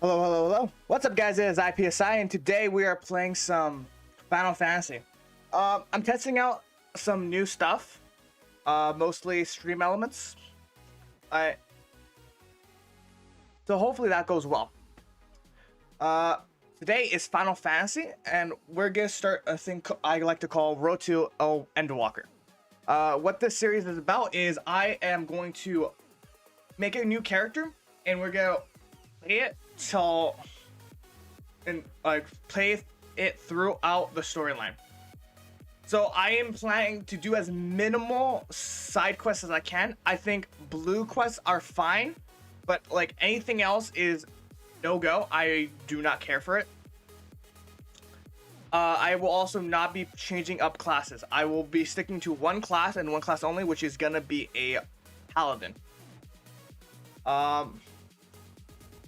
Hello, hello, hello. What's up, guys? It is I P.S.I, and today we are playing some Final Fantasy. I'm testing out some new stuff, mostly stream elements. So hopefully that goes well. Today is Final Fantasy, and we're gonna start a thing I like to call Road to Endwalker. What this series is about is I am going to make a new character, and we're gonna play it till and play it throughout the storyline. So I am planning to do as minimal side quests as I can. I think blue quests are fine, but like anything else is no go. I do not care for it. I will also not be changing up classes. I will be sticking to one class and one class only, which is gonna be a paladin.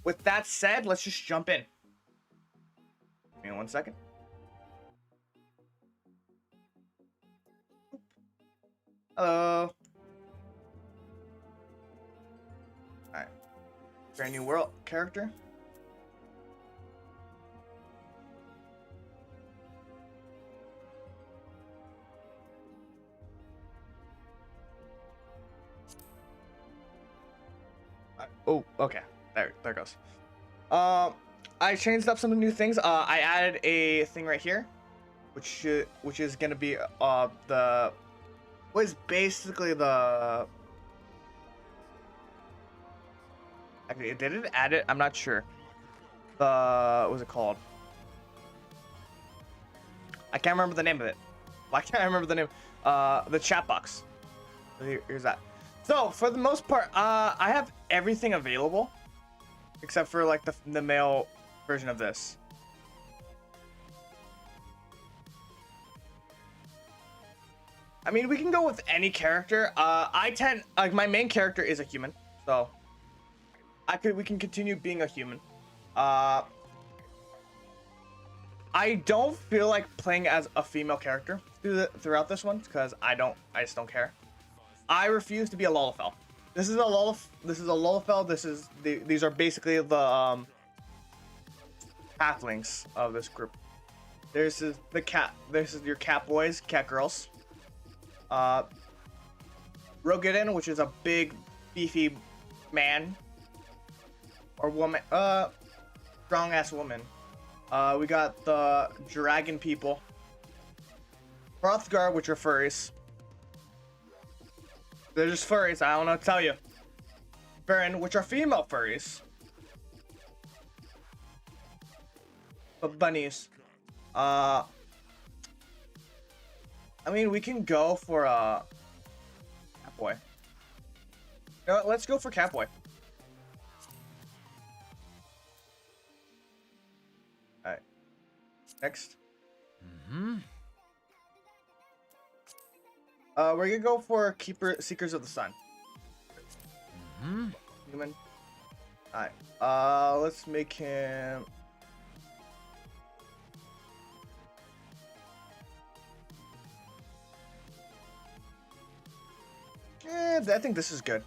With that said, let's just jump in. Give me 1 second. Hello. Alright. Brand new world character. Oh, okay. There it goes. I changed up some new things. I added a thing right here, which is gonna be was basically the. Actually, did it add it? I'm not sure. What was it called? I can't remember the name of it. Why can't I remember the name? The chat box. Here's that. So for the most part, I have everything available, except for like the male version of this. I mean, we can go with any character. My main character is a human, so we can continue being a human. I don't feel like playing as a female character throughout this one because I just don't care. I refuse to be a Lullafell. This is a Lullafell. These are basically the halflings of this group. This is your cat boys, cat girls. Rogadin, which is a big, beefy man or woman, strong ass woman. We got the dragon people. Hrothgar, which are furries. They're just furries. I don't know what to tell you. Baron, which are female furries. But bunnies. I mean, we can go for Catboy. You know what? Let's go for Catboy. Alright. Next. We're gonna go for Seekers of the Sun. Human. Alright. Let's make him. I think this is good.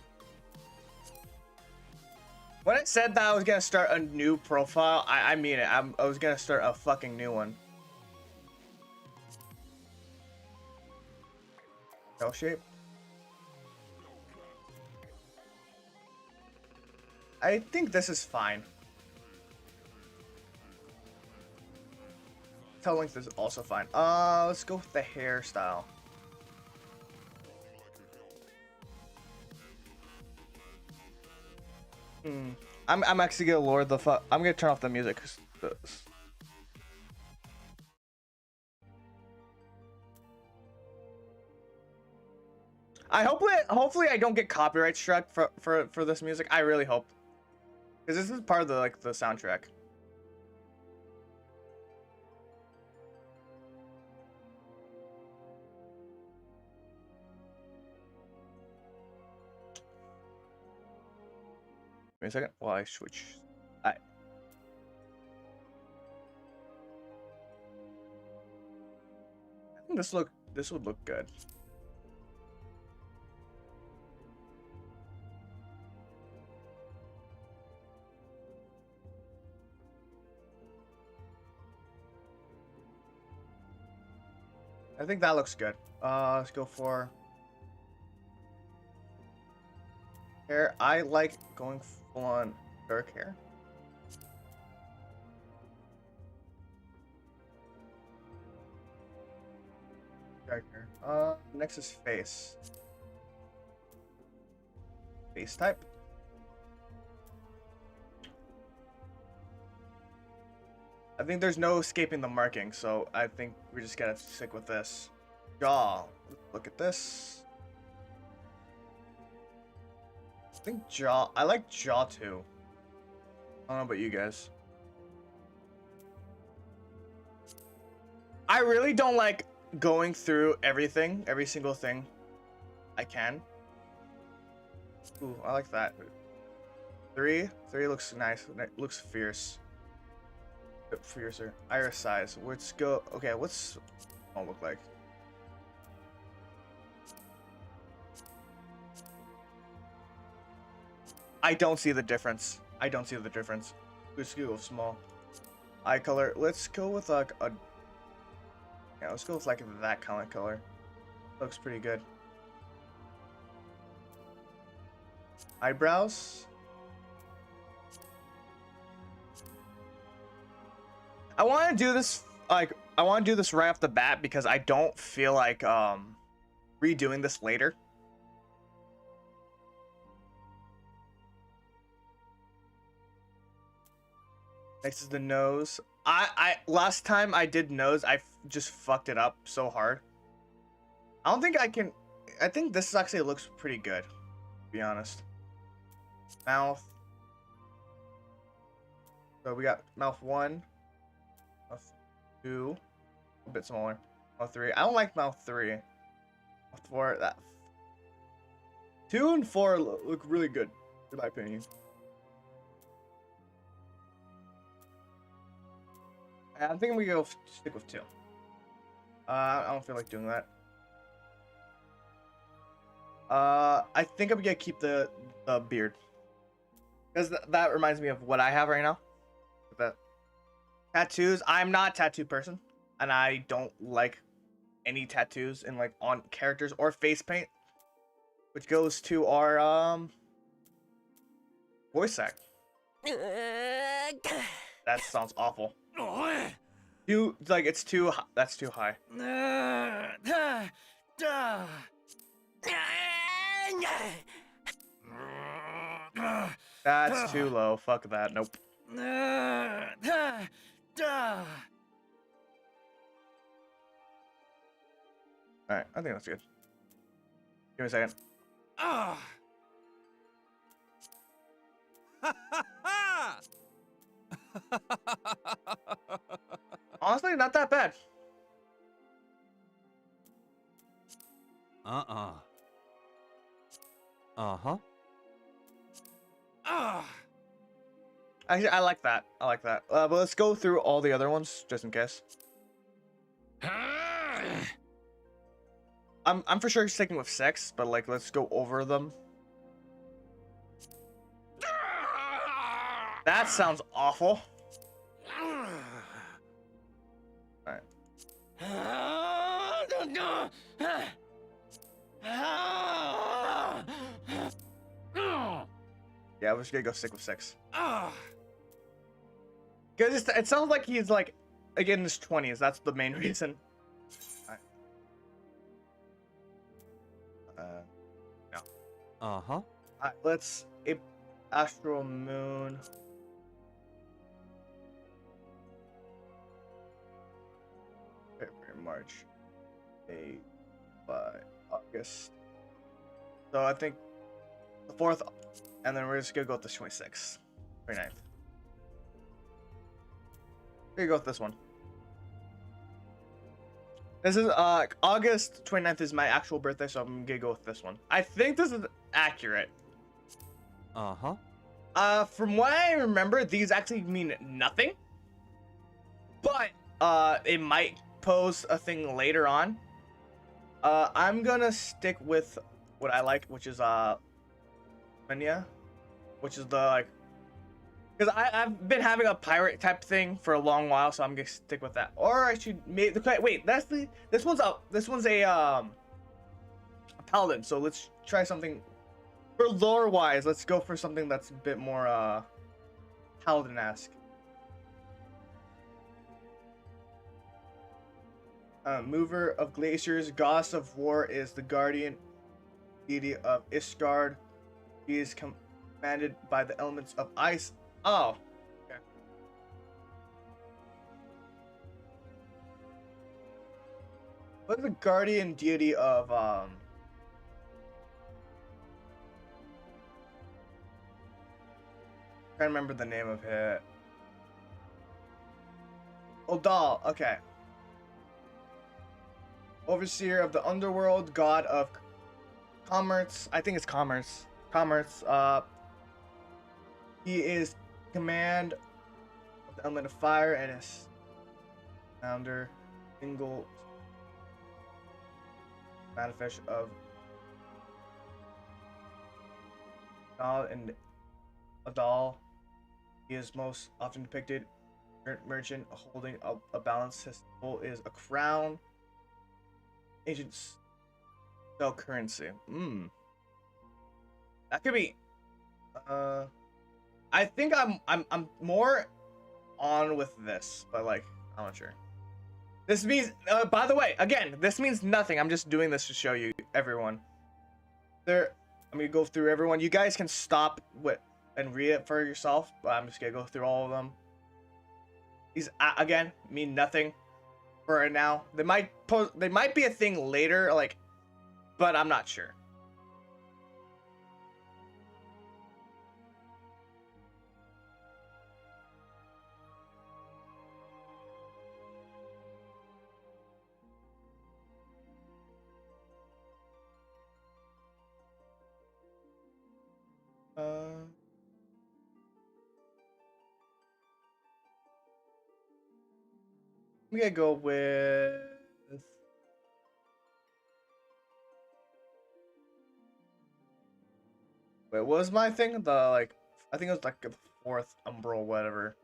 When I said that I was gonna start a new profile, I mean it. I was gonna start a fucking new one. L shape. I think this is fine. Tail length is also fine. Let's go with the hairstyle. I'm actually gonna lower the I'm gonna turn off the music. Hopefully I don't get copyright struck for this music. I really hope, because this is part of the soundtrack. Wait a second while I switch. Alright. I think this would look good. I think that looks good. Let's go for hair. I like going full on dark hair. Dark hair. Next is face. Face type. I think there's no escaping the marking, so I think we just gotta stick with this. Jaw. Look at this. I think jaw. I like jaw too. I don't know about you guys. I really don't like going through everything, every single thing I can. Ooh, I like that. Three looks nice. It looks fierce. A bit fiercer. Iris size. Let's go. Okay, what's all look like? I don't see the difference. I don't see the difference. Let's go with small. Eye color. Let's go with like a. Yeah, let's go with like that kind of color. Looks pretty good. Eyebrows. I want to do this like I want to do this right off the bat because I don't feel like redoing this later. Next is the nose. I last time I did nose, I just fucked it up so hard. I don't think I can. I think this actually looks pretty good, to be honest. Mouth. So we got mouth 1, mouth 2, a bit smaller. Mouth 3. I don't like mouth 3. Mouth 4. That 2 and 4 look really good, in my opinion. I think we go stick with 2. I don't feel like doing that. I think I'm gonna keep the beard because that reminds me of what I have right now. That tattoos. I'm not a tattoo person, and I don't like any tattoos in like on characters or face paint, which goes to our voice act. That sounds awful. Like it's too. That's too high. That's too low. Fuck that. Nope. Alright, I think that's good. Give me a second. Honestly, not that bad. Uh-huh. Actually, I like that. I like that. But let's go through all the other ones just in case. I'm for sure sticking with 6, but like let's go over them. That sounds awful. Alright. Yeah, we're just gonna go stick with 6. Because it sounds like he's like again in his 20s. That's the main reason. No. Uh-huh. Let's Astral Moon. February, March, May, by August. So I think the 4th, and then we're just gonna go with the 26th, 29th. We're gonna go with this one. This is August 29th is my actual birthday, so I'm gonna go with this one. I think this is accurate. From what I remember, these actually mean nothing. But it might pose a thing later on. I'm gonna stick with what I like, which is Mania, which is the like Because I've been having a pirate type thing for a long while, so I'm gonna stick with that. Or I should wait. This one's a paladin. So let's try something for lore wise. Let's go for something that's a bit more paladin-esque. Mover of glaciers, goddess of war, is the guardian deity of Isgard. He is commanded by the elements of ice. Oh, okay. What's the guardian deity of I can't remember the name of it. Odal, okay. Overseer of the underworld, god of commerce. I think it's commerce. Commerce. He is command of the element of fire and is founder, single manifest of Adal and Adal. He is most often depicted merchant holding a balance. His symbol is a crown. Agents sell currency. That could be. I think I'm more on with this, but like I'm not sure. This means. By the way, again, this means nothing. I'm just doing this to show you everyone. I'm gonna go through everyone. You guys can stop and read it for yourself, but I'm just gonna go through all of them. These again mean nothing for right now. They might be a thing later, like, but I'm not sure. I'm gonna go with wait, what was my thing? The like I think it was like the fourth umbral whatever.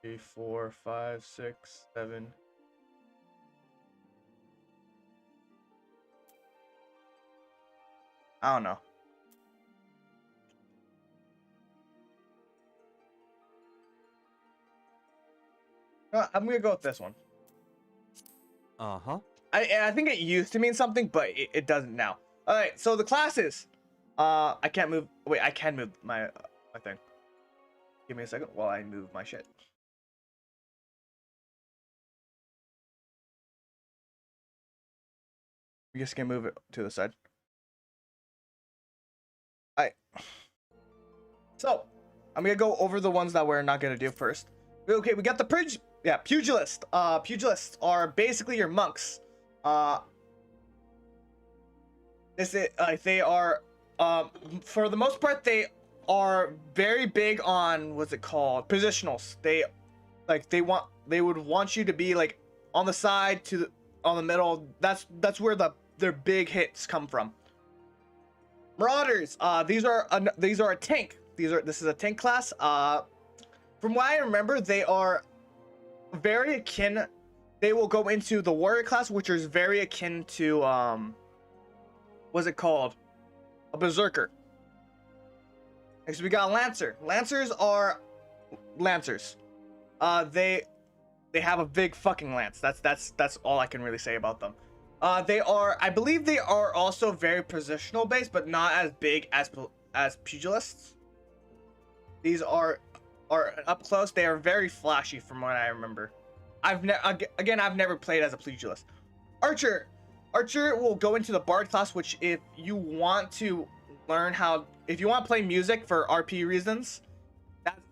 3, 4, 5, 6, 7. I don't know. I'm gonna go with this one. I think it used to mean something, but it doesn't now. All right, so the classes. I can't move. Wait, I can move my thing. Give me a second while I move my shit. We just can move it to the side. All right. So I'm gonna go over the ones that we're not gonna do first. Okay, we got the pugilist. Pugilists are basically your monks. They are for the most part they are very big on what's it called, positionals. They would want you to be like on the side on the middle. That's where their big hits come from. Marauders. These are a tank. This is a tank class. From what I remember, they are very akin. They will go into the warrior class, which is very akin to what's it called? A berserker. Next we got lancer. Lancers are lancers. They have a big fucking lance. That's all I can really say about them. I believe they are also very positional based, but not as big as pugilists. These are up close. They are very flashy from what I remember. I've never played as a pugilist. Archer will go into the bard class, which if you want to play music for RP reasons,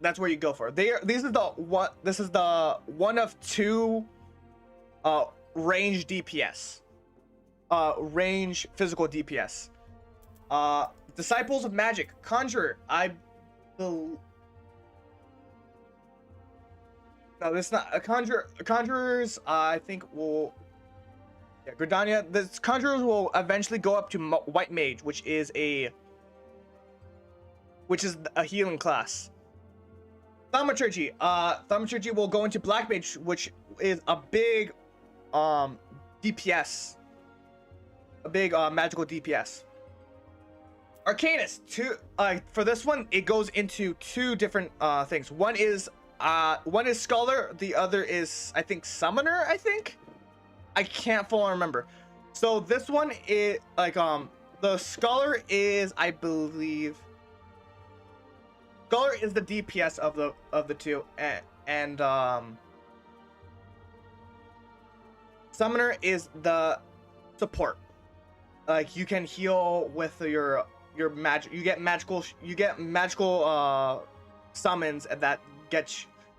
that's where you go for. This is the one of two range DPS. Range physical DPS. Disciples of Magic, Conjurer. No, this is not a conjurer. Conjurers, I think will. Yeah, Gridania. The conjurers will eventually go up to White Mage, which is a which is a healing class. Thaumaturgy. Thaumaturgy will go into Black Mage, which is a big DPS. A big magical DPS. Arcanist. For this one, it goes into two different things. One is Scholar, the other is I think Summoner, I can't fully remember. So this one is like the Scholar is, I believe, Scholar is the DPS of the two, and Summoner is the support. Like you can heal with your magic. You get magical summons that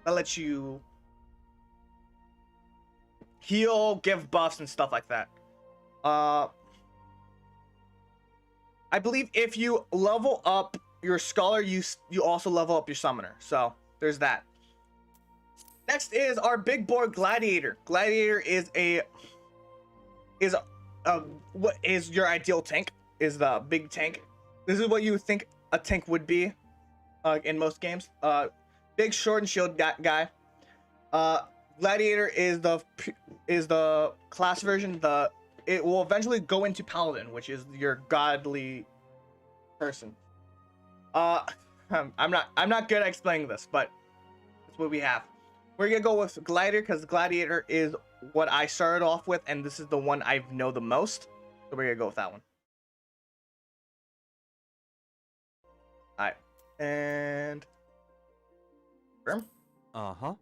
lets you heal, give buffs and stuff like that. I believe if you level up your Scholar, you also level up your Summoner. So there's that. Next is our big boy Gladiator. Gladiator is what is your ideal tank? Is the big tank. This is what you think a tank would be in most games. Big sword and shield guy. Gladiator is the class version. It will eventually go into Paladin, which is your godly person. I'm not good at explaining this, but that's what we have. We're gonna go with Gladiator because Gladiator is what I started off with, and this is the one I know the most. So we're gonna go with that one. All right, and confirm. Uh-huh. All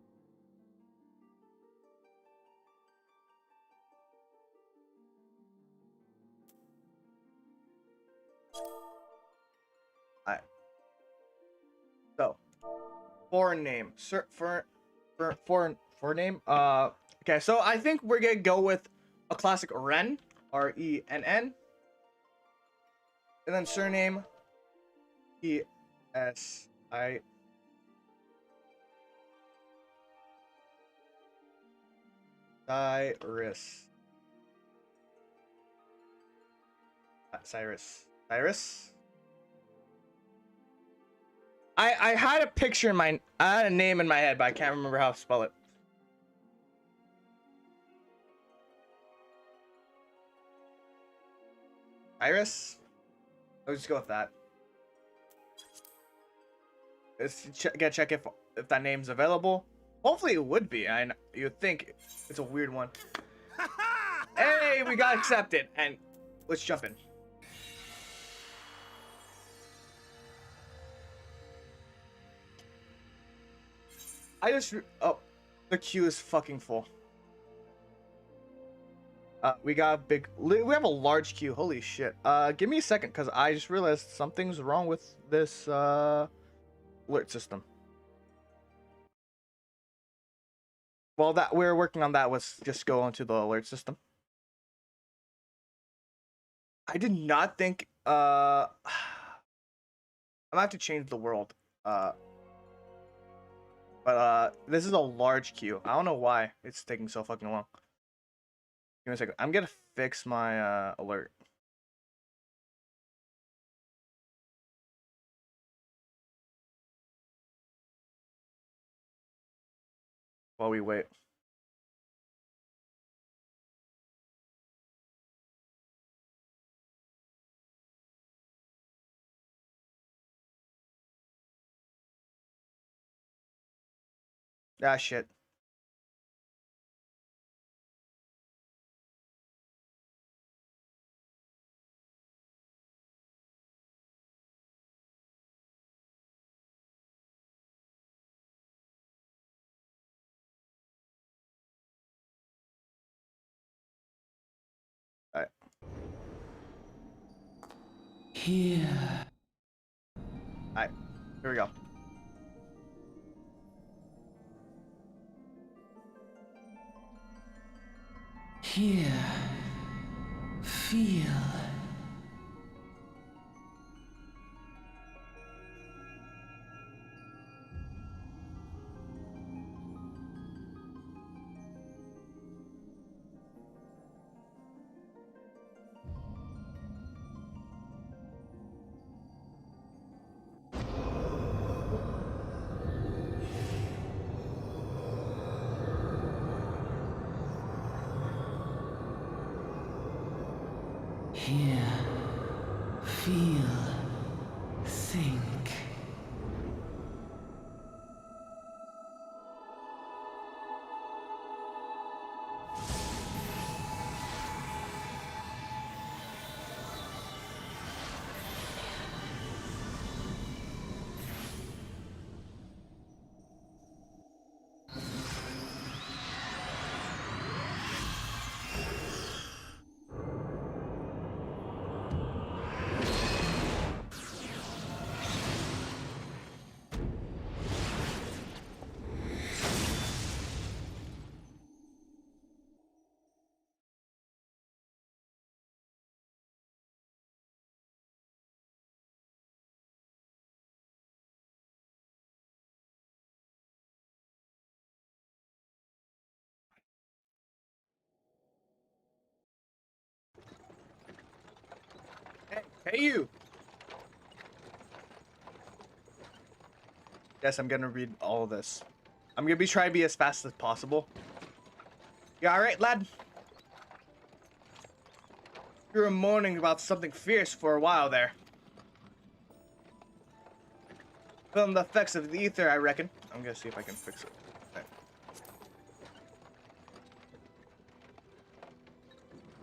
right. So, foreign name, foreign name. Okay, so I think we're gonna go with a classic Ren, Renn, and then surname P.S.I. Cyrus. I had a picture in my, I had a name in my head, but I can't remember how to spell it. Iris? Let's just go with that. Let's check if that name's available. Hopefully it would be. You'd think it's a weird one. Hey, we got accepted, and let's jump in. Oh, the queue is fucking full. We got we have a large queue. Holy shit. Give me a second, because I just realized something's wrong with this alert system. Well, that we're working on that was just go into the alert system. I did not think I'm gonna have to change the world. But this is a large queue. I don't know why it's taking so fucking long. Give me a second. I'm gonna fix my alert. While we wait. Ah, shit. Alright. Here. Alright. Here we go. Here. Feel. Hear, feel, think. Hey, you! Yes, I'm gonna read all of this. I'm gonna try to be as fast as possible. You alright, lad? You were moaning about something fierce for a while there. Feeling the effects of the ether, I reckon. I'm gonna see if I can fix it. Okay.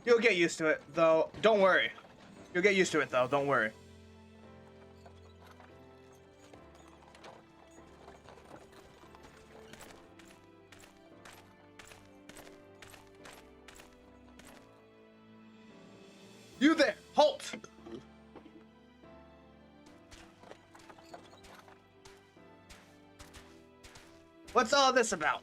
You'll get used to it, though. Don't worry. You'll get used to it, though. Don't worry. You there! Halt! What's all this about?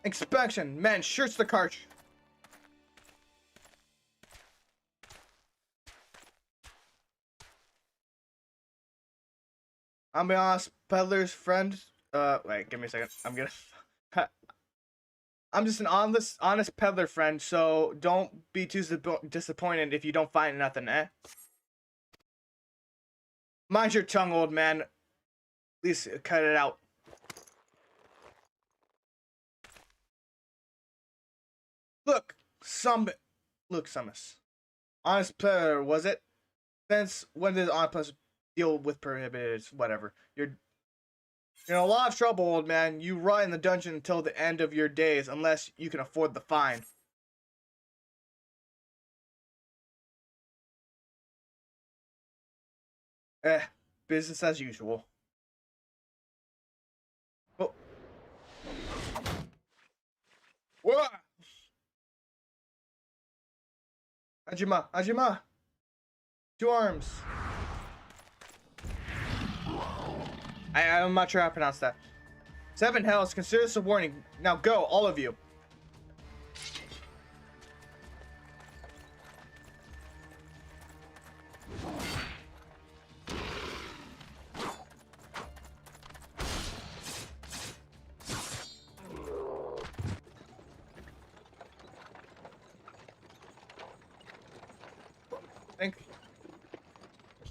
Inspection. Men, shirts the cart. I'll be honest, peddler's friend. Wait, give me a second. I'm just an honest peddler friend, so don't be too disappointed if you don't find nothing, eh? Mind your tongue, old man. At least cut it out. Look, Summus. Honest peddler, was it? Since when did honest deal with prohibited? Whatever. You're in a lot of trouble, old man. You rot in the dungeon until the end of your days, unless you can afford the fine. Business as usual. Oh. Whoa! Ajima! 2 arms. I'm not sure how to pronounce that. 7 hells, consider this a warning. Now go, all of you.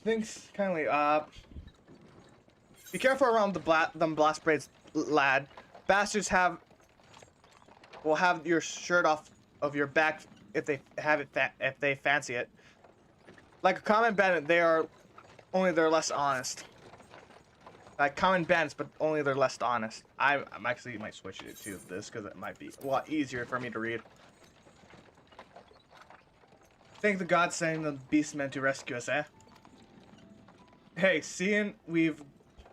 Thanks kindly. Be careful around them blast braids, lad. Bastards will have your shirt off of your back if they if they fancy it. Like a common bandit, they're less honest. Like common bandits, but only they're less honest. I'm actually might switch it to this because it might be a lot easier for me to read. Thank the gods sending the beastmen to rescue us, eh? Hey, seeing we've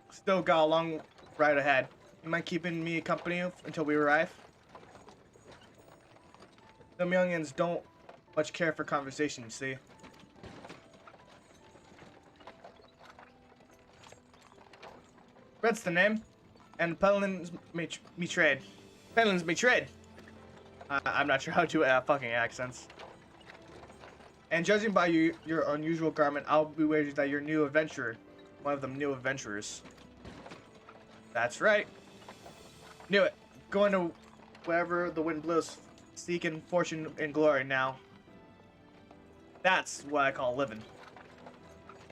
still got a long ride ahead, you mind keeping me company until we arrive? Them youngins don't much care for conversation, you see. Red's the name, and Peddling's me trade. Peddling's me trade. I'm not sure how to do fucking accents. And judging by your unusual garment, I'll be wagered that you're a new adventurer. One of them new adventurers. That's right. Knew it. Going to wherever the wind blows, seeking fortune and glory now. That's what I call living.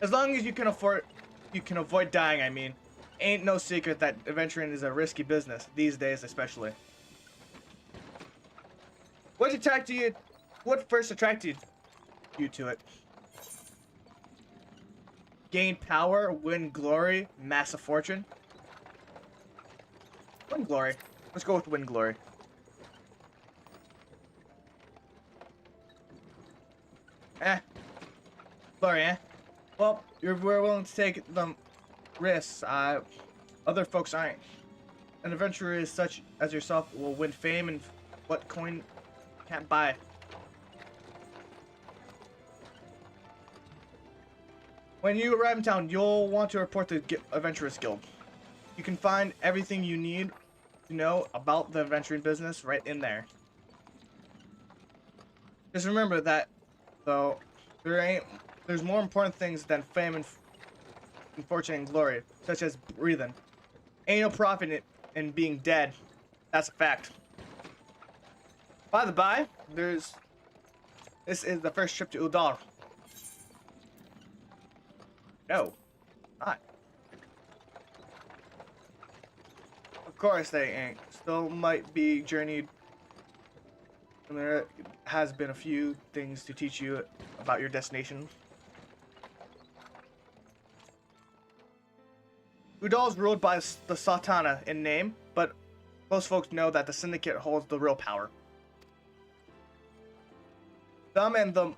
As long as you can avoid dying, I mean. Ain't no secret that adventuring is a risky business, these days especially. What attracted you? What first attracted you to it? Gain power, win glory, massive fortune. Win glory. Let's go with win glory. Glory, Well, we're willing to take the risks. Other folks aren't. An adventurer such as yourself will win fame and what coin can't buy. When you arrive in town, you'll want to report to the Adventurers Guild. You can find everything you need to know about the adventuring business right in there. Just remember that, though, there's more important things than fame and fortune and glory, such as breathing. Ain't no profit in being dead. That's a fact. By the by, this is the first trip to Udal. No, not. Of course they ain't. Still might be journeyed. And there has been a few things to teach you about your destination. Udal is ruled by the Sultana in name, but most folks know that the Syndicate holds the real power. Them and the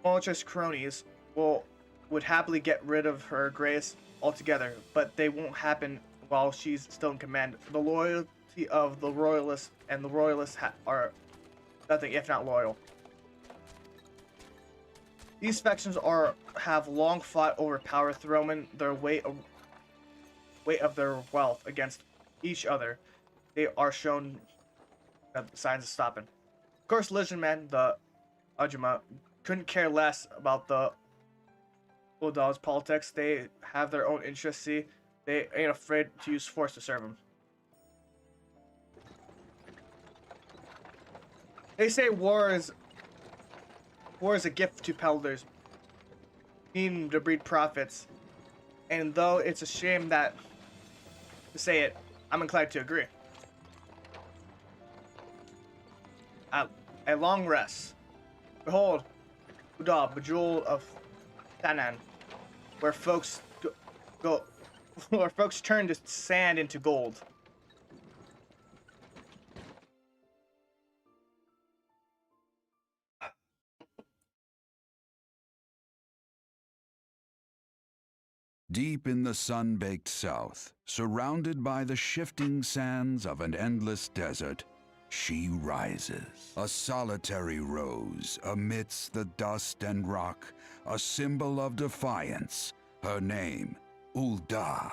malicious cronies would happily get rid of her grace altogether, but they won't happen while she's still in command. The loyalty of the royalists and the royalists are nothing if not loyal. These factions have long fought over power, throwing their weight of their wealth against each other. They are shown signs of stopping. Of course, Legend Man, the Ajuma, couldn't care less about the Udal's politics. They have their own interests. See, they ain't afraid to use force to serve them. They say war is a gift to peddlers, needing to breed profits. And though it's a shame to say it, I'm inclined to agree. A long rest. Behold, Udal, bejeweled of Sanan, where folks where folks turn to sand into gold. Deep in the sun-baked south, surrounded by the shifting sands of an endless desert, she rises. A solitary rose amidst the dust and rock, a symbol of defiance. Her name, Ulda.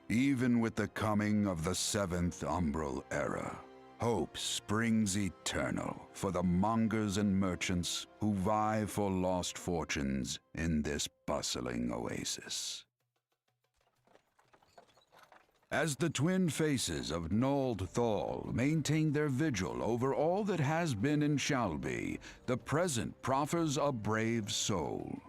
Even with the coming of the seventh umbral era, hope springs eternal for the mongers and merchants who vie for lost fortunes in this bustling oasis. As the twin faces of Nold Thal maintain their vigil over all that has been and shall be, the present proffers a brave soul.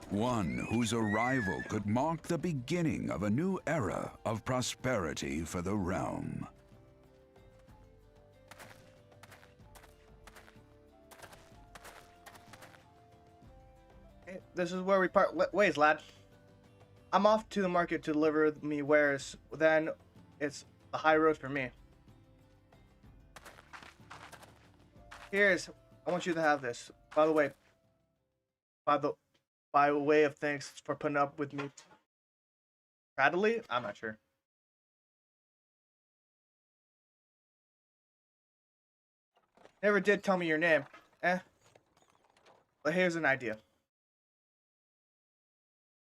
One whose arrival could mark the beginning of a new era of prosperity for the realm. This is where we part ways, lad. I'm off to the market to deliver me wares. Then it's the high road for me. I want you to have this. By the way, by way of thanks for putting up with me. Prattily? I'm not sure. Never did tell me your name. But here's an idea.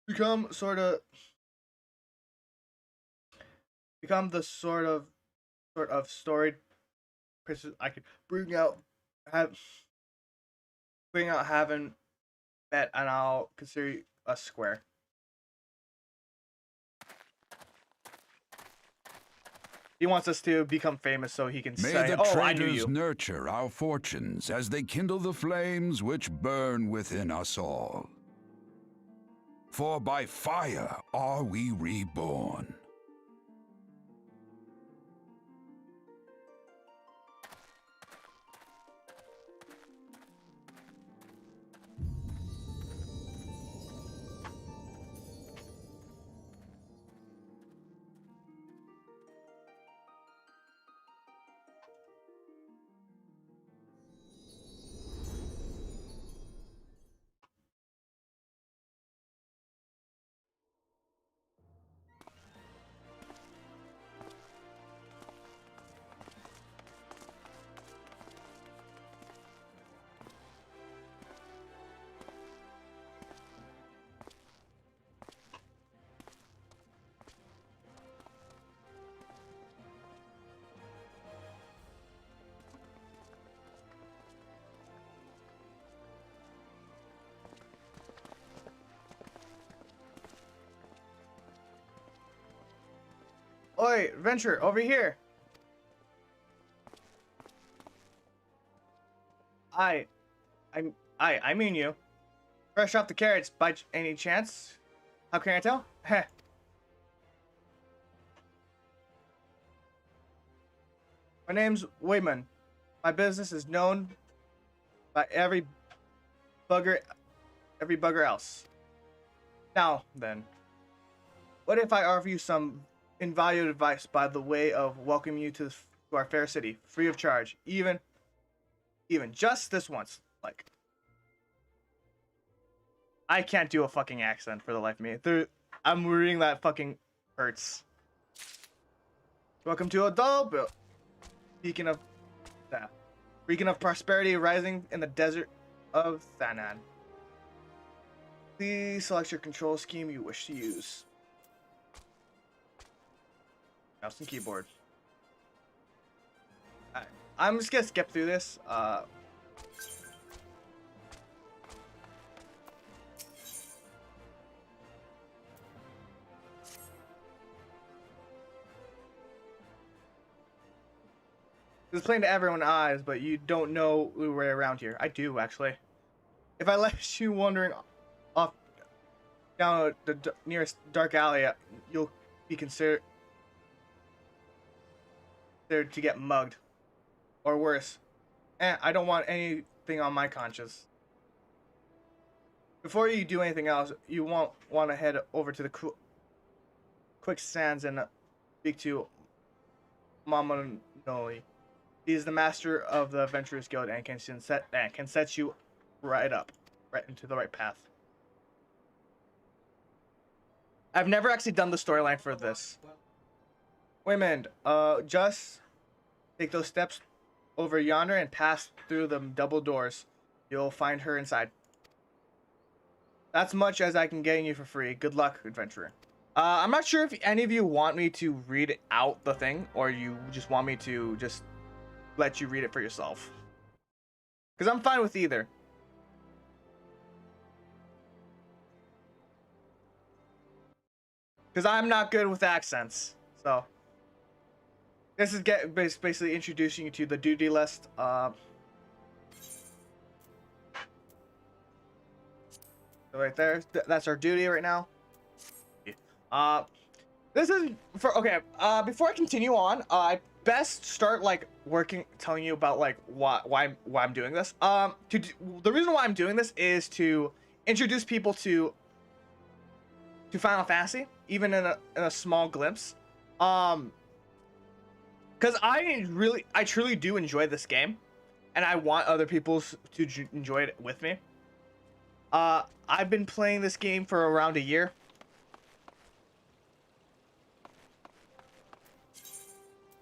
Become the sort of storied person I could bring out having met, and I'll consider us square. He wants us to become famous so he can say, "Oh, I knew you." May the traders nurture our fortunes as they kindle the flames which burn within us all. For by fire are we reborn. Oi, Venture, over here. I mean you. Fresh off the carrots, by any chance? How can I tell? Heh. My name's Wayman. My business is known by every bugger else. Now then, what if I offer you some invaluable advice by the way of welcoming you to our fair city, free of charge, even just this once? Like, I can't do a fucking accent for the life of me. I'm reading that fucking hurts. Welcome to Adultville. Speaking of prosperity rising in the desert of Thanan. Please select your control scheme you wish to use. Mouse and keyboard. Alright, I'm just gonna skip through this. This is playing to everyone's eyes, but you don't know we were around here. I do, actually. If I left you wandering off down the nearest dark alley, you'll be considered to get mugged. Or worse. I don't want anything on my conscience. Before you do anything else, you won't want to head over to the quicksands and speak to Mamonoli. He is the master of the Adventurers Guild and can set you right into the right path. I've never actually done the storyline for this. Wait a minute. Just take those steps over yonder and pass through the double doors. You'll find her inside. That's much as I can get you for free. Good luck, adventurer. I'm not sure if any of you want me to read out the thing, or you just want me to just let you read it for yourself. Because I'm fine with either. Because I'm not good with accents. So this is basically introducing you to the duty list. Right there, that's our duty right now. This is for okay. Before I continue on, I best start like telling you about like why I'm doing this. The reason why I'm doing this is to introduce people to Final Fantasy, even in a small glimpse. Because I truly do enjoy this game, and I want other people to enjoy it with me. I've been playing this game for around a year.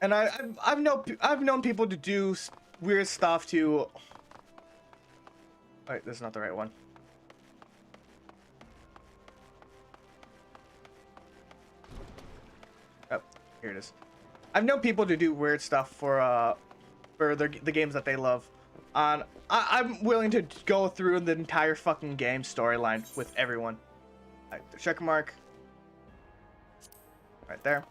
And I've known people to do weird stuff to. Wait, this is not the right one. Oh, here it is. I've known people to do weird stuff for the games that they love. I'm willing to go through the entire fucking game storyline with everyone. Right, the check mark. Right there.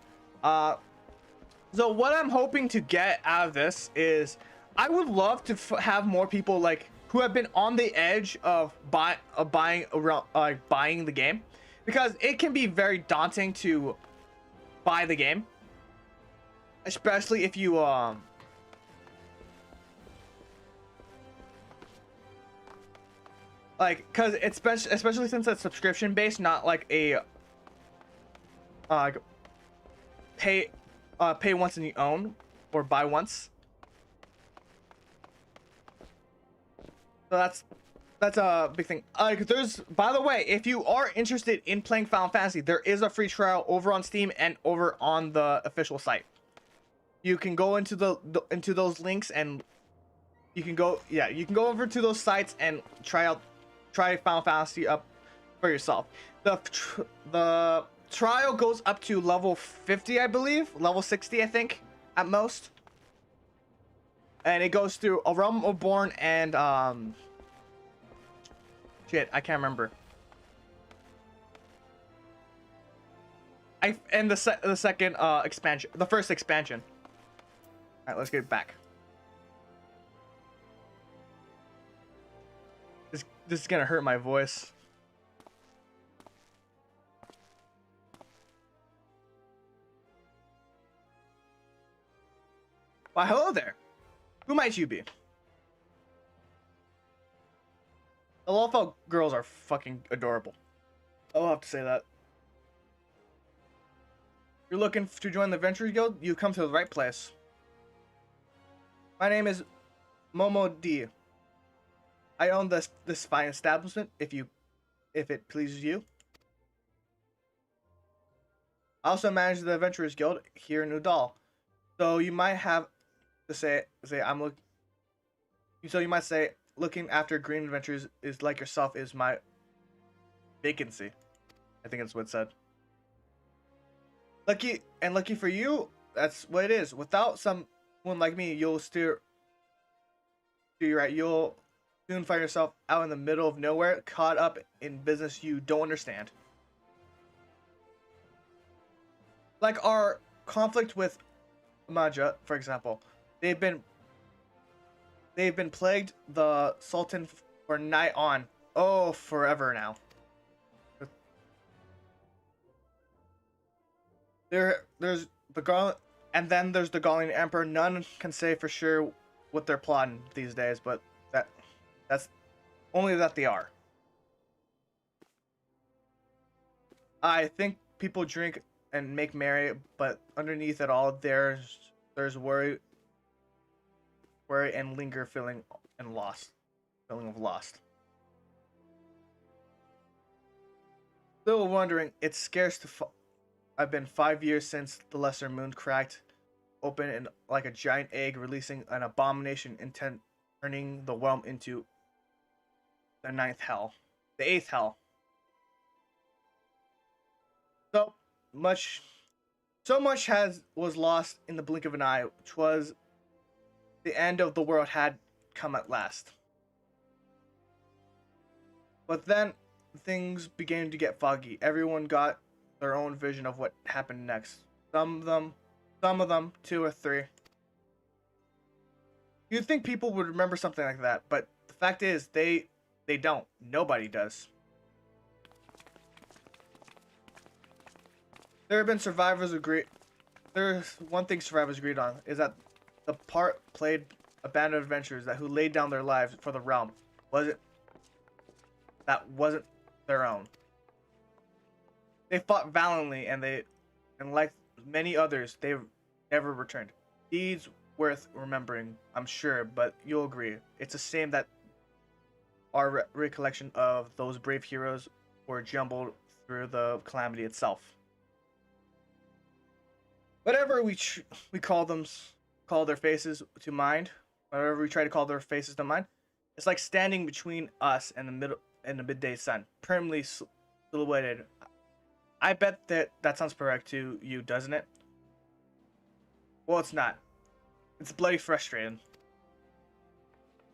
So what I'm hoping to get out of this is, I would love to have more people like who have been on the edge of buying the game, because it can be very daunting to buy the game, especially if you like, because it's especially since it's subscription based, not like a like pay once and you own, or buy once. So that's a big thing. There's, by the way, if you are interested in playing Final Fantasy, there is a free trial over on Steam and over on the official site. You can go into into those links, and you can go over to those sites and try Final Fantasy up for yourself. The trial goes up to level 50, I believe, level 60, I think, at most. And it goes through a Realm Reborn and shit, I can't remember. And the second expansion, the first expansion. All right, let's get back. This is gonna hurt my voice. Why, hello there. Who might you be? The Lawful girls are fucking adorable. I'll have to say that. If you're looking to join the Adventurers Guild, you come to the right place. My name is Momo D. I own this fine establishment, if it pleases you. I also manage the Adventurers Guild here in Udall. So you might have to say so you might say looking after green adventures is like yourself is my vacancy. I think that's what it said. Lucky for you, that's what it is. Without someone like me, you'll you'll soon find yourself out in the middle of nowhere, caught up in business you don't understand. Like our conflict with Maja, for example. They've been plagued the Sultan for nigh on. Oh, forever now. There's the Garland, and then there's the Gallian Emperor. None can say for sure what they're plotting these days, but that's only that they are. I think people drink and make merry, but underneath it all, there's worry and linger feeling of lost. Still wondering, it's scarce to. I've been 5 years since the Lesser Moon cracked open and like a giant egg, releasing an abomination intent, turning the realm into the eighth hell. So much was lost in the blink of an eye, which was the end of the world had come at last. But then things began to get foggy. Everyone got their own vision of what happened next. Some of them, 2 or 3. You'd think people would remember something like that, but the fact is they don't. Nobody does. There's one thing survivors agreed on, is that the part played a band of adventurers that who laid down their lives for the realm wasn't their own. They fought valiantly, and like many others, they never returned. Deeds worth remembering, I'm sure, but you'll agree, it's a shame that our recollection of those brave heroes were jumbled through the calamity itself. Whatever we call their faces to mind, whatever we try to call their faces to mind, it's like standing between us and the midday sun, permanently silhouetted. I bet that sounds correct to you, doesn't it? Well, it's not. It's bloody frustrating.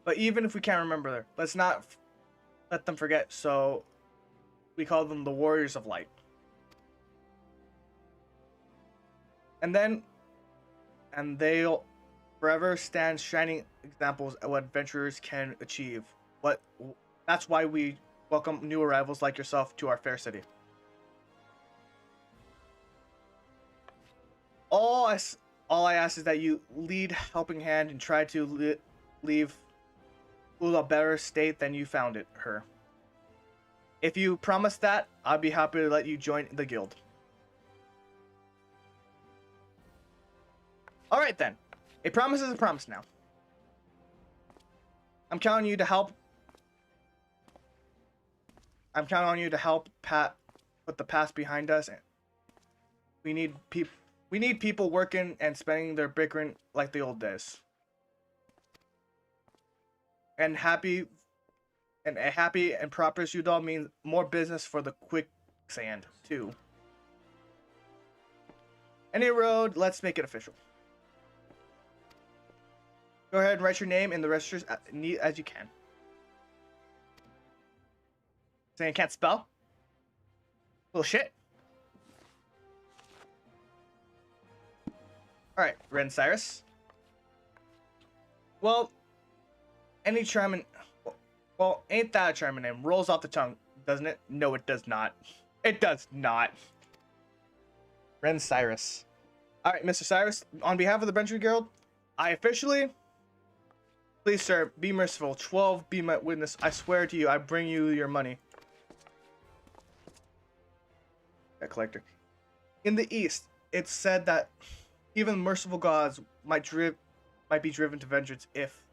But even if we can't remember, let's not let them forget, so we call them the Warriors of Light. And they'll forever stand shining examples of what adventurers can achieve. That's why we welcome new arrivals like yourself to our fair city. All I ask is that you lead helping hand and try to leave Ul a better state than you found it her. If you promise that, I'd be happy to let you join the guild. All right then. A promise is a promise now. I'm counting on you to help. I'm counting on you to help put the past behind us. We need people working and spending their bickering like the old days. And a happy and prosperous Udall means more business for the quicksand too. Any road, let's make it official. Go ahead and write your name in the registers as neat as you can. Saying I can't spell? Little shit. Alright, Ren Cyrus. Well, any charming... Well, ain't that a charming name? Rolls off the tongue, doesn't it? No, it does not. It does not. Ren Cyrus. Alright, Mr. Cyrus, on behalf of the Benjamin Guild, I officially... Please, sir, be merciful. 12, be my witness. I swear to you, I bring you your money. That collector. In the East, it's said that even merciful gods might be driven to vengeance if...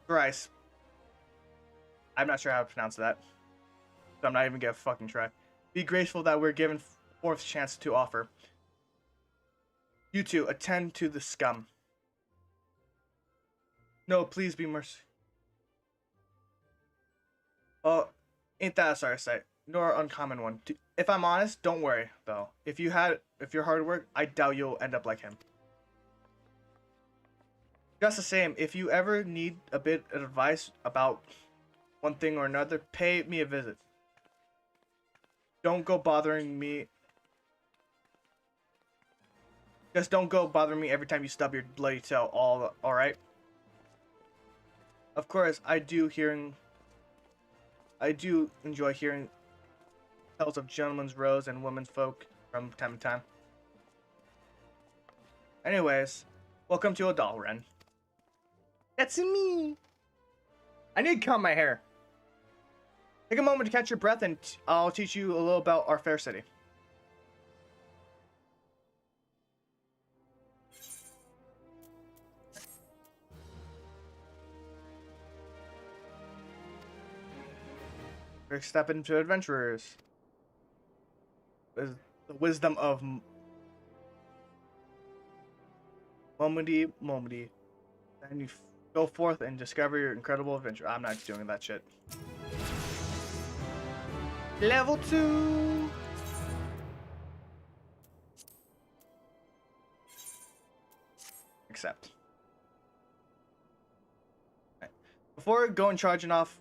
Thrice. I'm not sure how to pronounce that. So I'm not even gonna fucking try. Be grateful that we're given fourth chance to offer. You two, attend to the scum. No, please be merciful. Oh, ain't that a sorry sight? Nor uncommon one. If I'm honest, don't worry though. If you're hard work, I doubt you'll end up like him. Just the same, if you ever need a bit of advice about one thing or another, pay me a visit. Don't go bothering me. Just don't go bothering me every time you stub your bloody toe. All right? Of course, I do enjoy hearing tales of gentlemen's rows and women's folk from time to time. Anyways, welcome to Adal, Ren. That's me. I need to comb my hair. Take a moment to catch your breath and I'll teach you a little about our fair city. First step into adventurers. The wisdom of Momody. Then you go forth and discover your incredible adventure. I'm not doing that shit. Level 2. Accept. Right. Before going charging off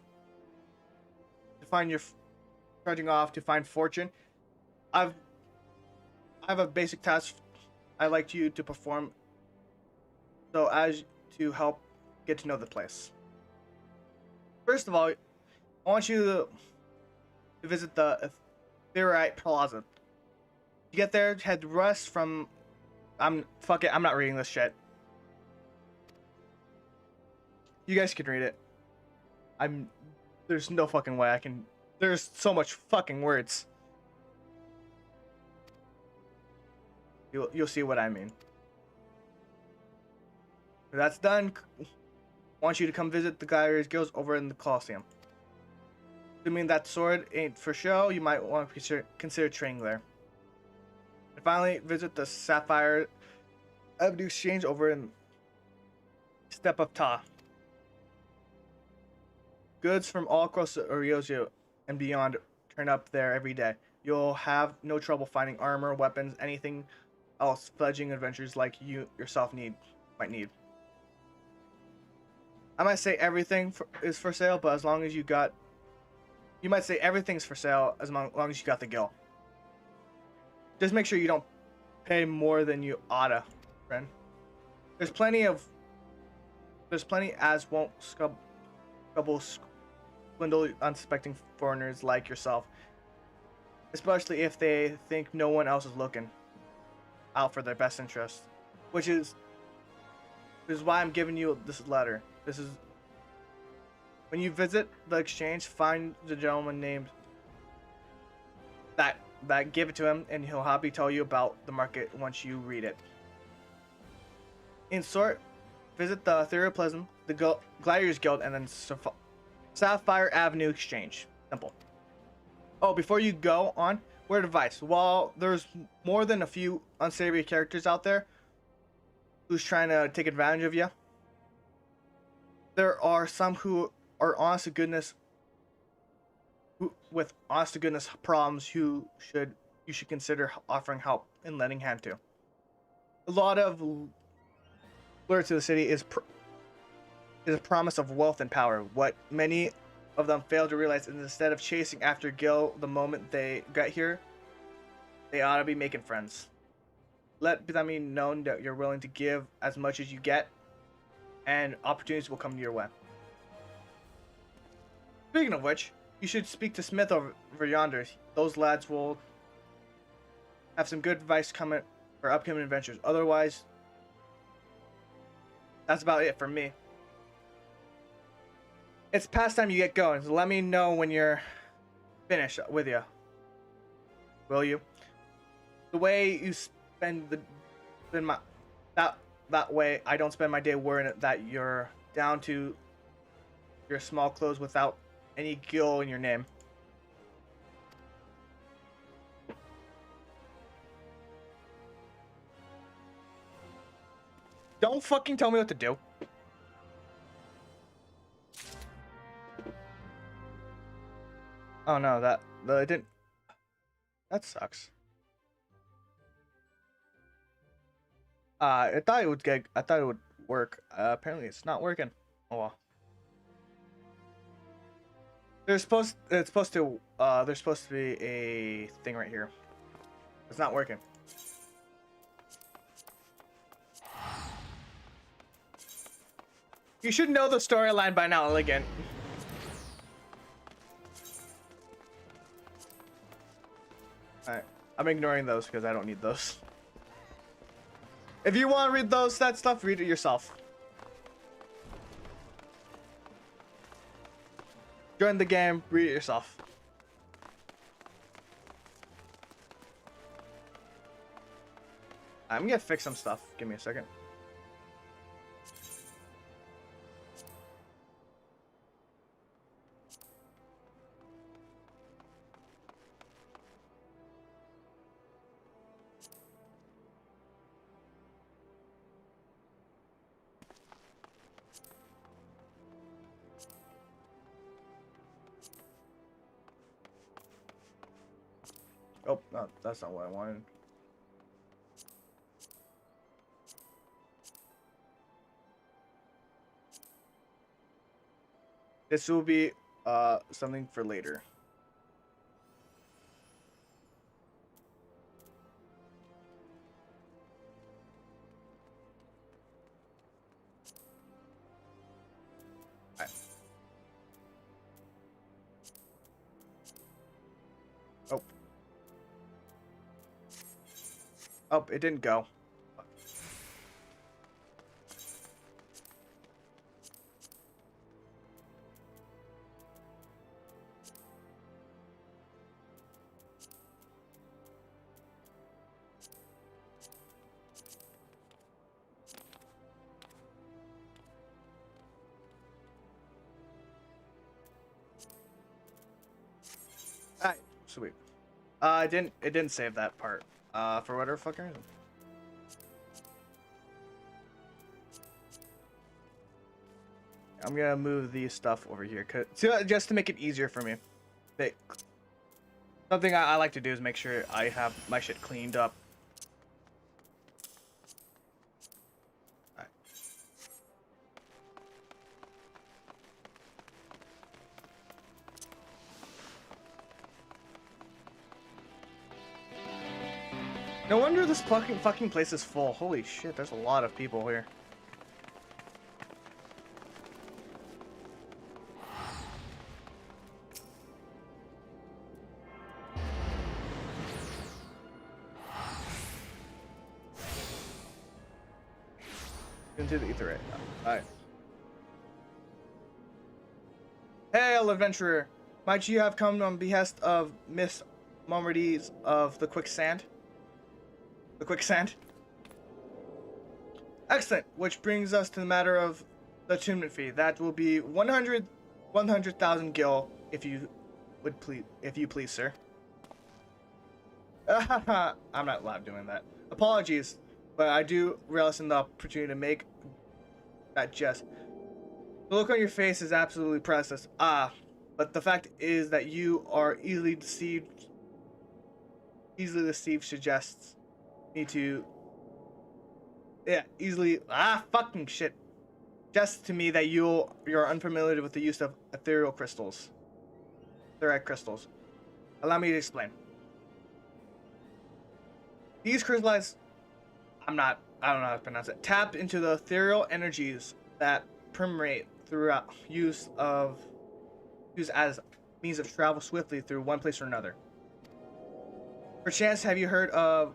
to find fortune, I have a basic task I'd like you to perform so as to help get to know the place. First of all, I want you to visit the FFXIV Plaza. You get there, head west from... Fuck it, I'm not reading this shit. You guys can read it. There's no fucking way I can... There's so much fucking words. You'll see what I mean. If that's done, I want you to come visit the Gladiators Guild over in the Colosseum. Assuming that sword ain't for show, you might want to consider training there. And finally, visit the Sapphire Avenue Exchange over in Step of Ta. Goods from all across the Oriozio and beyond turn up there every day. You'll have no trouble finding armor, weapons, anything else fledgling adventures like you yourself might need. I might say everything is for sale, but as long as you might say everything's for sale as long as you got the gil. Just make sure you don't pay more than you oughta, friend. There's plenty as won't swindle unsuspecting foreigners like yourself, especially if they think no one else is looking. out for their best interest, which is why I'm giving you this letter. This is when you visit the exchange, find the gentleman named that give it to him, and he'll happily tell you about the market once you read it. In short, visit the Ethereal Pleasant, the Gladiators Guild, and then Sapphire Avenue Exchange. Simple. Oh, before you go on, word of advice. While there's more than a few unsavory characters out there who's trying to take advantage of you, there are some who are honest to goodness, with honest to goodness problems you should consider offering help and lending hand to. A lot of lure to the city is a promise of wealth and power. What many of them fail to realize is instead of chasing after Gil the moment they get here, they ought to be making friends. Let them be known that you're willing to give as much as you get, and opportunities will come your way. Speaking of which, you should speak to Smith over yonder. Those lads will have some good advice coming for upcoming adventures. Otherwise, that's about it for me. It's past time you get going, so let me know when you're finished with you. Will you? The way you spend that way, I don't spend my day worrying that you're down to your small clothes without any gil in your name. Don't fucking tell me what to do. Oh no, that didn't. That sucks. I thought it would work. Apparently, it's not working. Oh well. There's supposed to be a thing right here. It's not working. You should know the storyline by now, Elegant. Alright, I'm ignoring those because I don't need those. If you want to read that stuff, read it yourself. Join the game, read it yourself. I'm gonna fix some stuff. Give me a second. Oh, no, that's not what I wanted. This will be something for later. Alright. Oh. Oh, it didn't go. Alright, sweet. It didn't save that part. For whatever fucking reason. I'm gonna move these stuff over here, just to make it easier for me. Something I like to do is make sure I have my shit cleaned up. Alright. No wonder this fucking place is full. Holy shit, there's a lot of people here. into the ether. Alright. Hail, adventurer! Might you have come on behest of Miss Marmadies of the Quicksand? The Quicksand? Excellent, which brings us to the matter of the attunement fee. That will be 100,000 gil, if you would please, sir. I'm not allowed doing that. Apologies, but I do relish in the opportunity to make that jest. The look on your face is absolutely priceless. But the fact is that you are easily deceived. Easily deceived suggests me to. Yeah, easily. Fucking shit. Suggests to me that you're unfamiliar with the use of ethereal crystals. Ethereal crystals. Allow me to explain. These crystals, I don't know how to pronounce it. Tap into the ethereal energies that permeate throughout use as means of travel swiftly through one place or another. Perchance, have you heard of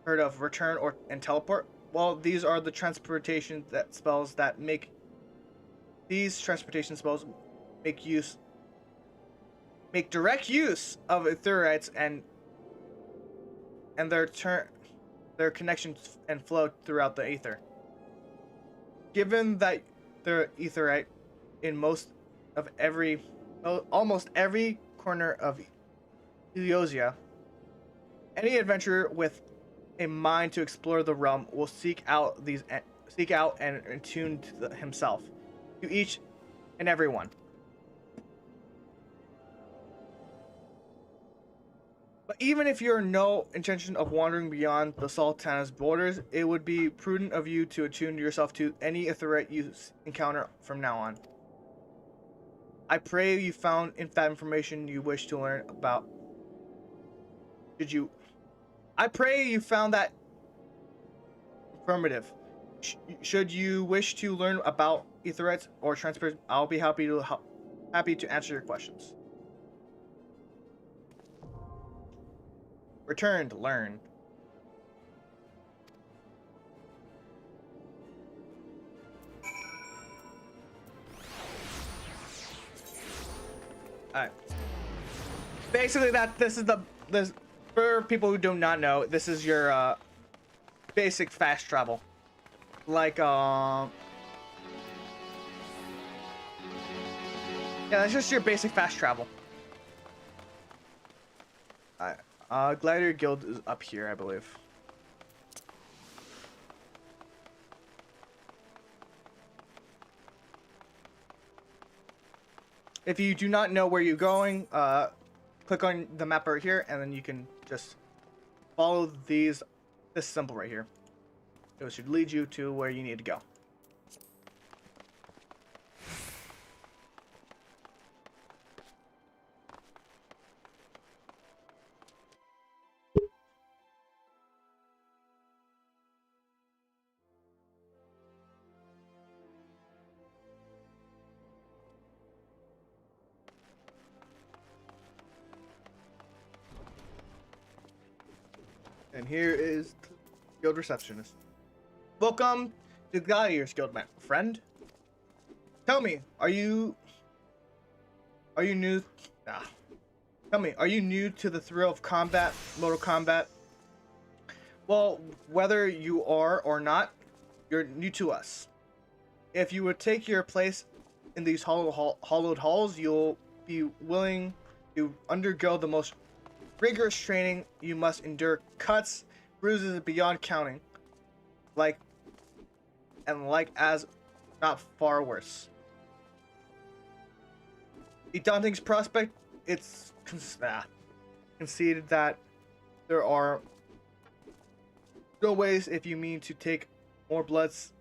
return and teleport? Well, these are the transportation spells that make these transportation spells make direct use of etherites and their connections and flow throughout the ether. Given that they're etherite in almost every corner of Eosia, any adventurer with a mind to explore the realm will seek out and attune to himself, to each and every one. But even if you have no intention of wandering beyond the Sultana's borders, it would be prudent of you to attune yourself to any etherite you encounter from now on. I pray you found that information you wish to learn about. I pray you found that informative. Should you wish to learn about etherites or transport, I'll be happy to answer your questions. Return to learn. Alright. Basically, this for people who do not know, this is your basic fast travel. Like yeah, that's just your basic fast travel. Alright. Gladiator Guild is up here, I believe. If you do not know where you're going, click on the map right here, and then you can just follow this symbol right here. It should lead you to where you need to go. And here is Guild Receptionist. Welcome to the Gladiators Guild, my friend. Tell me, are you new? Tell me, are you new to the thrill of combat, Mortal Kombat? Well, whether you are or not, you're new to us. If you would take your place in these hollowed halls, you'll be willing to undergo the most rigorous training. You must endure cuts, bruises beyond counting, like as not far worse. The daunting prospect, it's conceded that there are no ways if you mean to take more bloods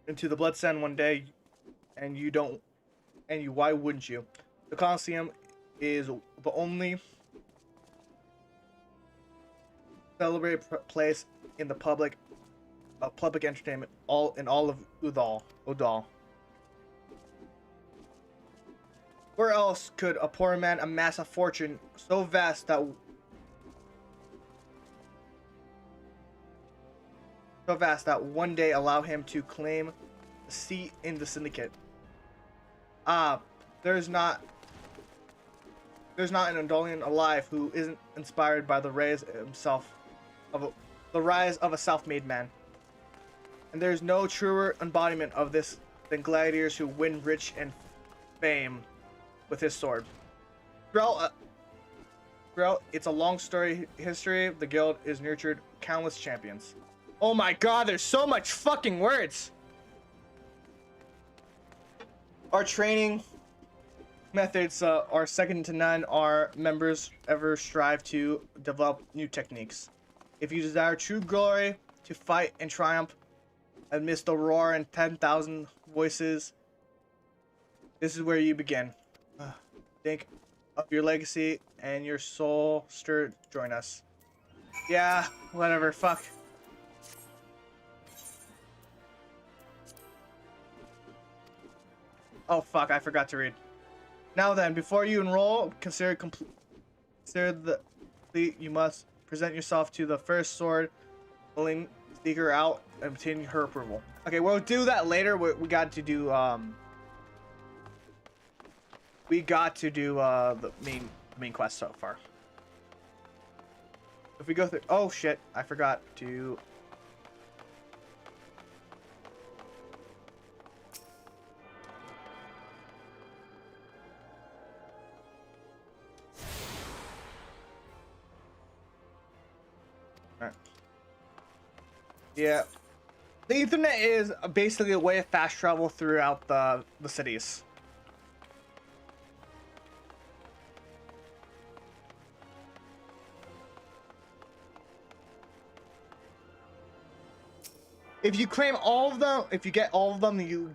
into the blood sand one day, and why wouldn't you? The Colosseum is the only celebrated place in the public entertainment all of Udal. Where else could a poor man amass a fortune so vast so vast that one day allow him to claim a seat in the syndicate. There's not an Andolian alive who isn't inspired by the rise of a self-made man. And there's no truer embodiment of this than gladiators who win rich and fame with his sword. Throughout it's a long story history, the guild is nurtured countless champions. Oh my god, there's so much fucking words! Our training methods are second to none. Our members ever strive to develop new techniques. If you desire true glory, to fight and triumph amidst the roar and 10,000 voices, this is where you begin. Think of your legacy and your soul stirred. Join us. Yeah, whatever. Fuck. Oh fuck! I forgot to read. Now then, before you enroll, consider you must present yourself to the first sword willing seeker out and obtain her approval. Okay, we'll do that later. We got to do the main quest so far. If we go through, oh shit, I forgot to. Yeah, the Ethernet is basically a way of fast travel throughout the cities. If you claim all of them, if you get all of them, you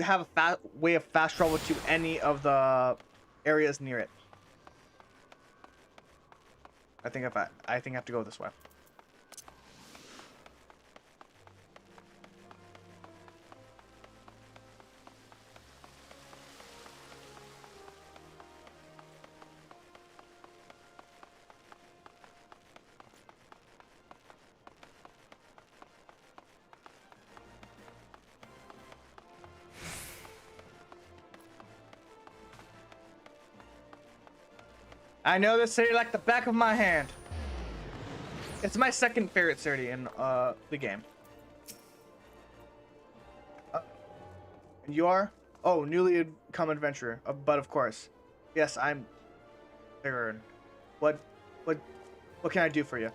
have a way of fast travel to any of the areas near it. I think I have to go this way. I know this city like the back of my hand. It's my second favorite city in the game. And you are? Oh, newly come adventurer. But of course, yes, I'm. Figured. What can I do for you?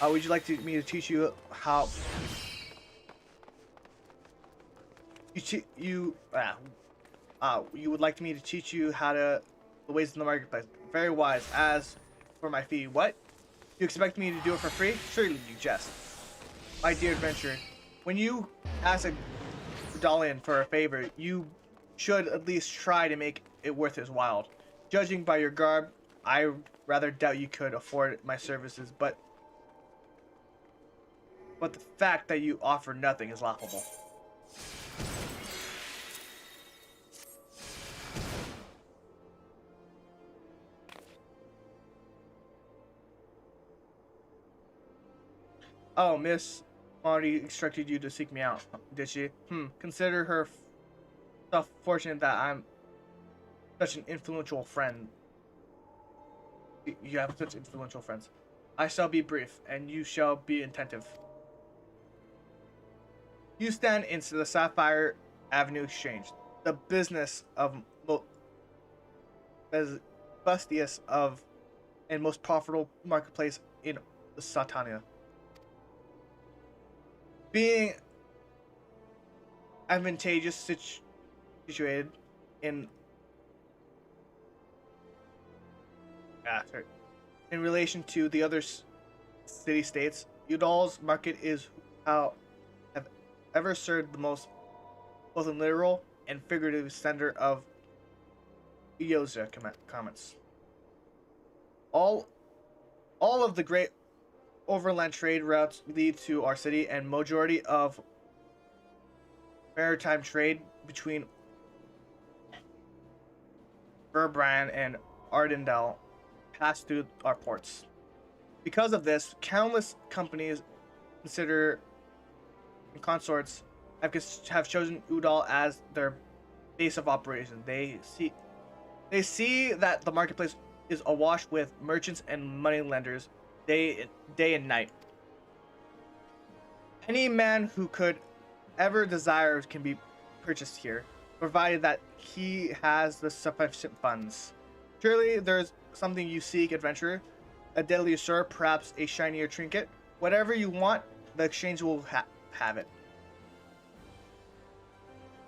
Would you like me to teach you how? You would like me to teach you how to the ways in the marketplace. Very wise. As for my fee, what? You expect me to do it for free? Surely you jest. My dear adventurer, when you ask a Dalian for a favor, you should at least try to make it worth his while. Judging by your garb, I rather doubt you could afford my services, but the fact that you offer nothing is laughable. Oh, Miss Marty instructed you to seek me out, did she? Consider her stuff fortunate that I'm such an influential friend. You have such influential friends. I shall be brief, and you shall be attentive. You stand into the Sapphire Avenue Exchange, the business of as bustiest of and most profitable marketplace in the Satania. Being advantageous situated in in relation to the other city-states, Udal's market is how have ever served the most both in literal and figurative center of Eosia comments. All of the great overland trade routes lead to our city, and majority of maritime trade between Verbrand and Ardendale pass through our ports. Because of this, countless companies consider consorts have chosen Udall as their base of operations. They see that the marketplace is awash with merchants and money lenders day and night. Any man who could ever desire can be purchased here, provided that he has the sufficient funds. Surely there's something you seek, adventurer. A deadlier sword, perhaps a shinier trinket. Whatever you want, the exchange will have it.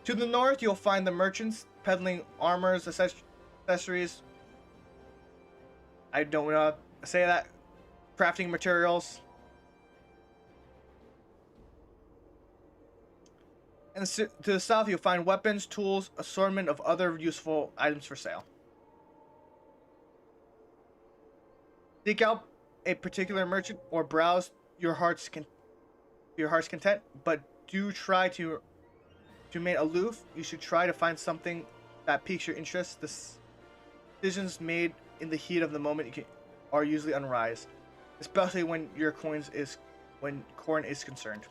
To the north, you'll find the merchants peddling armors, accessories. I don't know how to say that. Crafting materials. And to the south, you'll find weapons, tools, assortment of other useful items for sale. Seek out a particular merchant or browse your heart's content, but do try to remain aloof. You should try to find something that piques your interest. The decisions made in the heat of the moment are usually unwise, especially when corn is concerned.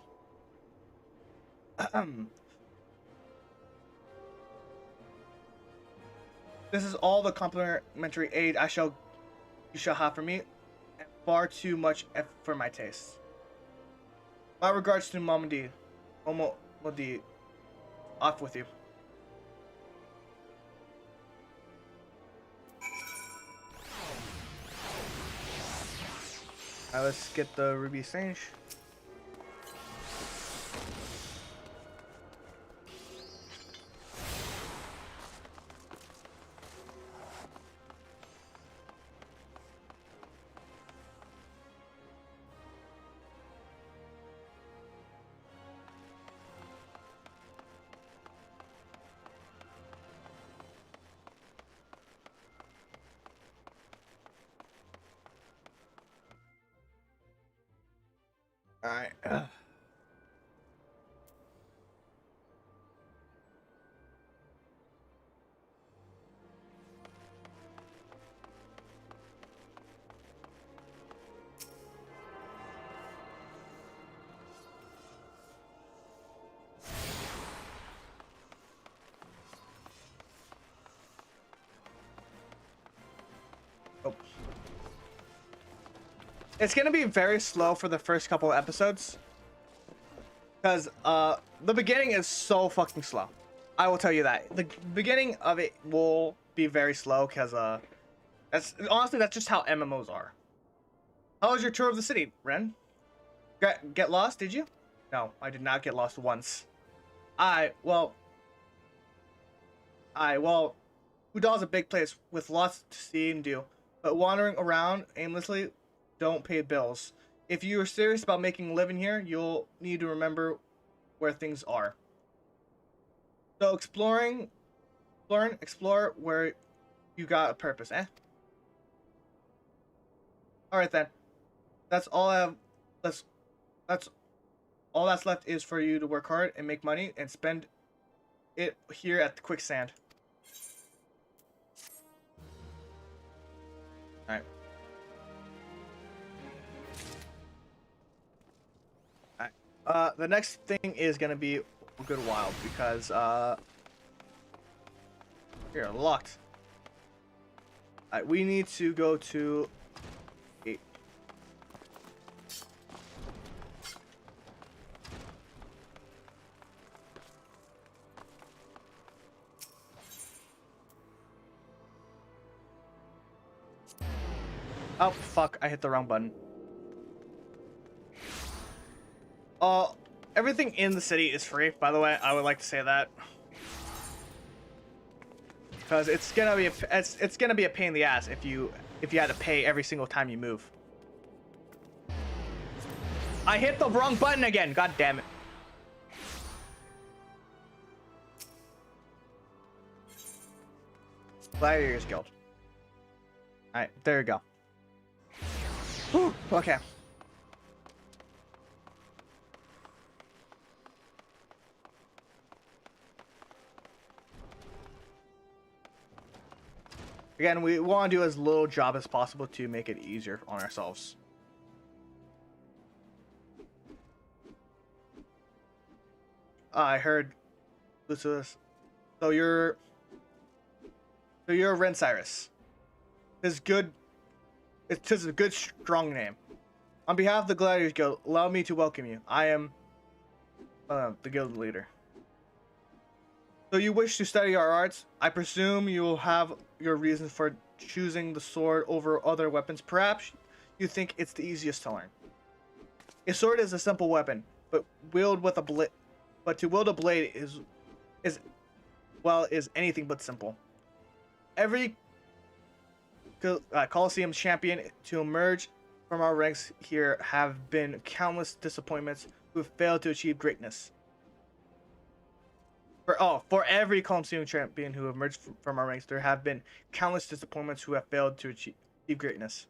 This is all the complimentary aid you shall have from me, and far too much for my taste. My regards to Momodi. Off with you. Alright, let's get the ruby sage. Alright. Oh. It's gonna be very slow for the first couple of episodes. Because the beginning is so fucking slow. I will tell you that. The beginning of it will be very slow because that's just how MMOs are. How was your tour of the city, Ren? Get lost, did you? No, I did not get lost once. Well, Udall's a big place with lots to see and do, but wandering around aimlessly don't pay bills. If you are serious about making a living here, you'll need to remember where things are. So explore where you got a purpose, eh? Alright then. That's all I have. That's all that's left is for you to work hard and make money and spend it here at the quicksand. Alright. The next thing is gonna be a good while because here, locked. Alright, we need to go to 8. Oh fuck, I hit the wrong button. Everything in the city is free, by the way. I would like to say that. Because it's gonna be a pain in the ass if you had to pay every single time you move. I hit the wrong button again, god damn it. Gladiators Guild. Alright, there you go. Whew, okay. Again, we want to do as little job as possible to make it easier on ourselves. I heard. Lucius. So you're Rencyrus. It's good. It's just a good, strong name. On behalf of the Gladiators Guild, allow me to welcome you. I am the guild leader. So you wish to study our arts? I presume you will have your reasons for choosing the sword over other weapons. Perhaps you think it's the easiest to learn. A sword is a simple weapon, but to wield a blade is anything but simple. Every Coliseum champion to emerge from our ranks here have been countless disappointments who have failed to achieve greatness. For every Coliseum champion who emerged from our ranks, there have been countless disappointments who have failed to achieve greatness.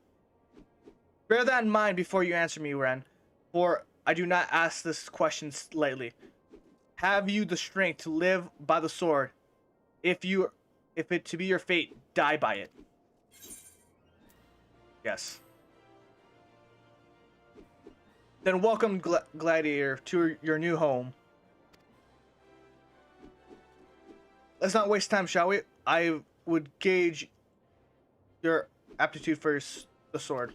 Bear that in mind before you answer me, Ren, for I do not ask this question lightly. Have you the strength to live by the sword? If it to be your fate, die by it. Yes. Then welcome, Gladiator, to your new home. Let's not waste time, shall we? I would gauge your aptitude for the sword.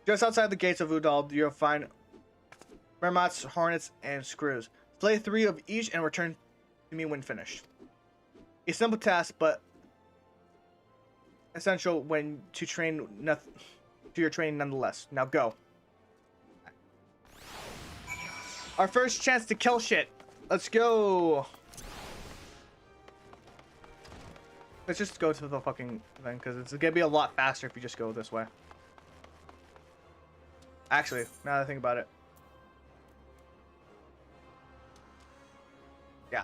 Just outside the gates of Udal, you'll find Mermots, Hornets, and Screws. Slay 3 of each and return to me when finished. A simple task, but essential when to your training nonetheless. Now go. Our first chance to kill shit. Let's go. Let's just go to the fucking thing, because it's gonna be a lot faster if you just go this way. Actually, now that I think about it. Yeah.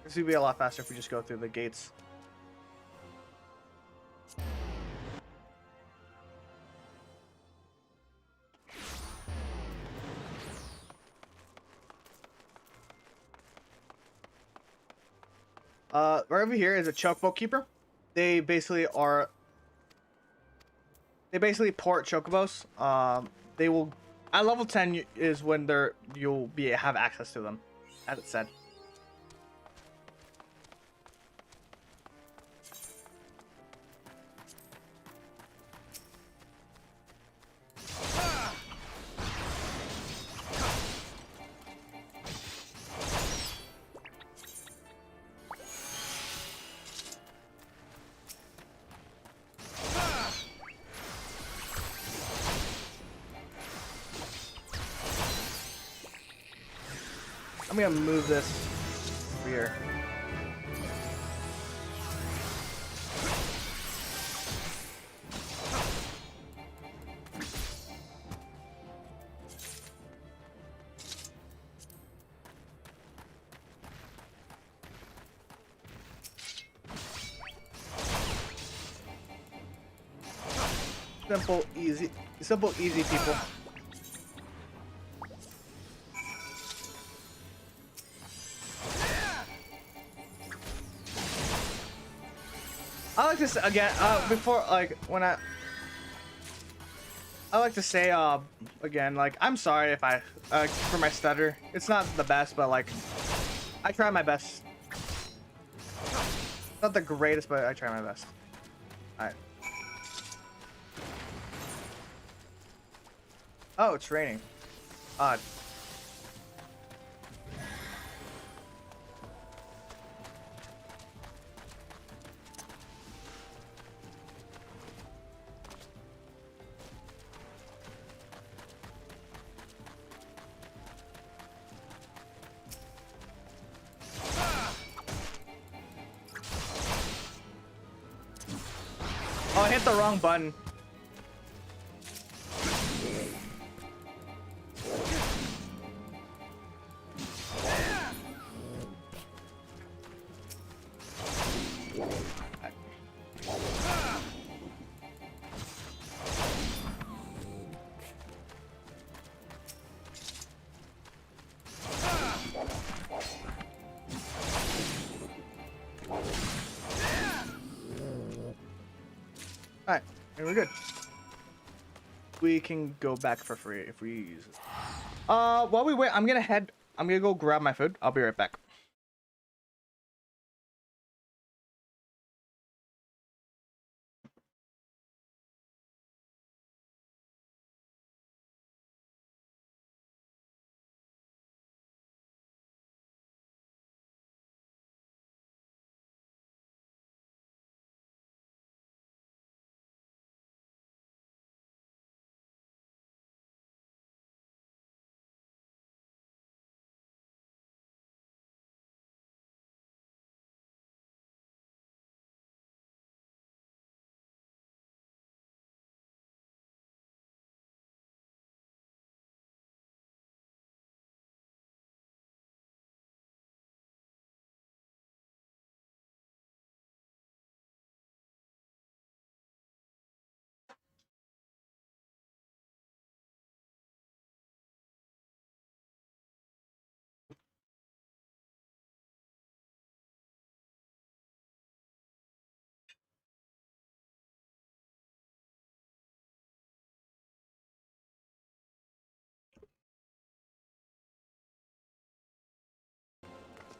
This would be a lot faster if we just go through the gates. Right over here is a chocobo keeper. They basically port chocobos. They will at level 10 is when you'll have access to them, as it said. I'm gonna move this over here. Simple, easy people. I like to say, again, before, like, when I like to say, again, like, I'm sorry if for my stutter. It's not the best, but, like, I try my best. Not the greatest, but I try my best. Alright. Oh, it's raining. Odd. Oh, I hit the wrong button. Alright, and we're good. We can go back for free if we use it. While we wait, I'm gonna head I'm gonna go grab my food. I'll be right back.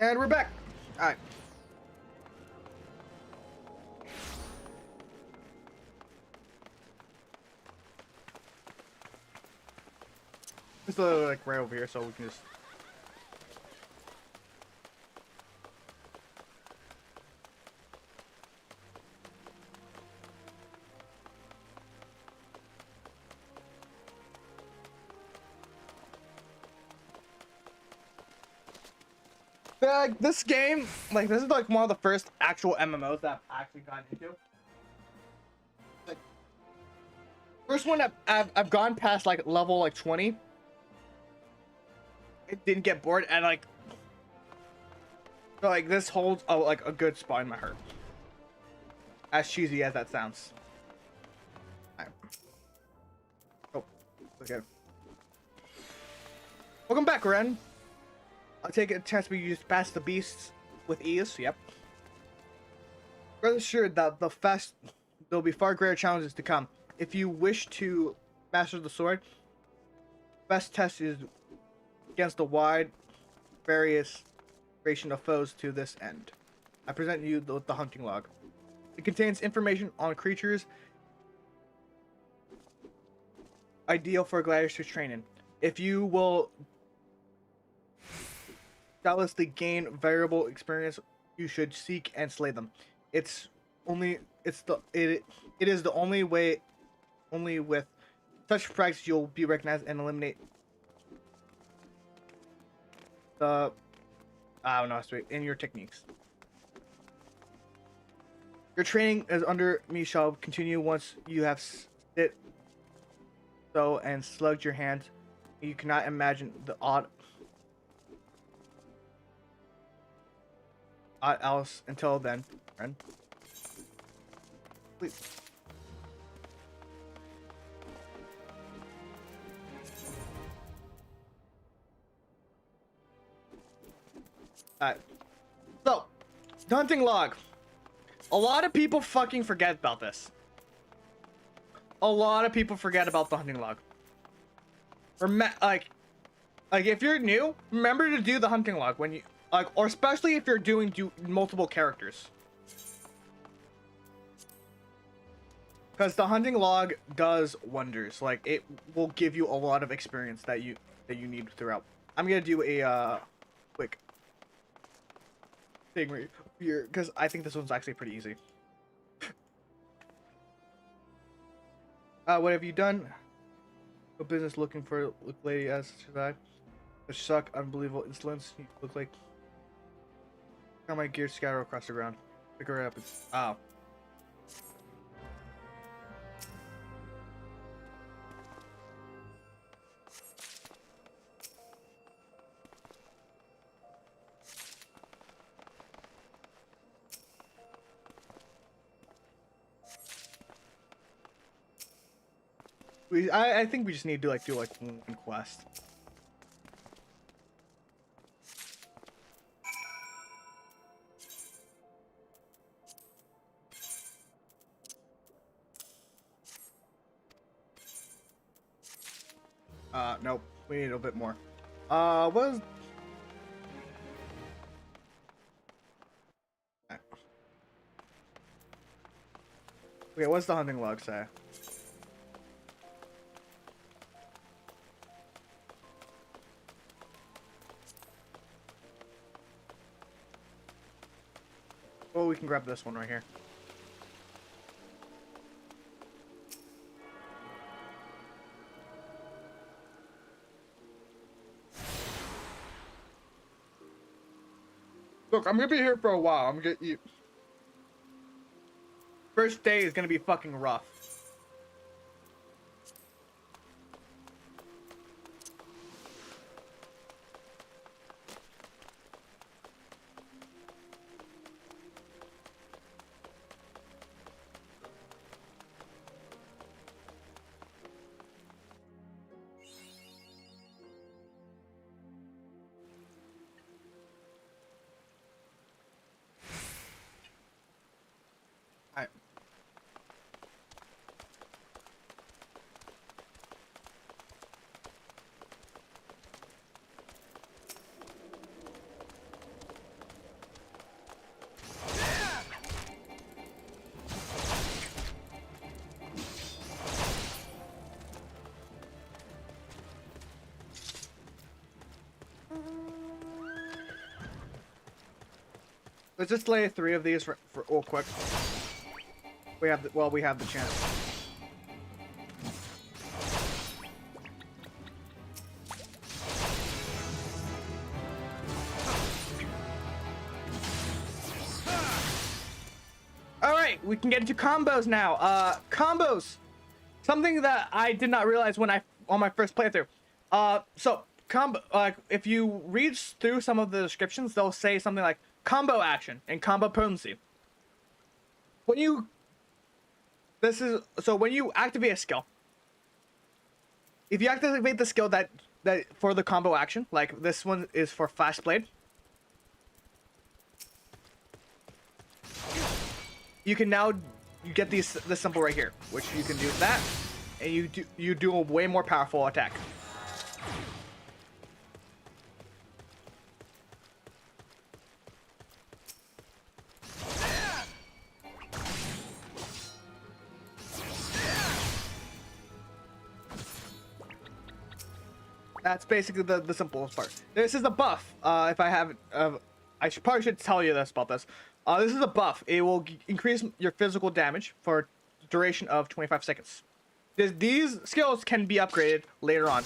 And we're back. All right. It's like right over here, so we can just. This game, like, this is like one of the first actual MMOs that I've actually gotten into. Like, first one I've gone past like level like 20. It didn't get bored, and like, so, like this holds like a good spot in my heart. As cheesy as that sounds. All right. Oh, okay. Welcome back, Ren. I'll take a chance to use past the beasts with ease. Yep. Rest assured that there'll be far greater challenges to come. If you wish to master the sword, best test is against a wide various variation of foes to this end. I present you the hunting log. It contains information on creatures ideal for gladiators to train in. If you will doubtlessly gain variable experience, you should seek and slay them. It is the only way. Only with such practice you'll be recognized and eliminate the I don't know in your techniques. Your training is under me shall continue once you have sit so and slugged your hands. You cannot imagine the odd else until then. Friend. Please. Alright. So, hunting log. A lot of people fucking forget about this. A lot of people forget about the hunting log. Like if you're new, remember to do the hunting log when you or especially if you're doing multiple characters. Because the hunting log does wonders. Like it will give you a lot of experience that you need throughout. I'm gonna do a quick thing right here because I think this one's actually pretty easy. What have you done? No business looking for a lady as should I? But suck unbelievable insolence. You look like how my gear scatter across the ground. Pick her up. Oh. I think we just need to do like one quest. Nope. We need a bit more. What is Okay, what's the hunting log say? Oh, we can grab this one right here. Look, I'm gonna be here for a while. I'm gonna eat. First day is gonna be fucking rough. Alright. Let's just lay 3 of these for real quick. We have we have the chance. All right, we can get into combos now. Combos, something that I did not realize when on my first playthrough. So if you read through some of the descriptions, they'll say something like combo action and combo potency. When you when you activate a skill, if you activate the skill that for the combo action, like this one is for fast blade, you can now get this symbol right here, which you can do that, and you do a way more powerful attack. That's basically the simplest part. This is a buff. If I have, probably should tell you this about this. This is a buff. It will increase your physical damage for a duration of 25 seconds. These skills can be upgraded later on.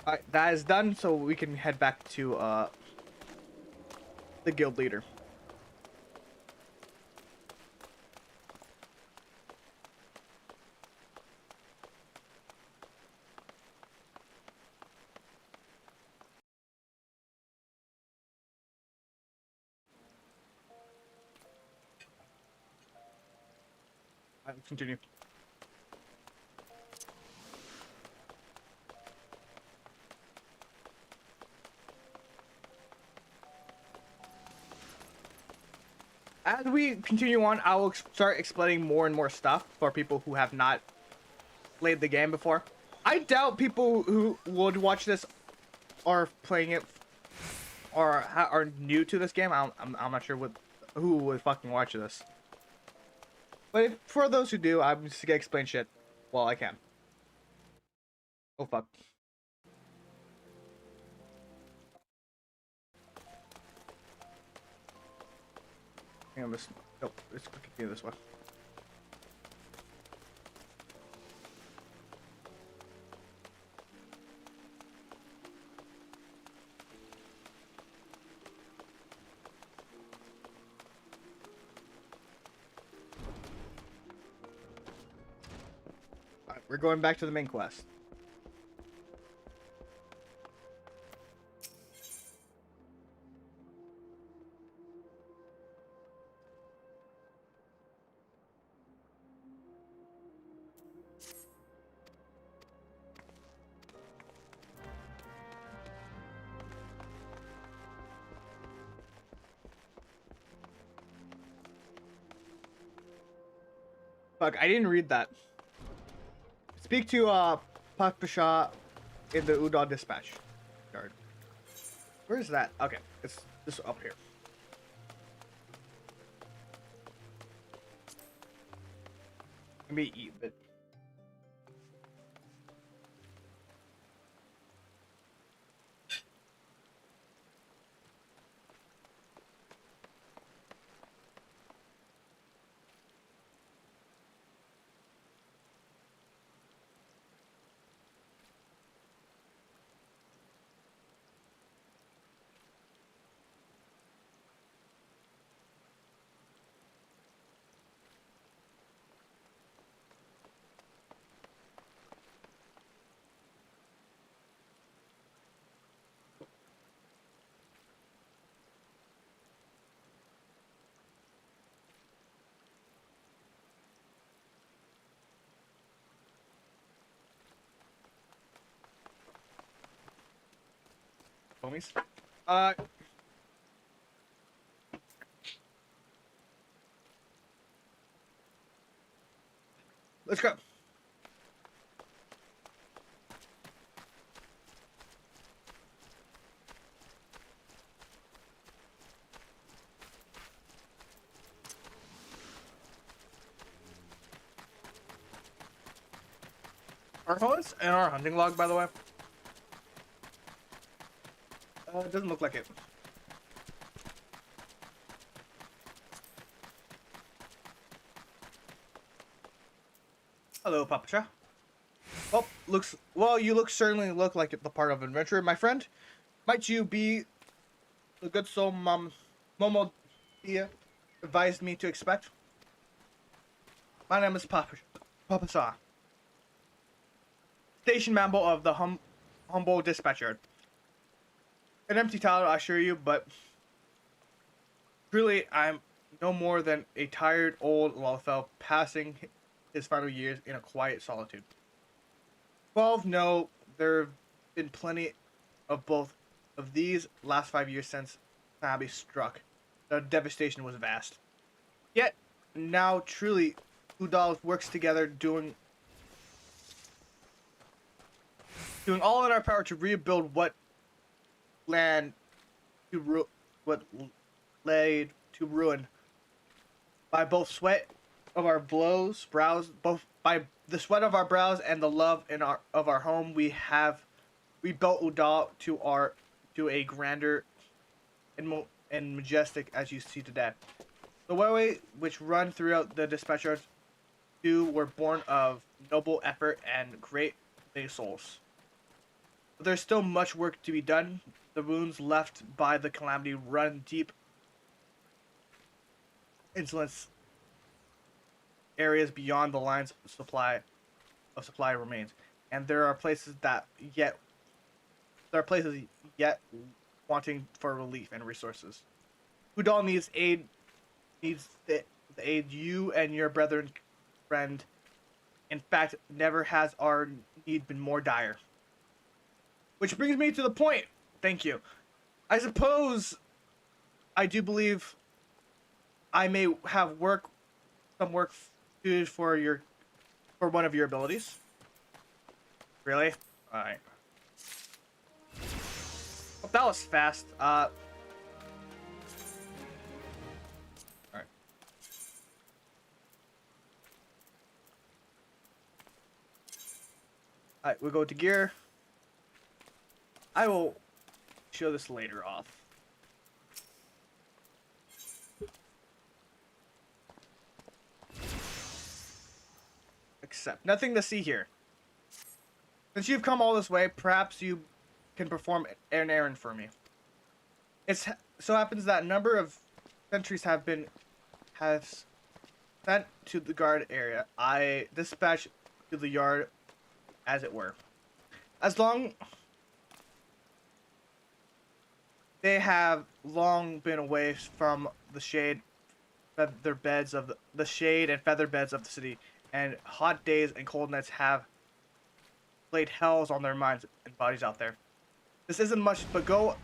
Alright, that is done, so we can head back to the guild leader. Alright, continue. As we continue on, I will start explaining more and more stuff for people who have not played the game before. I doubt people who would watch this are playing it or are new to this game. I'm not sure who would fucking watch this. But for those who do, I'm just gonna explain shit while I can. Oh fuck. Hang on, nope, let's continue this way. Alright, we're going back to the main quest. Fuck, I didn't read that. Speak to, I in the Udall dispatch yard. Where is that? Okay, it's just up here. Let me eat a bit. Homies. Let's go. Our horse and our hunting log, by the way. It doesn't look like it. Hello, Papacha. Oh, you certainly look like the part of adventure, my friend. Might you be the good soul Momo Dia advised me to expect? My name is Papacha. Station Mambo of the humble dispatcher. An empty title, I assure you, but truly I'm no more than a tired old Lawfell passing his final years in a quiet solitude. 12, no, there have been plenty of both of these last 5 years since Abbey struck. The devastation was vast. Yet, now truly, Udall works together doing all in our power to rebuild what laid to ruin by both sweat of our brows, both by the sweat of our brows and the love of our home. We built Udall to a grander and majestic as you see today. The way which run throughout the dispatchers too were born of noble effort and great souls. But there's still much work to be done. The wounds left by the calamity run deep insolence areas beyond the lines of supply remains, and there are places yet wanting for relief and resources. Udall needs the aid you and your brethren friend. In fact, never has our need been more dire. Which brings me to the point. Thank you. I suppose I do believe I may have some work suited for one of your abilities. Really? Alright. Well, that was fast. Alright. Alright, we'll go to gear. I will show this later off. Except nothing to see here. Since you've come all this way, perhaps you can perform an errand for me. It so happens that a number of sentries have sent to the guard area. I dispatch to the yard, as it were. They have long been away from the shade, feather beds of the shade and feather beds of the city, and hot days and cold nights have played hells on their minds and bodies out there. This isn't much, but go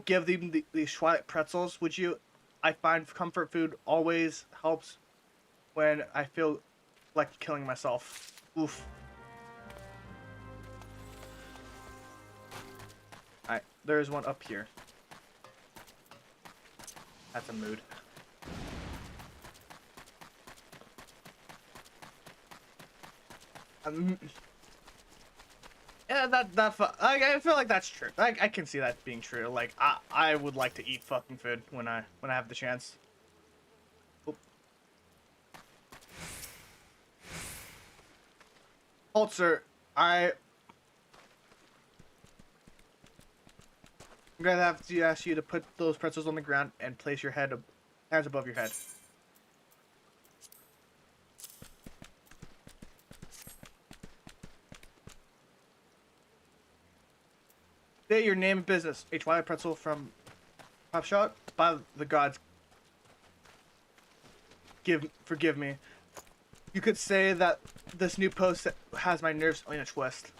give them the Schweight pretzels, would you? I find comfort food always helps when I feel like killing myself. Oof. Alright, there's one up here. That's a mood. Yeah, I feel like that's true. I can see that being true. Like I would like to eat fucking food when I have the chance. Oop. Halt, sir. I'm gonna have to ask you to put those pretzels on the ground and place your hands above your head. State your name and business. A Twilight pretzel from Pop Shot. By the gods, forgive me. You could say that this new post has my nerves on a twist.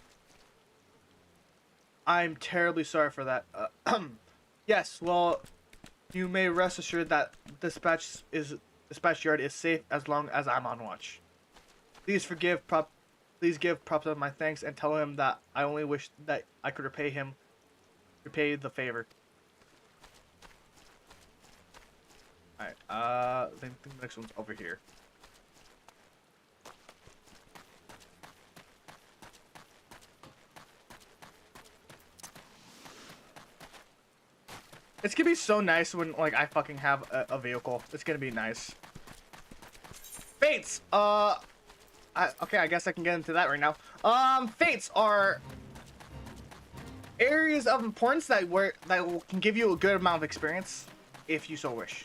I'm terribly sorry for that. Yes, well, you may rest assured that dispatch yard is safe as long as I'm on watch. Please give props of my thanks and tell him that I only wish that I could repay the favor. Alright, I think the next one's over here. It's gonna be so nice when, like, I fucking have a vehicle. It's gonna be nice. Fates! Okay, I guess I can get into that right now. Fates are areas of importance that can give you a good amount of experience, if you so wish.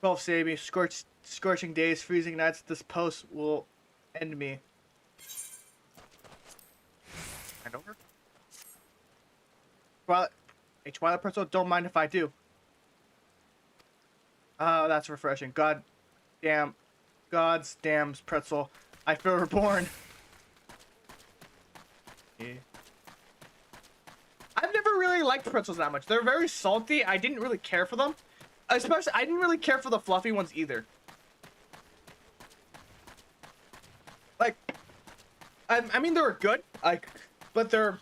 12 save me, scorching days, freezing nights. This post will end me. And over. Well, a Twilight pretzel. Don't mind if I do. Oh, that's refreshing. God's damn pretzel. I feel reborn. Yeah. I've never really liked pretzels that much. They're very salty. I didn't really care for them. Especially, I didn't really care for the fluffy ones either. Like, I mean, they were good, like, but they're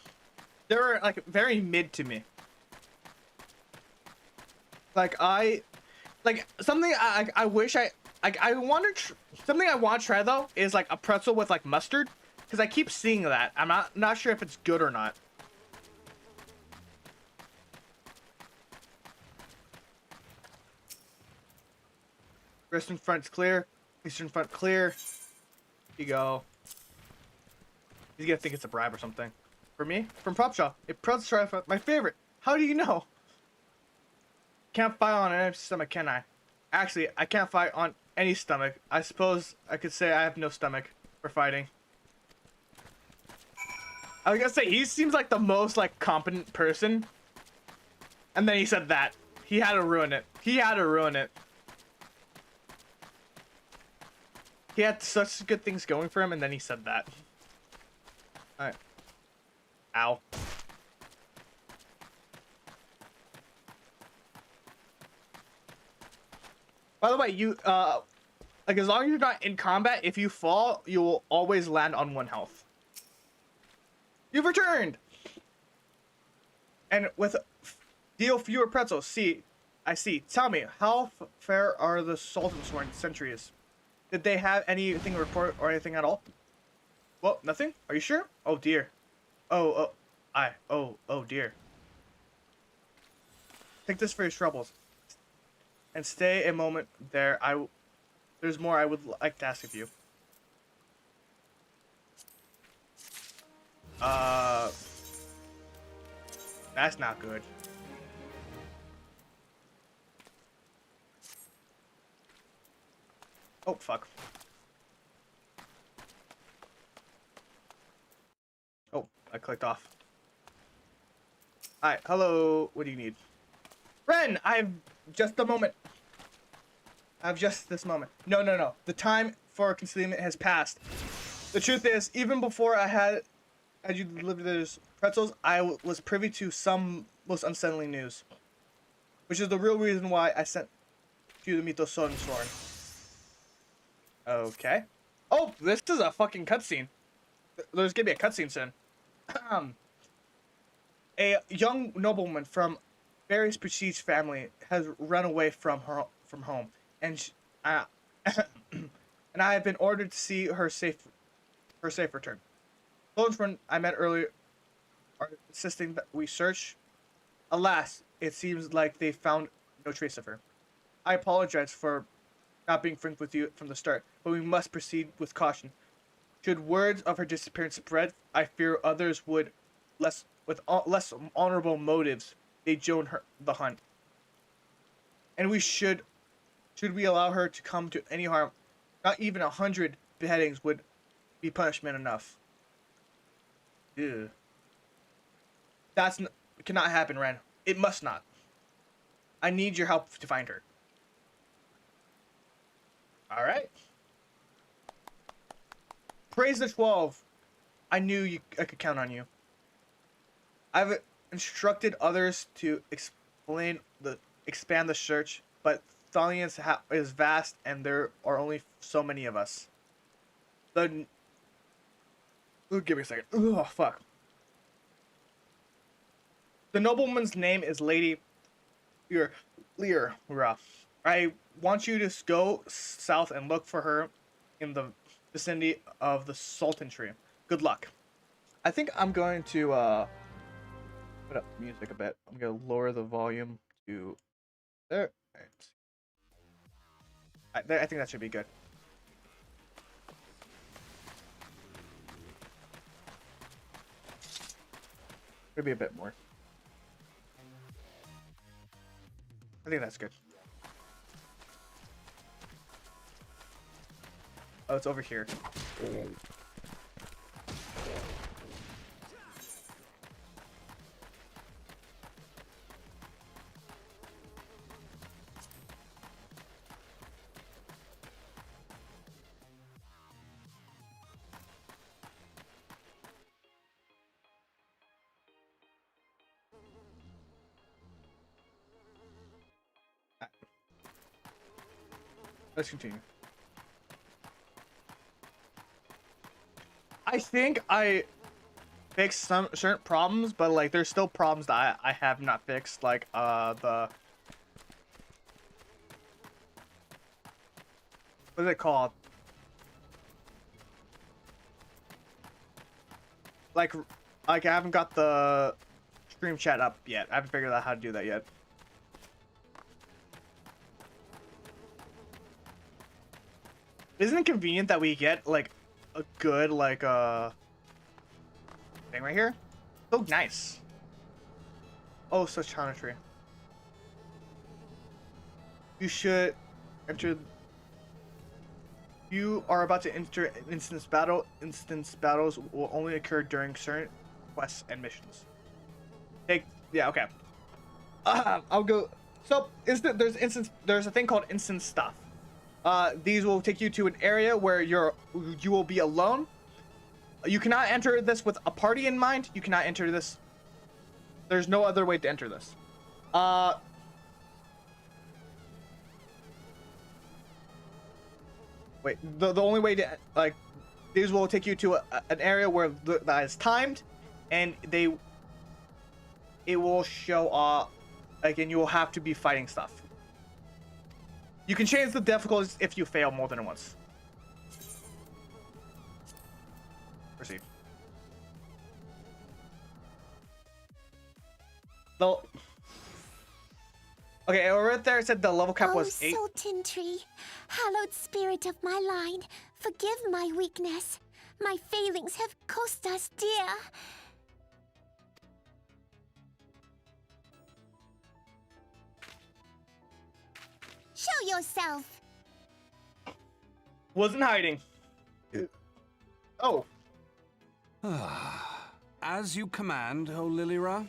like very mid to me. Like something I wish I want to something I want to try though is like a pretzel with like mustard, because I keep seeing that. I'm not sure if it's good or not. Western front's clear. Eastern front clear. Here you go. He's gonna think it's a bribe or something. For me? From Prop Shop. A pretzel try my favorite. How do you know? Can't fight on any stomach, can I? Actually, I can't fight on any stomach. I suppose I could say I have no stomach for fighting. I was gonna say, he seems like the most like competent person. And then he said that. He had to ruin it. He had to ruin it. He had such good things going for him, and then he said that. Alright. Ow. By the way, you, like, as long as you're not in combat, if you fall, you will always land on 1 health. You've returned! And with deal fewer pretzels. I see. Tell me, how fair are the Sultan's sentries? Did they have anything to report or anything at all? Well, nothing? Are you sure? Oh dear. Oh dear. Take this for your troubles. And stay a moment there. There's more I would like to ask of you. That's not good. Oh, fuck. Oh, I clicked off. Hi, hello. What do you need? Ren, I've just a moment. I've just this moment. No. The time for concealment has passed. The truth is, even before I had you deliver those pretzels, I was privy to some most unsettling news. Which is the real reason why I sent you to meet the Sworn. Okay. Oh, this is a fucking cutscene. There's gonna be a cutscene soon. A young nobleman from very prestige family has run away from home, and and I have been ordered to see her safe return. Those friends I met earlier are insisting that we search. Alas, it seems like they found no trace of her. I apologize for not being frank with you from the start, but we must proceed with caution. Should words of her disappearance spread, I fear others would, less honorable motives, they join the hunt. And should we allow her to come to any harm, not even 100 beheadings would be punishment enough. Ew. Cannot happen, Ren. It must not. I need your help to find her. All right. Praise the 12. I knew I could count on you. I've instructed others to expand the search, but Thalians is vast and there are only so many of us. Ooh, give me a second. Oh, fuck. The nobleman's name is Lady Lear. I want you to go south and look for her in the vicinity of the Sultanry. Good luck. I think I'm going to put up music a bit. I'm going to lower the volume to there. I think that should be good. Maybe a bit more. I think that's good. Oh, it's over here. Let's continue. I think I fixed some certain problems, but like there's still problems that I have not fixed, like the what is it called? Like I haven't got the stream chat up yet. I haven't figured out how to do that yet. Isn't it convenient that we get like a good like thing right here? So nice. Oh, such tree. You should enter. You are about to enter instance battle. Instance battles will only occur during certain quests and missions. Yeah, okay. I'll go. So there's a thing called instance stuff. These will take you to an area where you will be alone. You cannot enter this with a party in mind. You cannot enter this. There's no other way to enter this. Wait, the only way to, like, these will take you to an area where that is timed, and it will show, like, and you will have to be fighting stuff. You can change the difficulties if you fail more than once. Proceed. Though. Okay, right there it said the level cap was 8. Oh, Sultanry, hallowed spirit of my line, forgive my weakness. My failings have cost us dear. Show yourself. Wasn't hiding. Oh. As you command, O Lilira.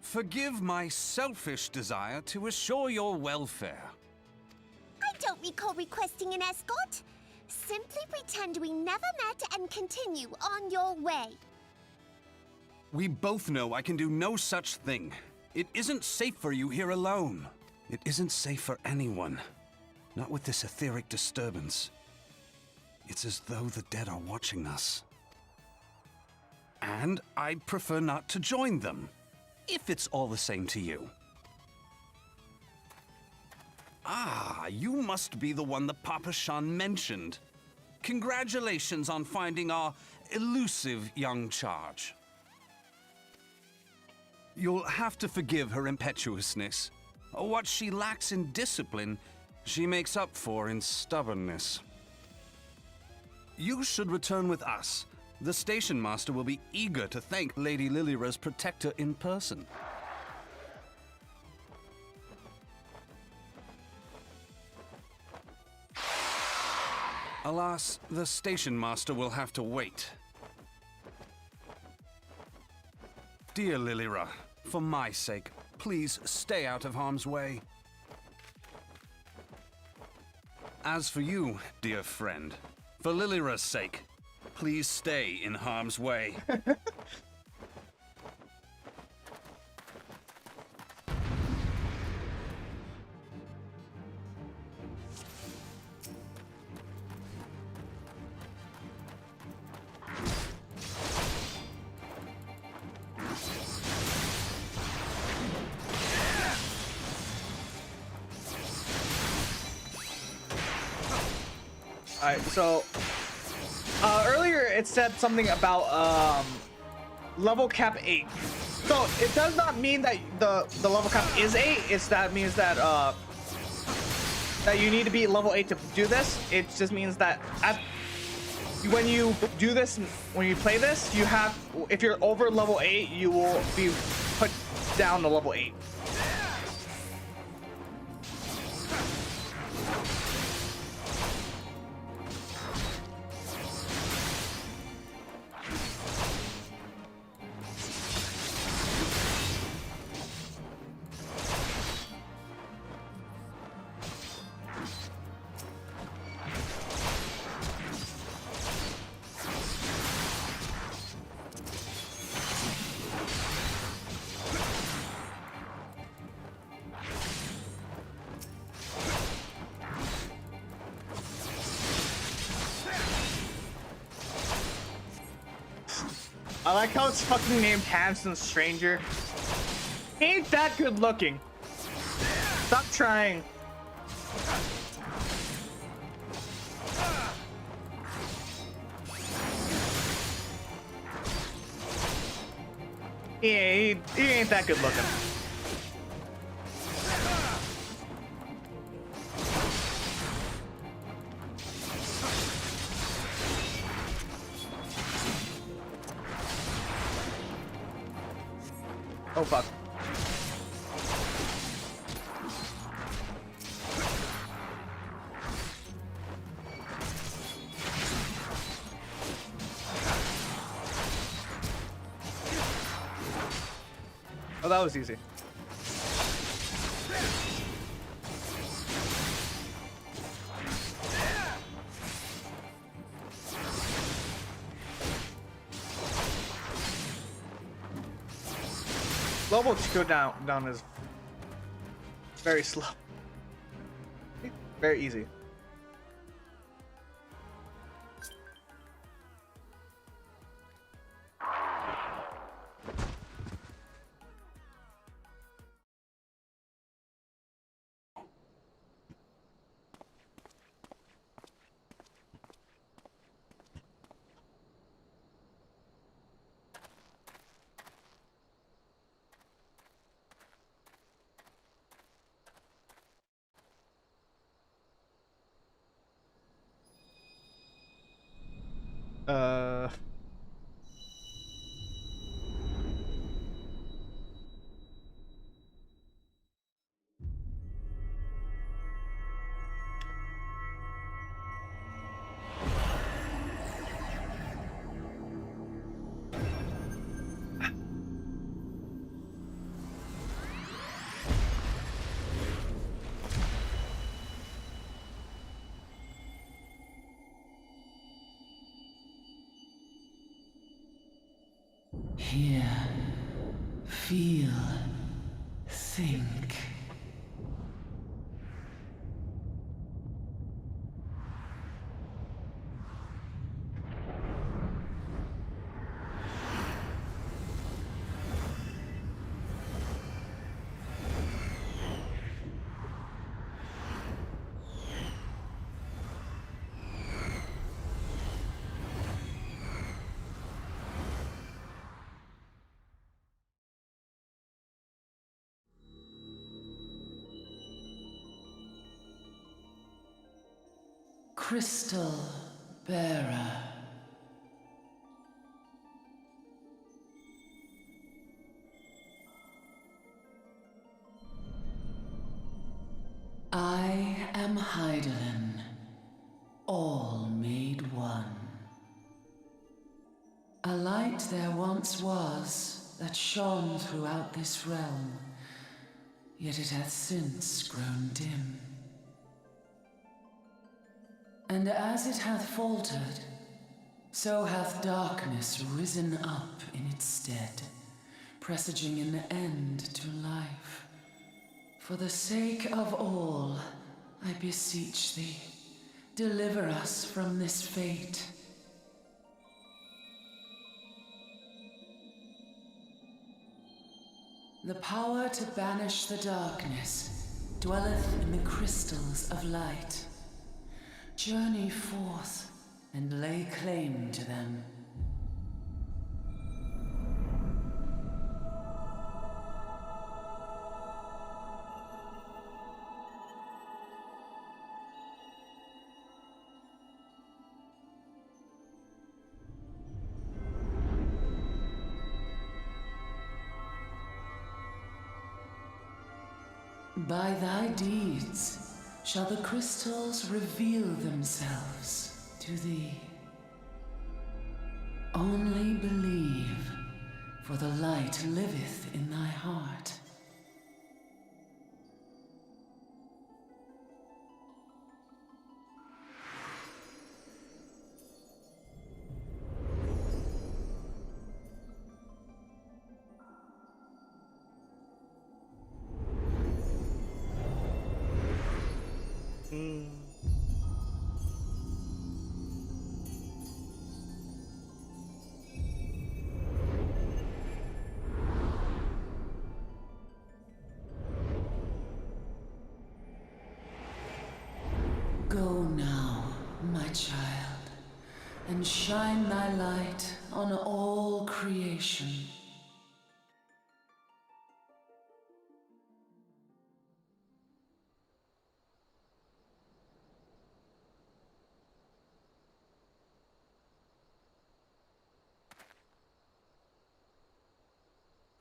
Forgive my selfish desire to assure your welfare. I don't recall requesting an escort. Simply pretend we never met and continue on your way. We both know I can do no such thing. It isn't safe for you here alone. It isn't safe for anyone. Not with this etheric disturbance. It's as though the dead are watching us. And I'd prefer not to join them, if it's all the same to you. Ah, you must be the one that Papa Shan mentioned. Congratulations on finding our elusive young charge. You'll have to forgive her impetuousness. What she lacks in discipline, she makes up for in stubbornness. You should return with us. The station master will be eager to thank Lady Lilira's protector in person. Alas, the station master will have to wait. Dear Lilira, for my sake, please stay out of harm's way. As for you, dear friend, for Lilira's sake, please stay in harm's way. Alright, so earlier it said something about level cap 8. So it does not mean that the level cap is 8. That means that that you need to be level 8 to do this. It just means that when you do this, when you play this, you have, if you're over level 8, you will be put down to level 8. I like how it's fucking named Handsome Stranger. He ain't that good looking. Stop trying. He ain't that good looking. Oh fuck. Oh, that was easy. Level to go down is very slow. Very easy. Uh... Hear, feel, Think. Crystal Bearer. I am Hydaelyn, all made one. A light there once was that shone throughout this realm, yet it hath since grown dim. And as it hath faltered, so hath darkness risen up in its stead, presaging an end to life. For the sake of all, I beseech thee, deliver us from this fate. The power to banish the darkness dwelleth in the crystals of light. Journey forth and lay claim to them. By thy deeds shall the crystals reveal themselves to thee. Only believe, for the light liveth in thy heart. Go now, my child, and shine thy light on all creation.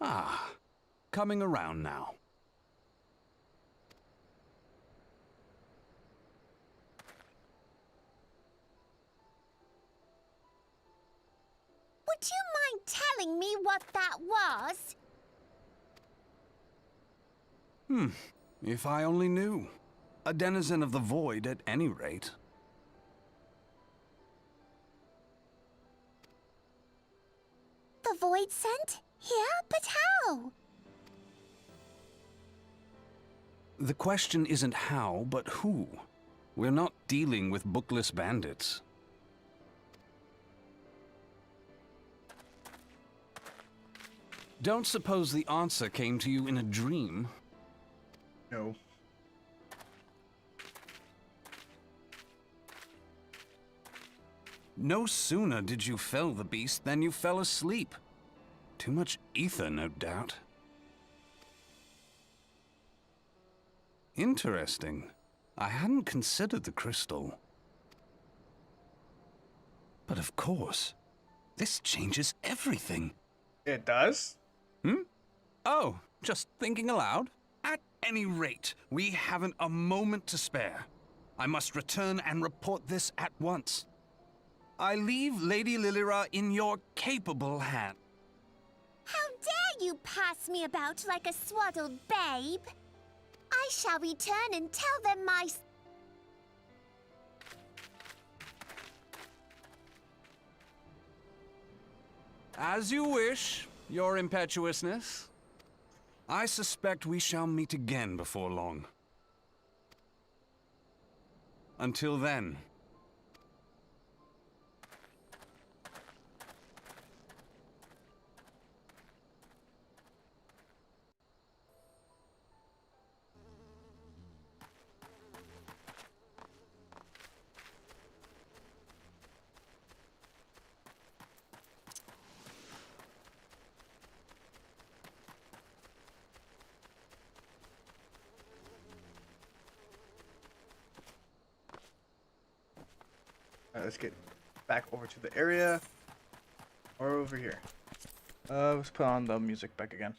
Ah, coming around now. Would you mind telling me what that was? If I only knew. A denizen of the void at any rate. The void sent? Here? But how? The question isn't how, but who. We're not dealing with bookless bandits. Don't suppose the answer came to you in a dream? No. No sooner did you fell the beast than you fell asleep. Too much ether, no doubt. Interesting. I hadn't considered the crystal. But of course, this changes everything. It does? Oh, just thinking aloud? At any rate, we haven't a moment to spare. I must return and report this at once. I leave Lady Lilira in your capable hand. How dare you pass me about like a swaddled babe? I shall return and tell them my... As you wish, your impetuousness. I suspect we shall meet again before long. Until then. Alright, let's get back over to the area. Or over here. Let's put on the music back again.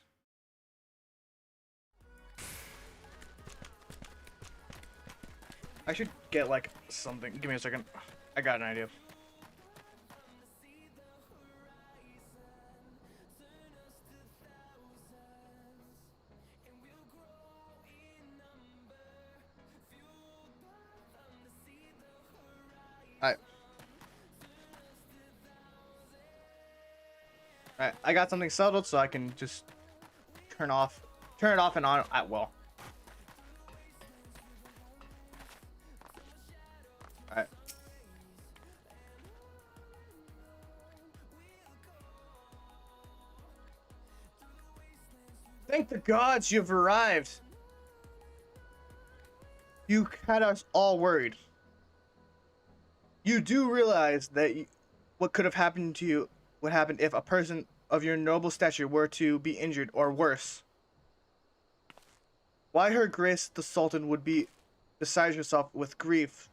I should get like something. Give me a second. I got an idea. Alright. Alright, I got something settled so I can just turn it off and on at will. Alright. Thank the gods you've arrived. You had us all worried. You do realize that what could have happened to you would happen if a person of your noble stature were to be injured or worse. Why Her Grace the Sultan would be beside herself with grief,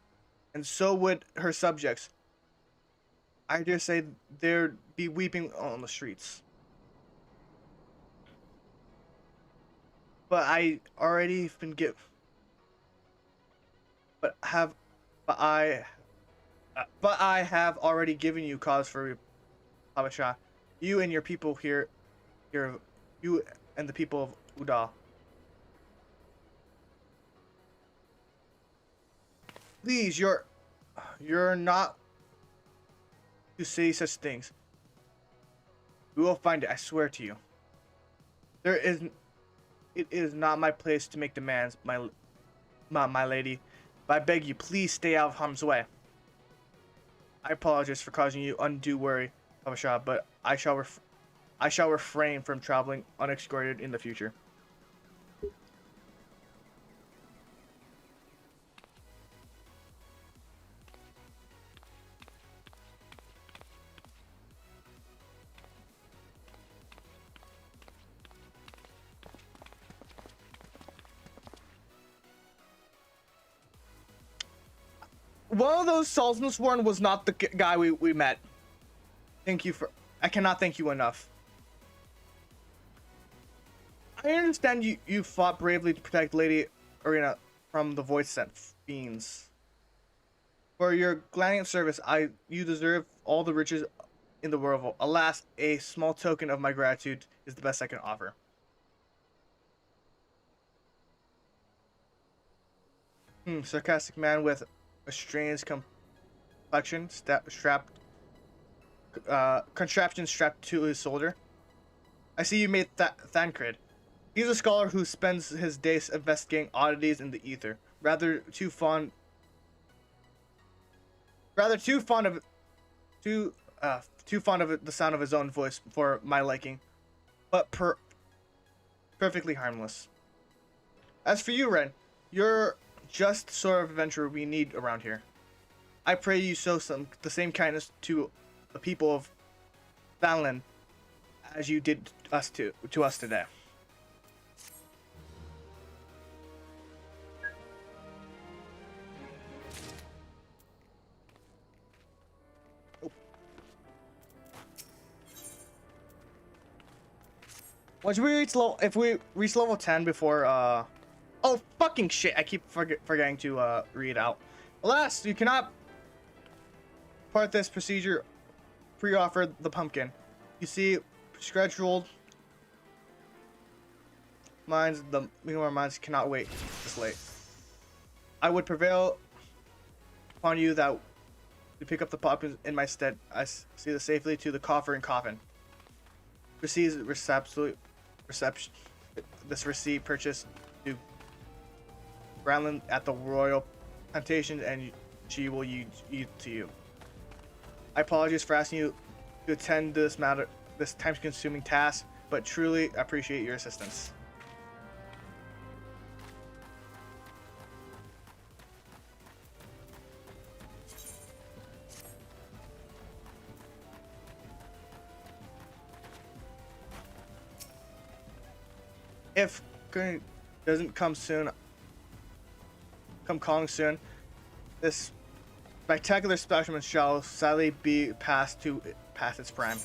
and so would her subjects. I dare say they'd be weeping on the streets. But I already been but I have already given you cause for Abasha. You and your people here, you and the people of Uda. Please, you're not to say such things. We will find it, I swear to you. It is not my place to make demands, my lady. But I beg you, please stay out of harm's way. I apologize for causing you undue worry, Abasha, but I shall refrain from traveling unescorted in the future. One of those Salzmansworn was not the guy we met. Thank you for... I cannot thank you enough. I understand you fought bravely to protect Lady Arena from the voice-sent fiends. For your gladiator service, you deserve all the riches in the world. Alas, a small token of my gratitude is the best I can offer. Sarcastic man with a strange complexion, contraption strapped to his shoulder. I see you made Thancred. He's a scholar who spends his days investigating oddities in the ether. Rather too fond of the sound of his own voice for my liking, but perfectly harmless. As for you, Ren, you're just the sort of adventurer we need around here. I pray you show the same kindness to the people of Vanland as you did to us today. Once we reach if we reach level 10 before oh fucking shit! I keep forgetting to read out. Alas, you cannot part this procedure. Pre-offer the pumpkin. You see, scheduled minds, the minds cannot wait this late. I would prevail upon you that you pick up the pumpkin in my stead. I see the safely to the coffer and coffin. Receives reception. this receipt purchase to Granlund at the Royal Plantation, and she will yield to you. I apologize for asking you to attend this time-consuming task, but truly appreciate your assistance. If doesn't come calling soon, this spectacular specimen shall sadly be past its prime.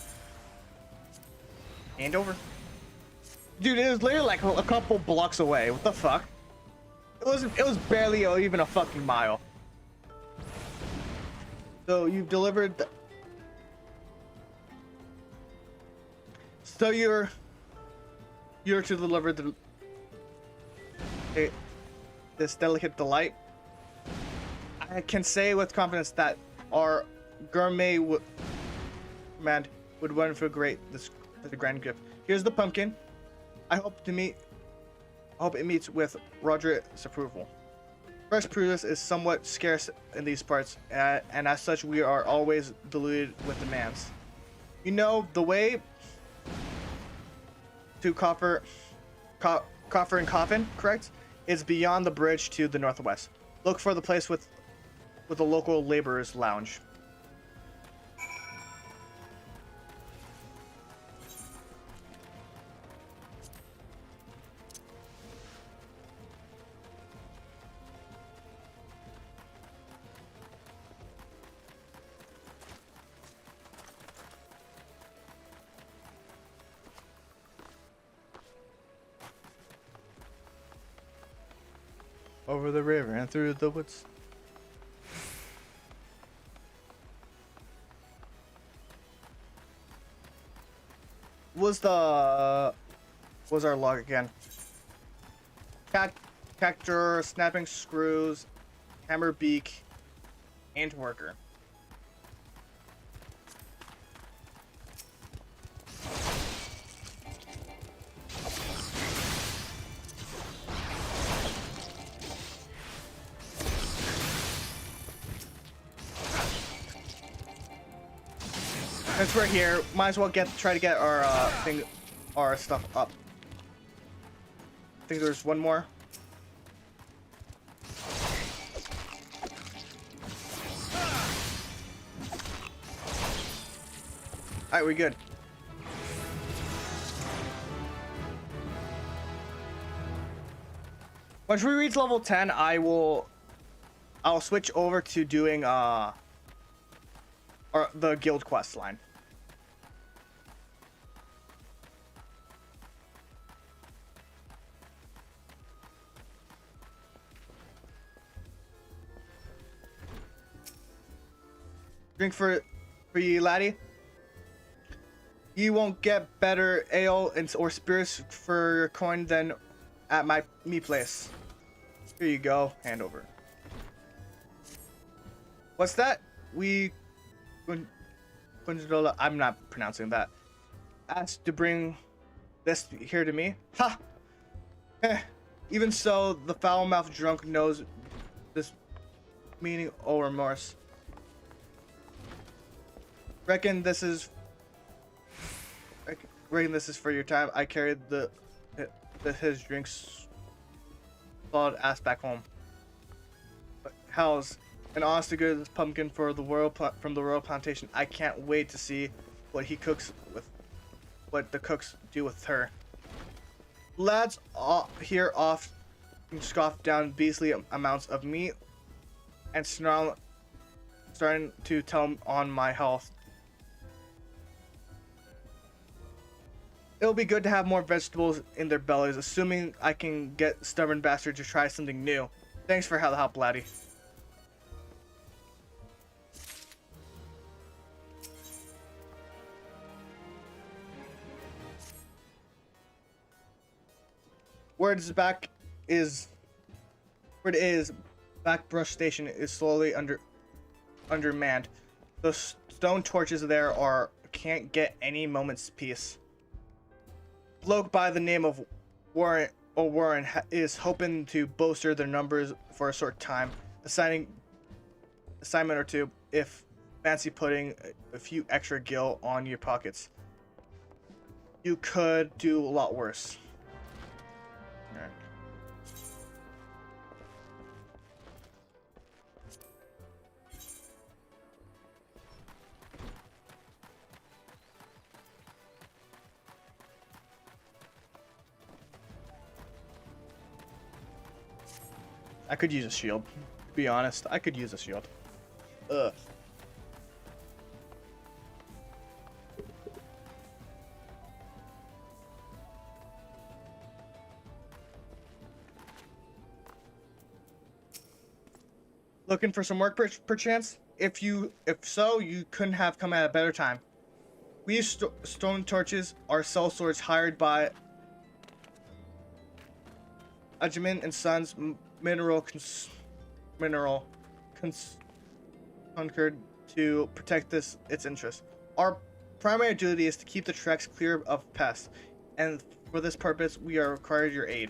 And over. Dude, it was literally like a couple blocks away. What the fuck? It was barely even a fucking mile. So you've delivered so you're to deliver this delicate delight. I can say with confidence that our gourmet would run for the grand gift. Here's the pumpkin. I hope it meets with Roderick's approval. Fresh produce is somewhat scarce in these parts, and as such, we are always deluded with demands. You know the way to Coffer and Coffin, correct? Is beyond the bridge to the northwest. Look for the place with the local laborers' lounge. Over the river and through the woods. Was our log again? Cactor, snapping screws, hammer beak, and worker. Since we're here, might as well try to get our stuff up. I think there's one more. Alright, we're good. Once we reach level 10, I'll switch over to doing the guild quest line. Drink for you, laddie. You won't get better ale or spirits for your coin than at me place. Here you go. Hand over. What's that? I'm not pronouncing that. Asked to bring this here to me. Ha! Even so, the foul-mouthed drunk knows this meaning or remorse. Reckon this is for your time. I carried his drinks solid ass back home. But how's an honest to goodness pumpkin from the Royal Plantation. I can't wait to see what the cooks do with her. Lads here off scoff down beastly amounts of meat and starting to tell on my health. It'll be good to have more vegetables in their bellies, assuming I can get stubborn bastard to try something new. Thanks for the help, laddie. Word is Backbrush Station is slowly undermanned. The stone torches there can't get any moment's peace. Bloke by the name of Warren is hoping to bolster their numbers for a short time, assignment or two if fancy putting a few extra gil on your pockets. You could do a lot worse. Alright. I could use a shield. To be honest, I could use a shield. Ugh. Looking for some work perchance? If so, you couldn't have come at a better time. We use stone torches, our cell swords hired by Ajmin and Sons conquered to protect its interests. Our primary duty is to keep the treks clear of pests, and for this purpose, we are required your aid.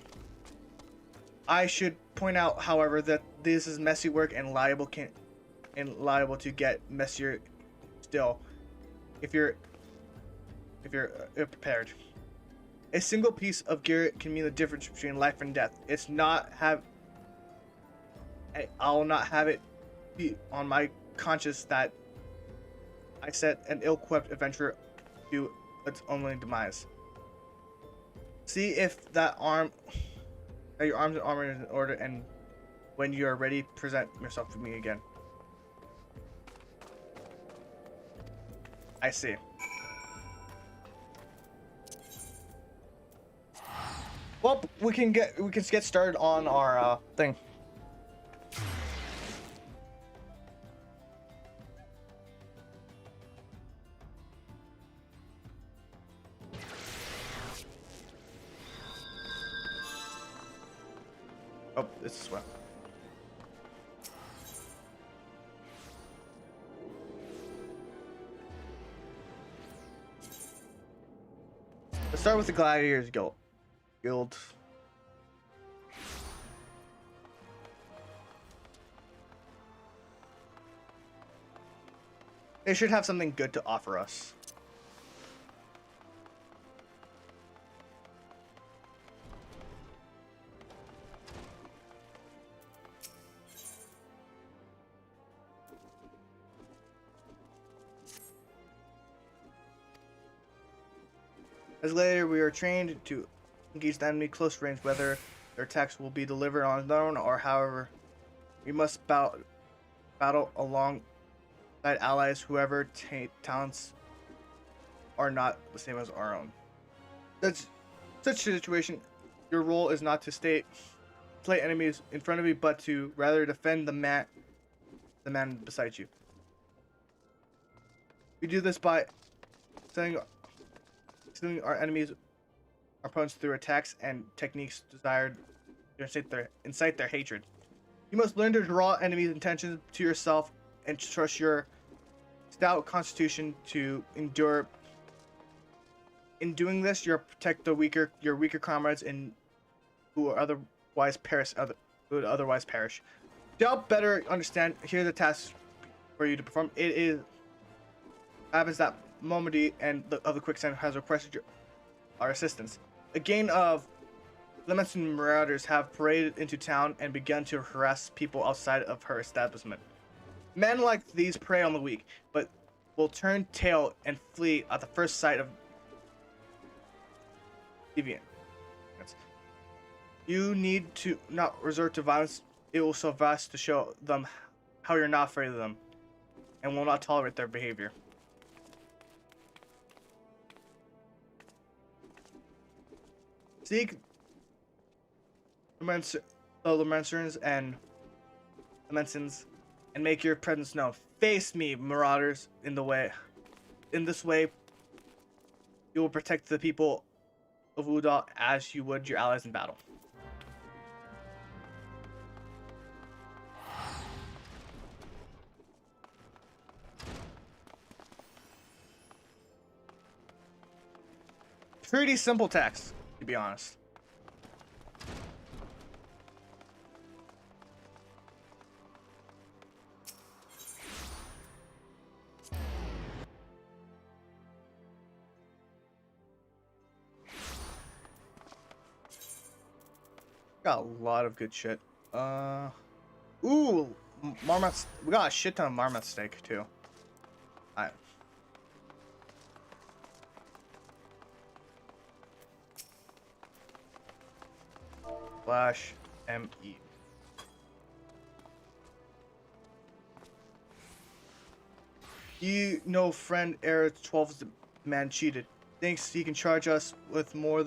I should point out, however, that this is messy work and liable to get messier still if you're prepared. A single piece of gear can mean the difference between life and death. I'll not have it be on my conscience that I set an ill-equipped adventurer to its only demise. See if your arms and armor is in order, and when you are ready, present yourself to me again. I see. Well, we can get started on our thing. Oh, this is what. Let's start with the Gladiators Guild. They should have something good to offer us. As later, we are trained to engage the enemy close range, whether their attacks will be delivered on their own or however. We must battle alongside allies, whoever talents are not the same as our own. Such a situation, your role is not to slay enemies in front of you, but to rather defend the man beside you. We do this by sending our enemies, our opponents, through attacks and techniques desired to incite their hatred. You must learn to draw enemies' intentions to yourself and trust your stout constitution to endure. In doing this, you'll protect your weaker comrades who would otherwise perish. To help better understand, here's a task for you to perform. It happens that Momody and the other Quicksand has requested our assistance. A gang of lamented marauders have paraded into town and begun to harass people outside of her establishment. Men like these prey on the weak, but will turn tail and flee at the first sight of deviant. You need to not resort to violence. It will suffice to show them how you're not afraid of them and will not tolerate their behavior. Seek the Lamancerans and Lamensons and make your presence known. Face me, marauders, in this way, you will protect the people of Uda as you would your allies in battle. Pretty simple text, to be honest. Got a lot of good shit. Ooh, marmot. We got a shit ton of marmot steak too. I. Slash ME. You know, friend Era 12's man cheated. Thinks he can charge us with more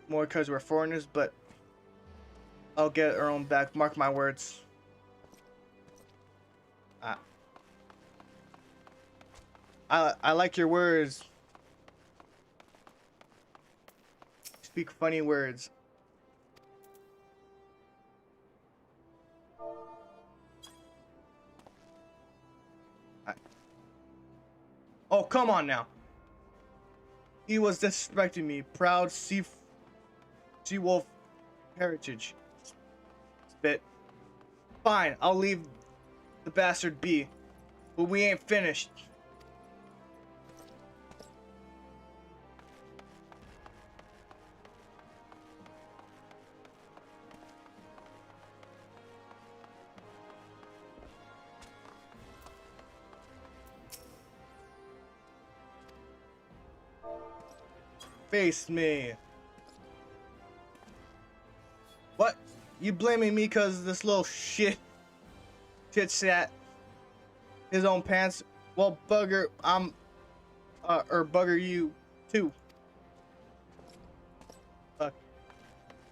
because we're foreigners, but I'll get our own back. Mark my words. I like your words. Speak funny words. Oh, come on now. He was disrespecting me. Proud sea wolf heritage. Spit. Fine, I'll leave the bastard be. But we ain't finished. Face me. What? You blaming me cause this little shit sat his own pants? Well, bugger, or bugger you too. Fuck.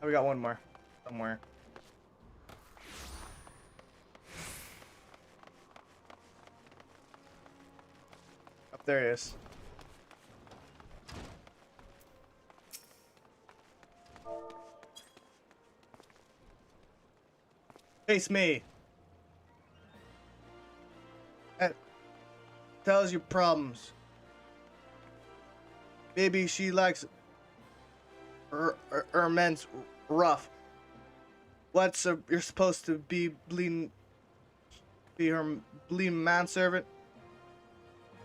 Oh, we got one more somewhere. Up there it is. Face me. That tells your problems. Maybe she likes her men's rough. What's you're supposed to be her bleeding manservant?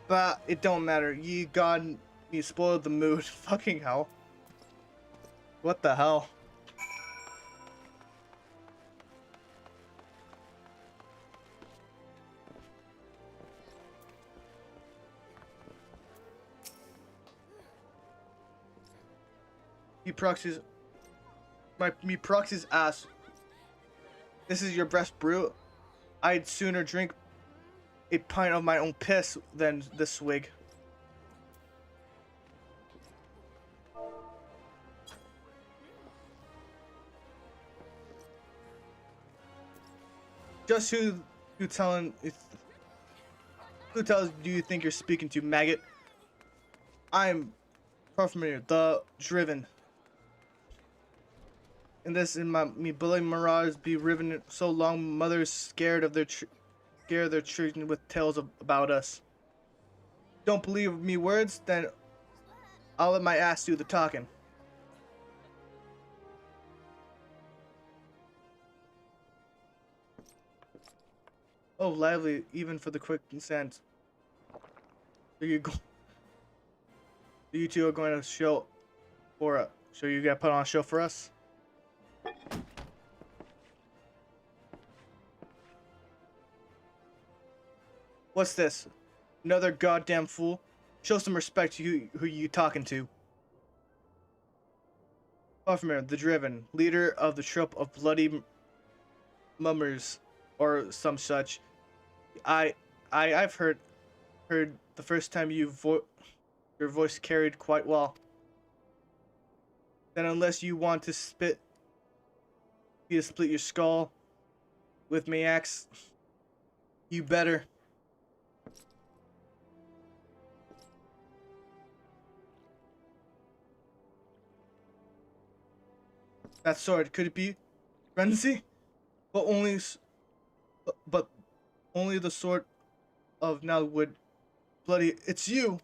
But it don't matter. You spoiled the mood. Fucking hell. What the hell? Me proxies ass. This is your best brew? I'd sooner drink a pint of my own piss than this swig. Just who tells do you think you're speaking to, maggot? I'm Perfumer, the driven. And this in me bully mirage be riven so long mothers scared of their children with tales about us. Don't believe me words? Then I'll let my ass do the talking. Oh, lively, even for the quick consent. You two are going to show you gotta put on a show for us? What's this? Another goddamn fool? Show some respect to who you talking to. Perfumer, the driven, leader of the troop of bloody mummers, or some such. I've heard the first time your voice carried quite well. Then unless you want to split your skull with my axe, you better. That sword, could it be frenzy? But only the sword of now would bloody. It's you.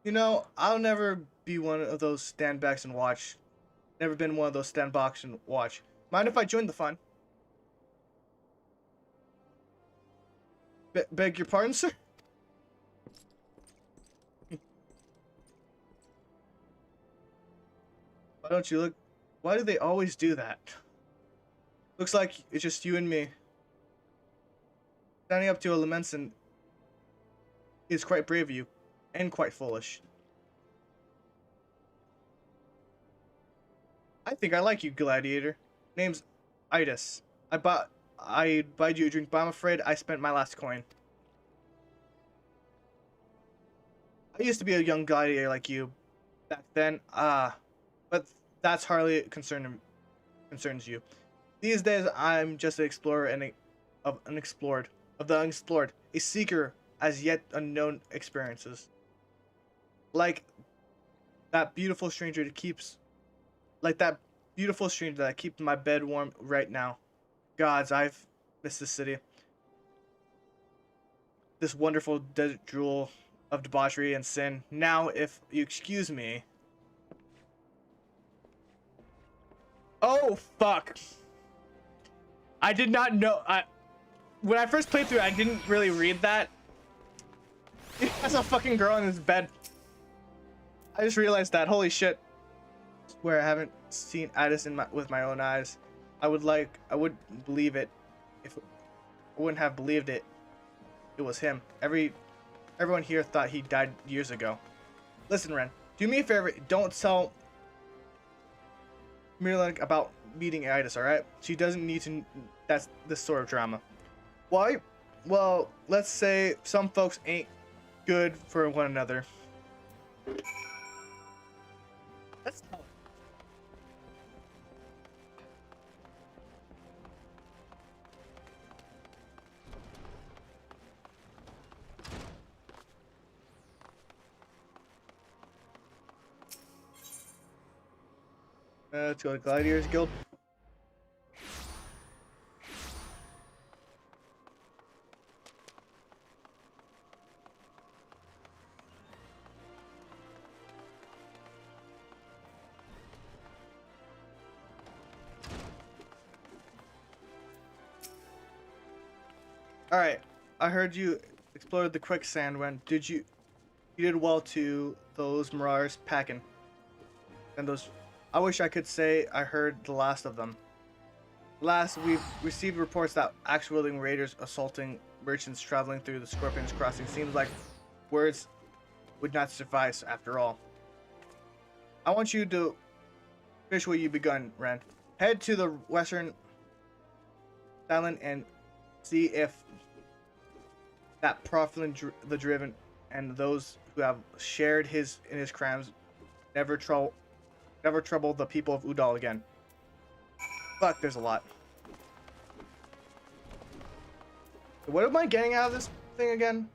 You know, I'll never be one of those stand backs and watch. Never been one of those stand backs and watch. Mind if I join the fun? Beg your pardon, sir? Why don't you look? Why do they always do that? Looks like it's just you and me. Standing up to a Lamenson is quite brave of you, and quite foolish. I think I like you, Gladiator. Name's I.P.S.I. I'd buy you a drink, but I'm afraid I spent my last coin. I used to be a young gladiator like you back then, but that's hardly concerns you. These days, I'm just an explorer and of the unexplored, a seeker as yet unknown experiences. Like that beautiful stranger that keeps, like that beautiful stranger that keeps my bed warm right now. Gods, I've missed this city. This wonderful desert jewel of debauchery and sin. Now, if you excuse me. Oh, fuck. I did not know. When I first played through, I didn't really read that. There's a fucking girl in his bed. I just realized that. Holy shit. Where I haven't seen Addis with my own eyes. I wouldn't believe it if I wouldn't have believed it. It was him. Everyone here thought he died years ago. Listen, Ren, do me a favor. Don't tell Mirlin about meeting Itis, alright? She doesn't need to. That's this sort of drama. Why? Well, let's say some folks ain't good for one another. Let's tell her. Let's go to Gladiators Guild. Alright, I heard you explored the quicksand when you did well to those marauders packing. And those, I wish I could say I heard the last of them. Last, we've received reports that axe-wielding raiders assaulting merchants traveling through the Scorpion's Crossing. Seems like words would not suffice after all. I want you to finish what you've begun, Ren. Head to the western island and see if that Profilin the Driven and those who have shared in his crimes never trouble the people of Udal again. Fuck, there's a lot. What am I getting out of this thing again?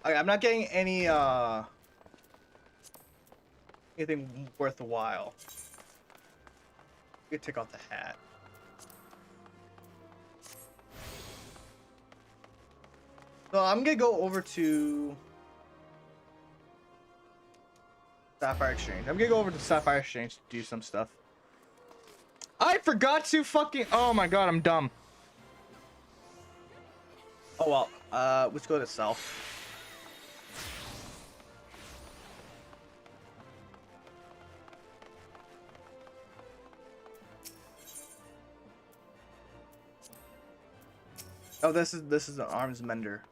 Okay, I'm not getting any anything worthwhile. You take off the hat. So I'm gonna go over to Sapphire Exchange. I'm gonna go over to Sapphire Exchange to do some stuff. I forgot to fucking. Oh my god, I'm dumb. Oh well. Let's go to South. Oh, this is an arms mender.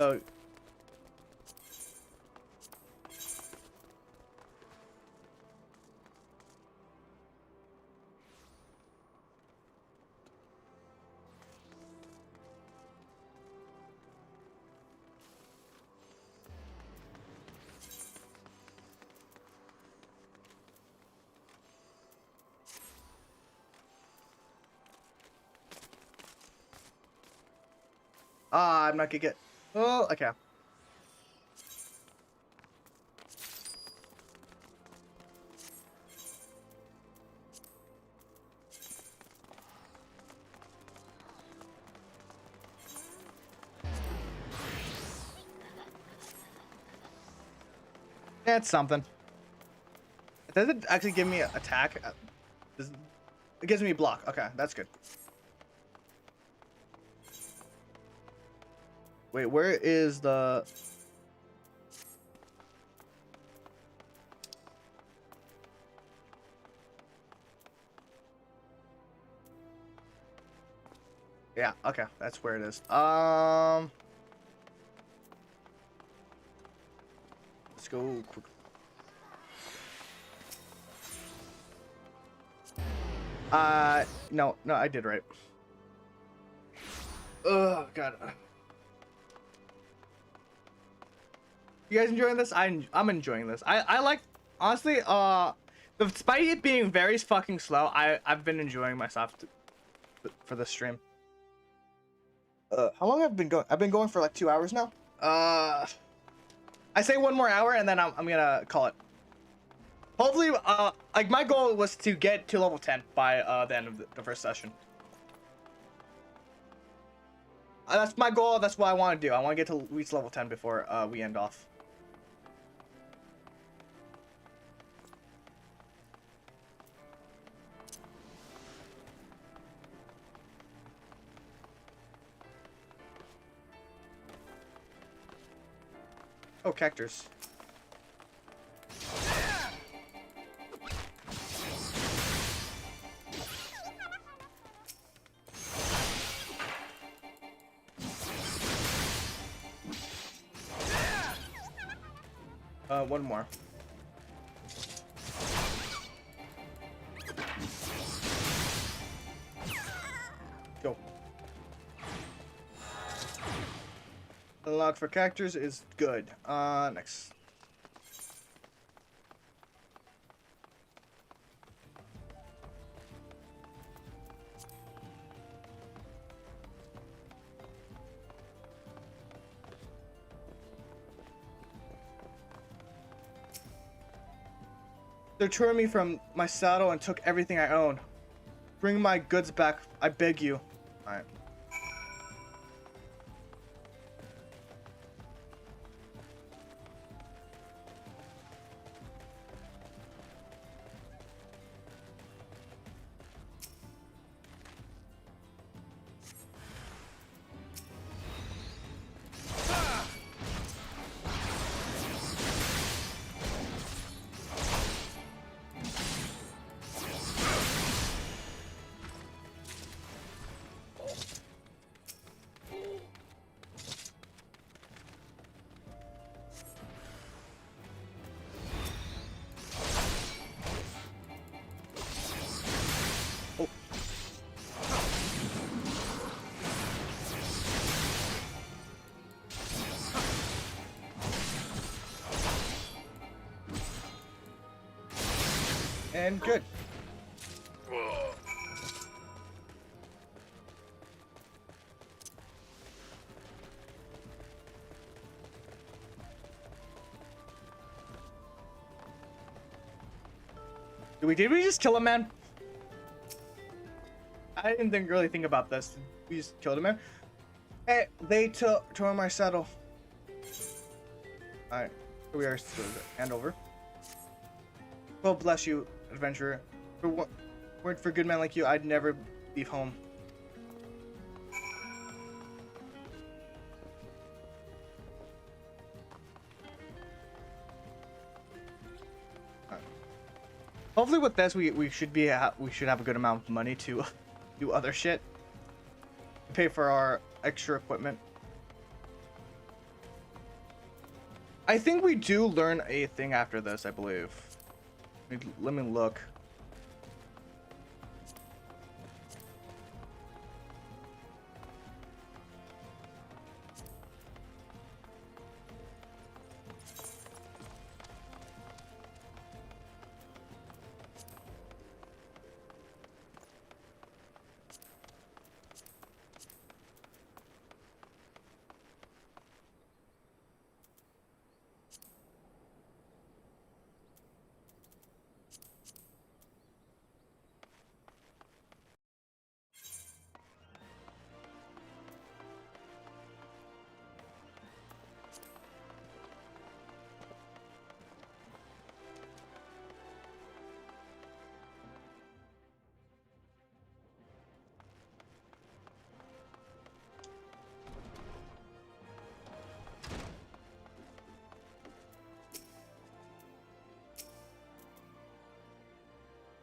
Oh. I'm not gonna get. Oh, okay. It's something. Does it actually give me an attack? It gives me block. Okay, that's good. Wait, where is the... Yeah, okay, that's where it is. Let's go quick. No, I did right. Oh God. You guys enjoying this? I'm enjoying this. I like, honestly, despite it being very fucking slow, I've been enjoying myself for the stream. How long have I been going? I've been going for like 2 hours now. I say 1 more hour and then I'm gonna call it. Hopefully, like my goal was to get to level 10 by the end of the first session. That's my goal. That's what I want to do. I want to get to reach level 10 before we end off. Oh, cactus. One more. Go. Unlock for characters is good. Next. They tore me from my saddle and took everything I own. Bring my goods back, I beg you. Alright. And good. Did we just kill a man? I didn't really think about this. We just killed a man. Hey, they tore my saddle. Alright, here we are. Hand over. Well, bless you, adventurer. Word for good men like you, I'd never leave home. Hopefully with this we should have a good amount of money to do other shit. Pay for our extra equipment. I think we do learn a thing after this, I believe. Let me look.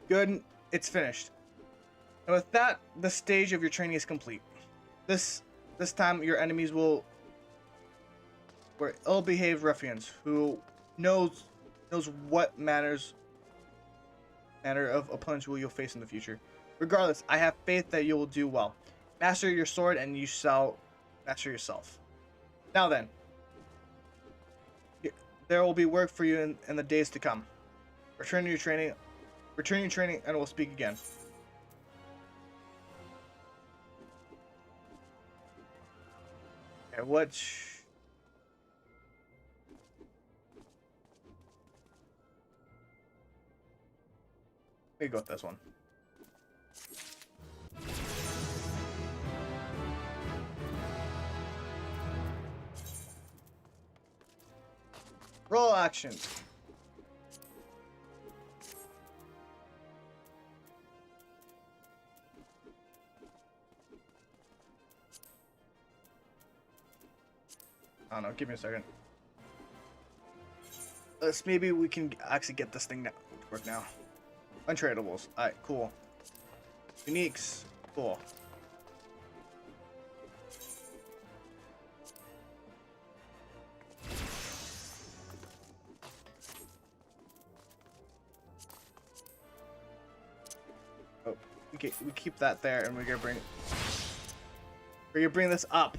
Good, it's finished. And with that, the stage of your training is complete. This time, your enemies were ill-behaved ruffians who knows what manner of opponents you'll face in the future. Regardless, I have faith that you will do well. Master your sword, and you shall master yourself. Now then, there will be work for you in the days to come. Return to your training, and we'll speak again. Okay, what? Let me go with this one. Roll action. I don't know, give me a second. Maybe we can actually get this thing to work now. Untradables. Alright, cool. Uniques. Cool. Oh, we keep that there, and we're gonna bring this up.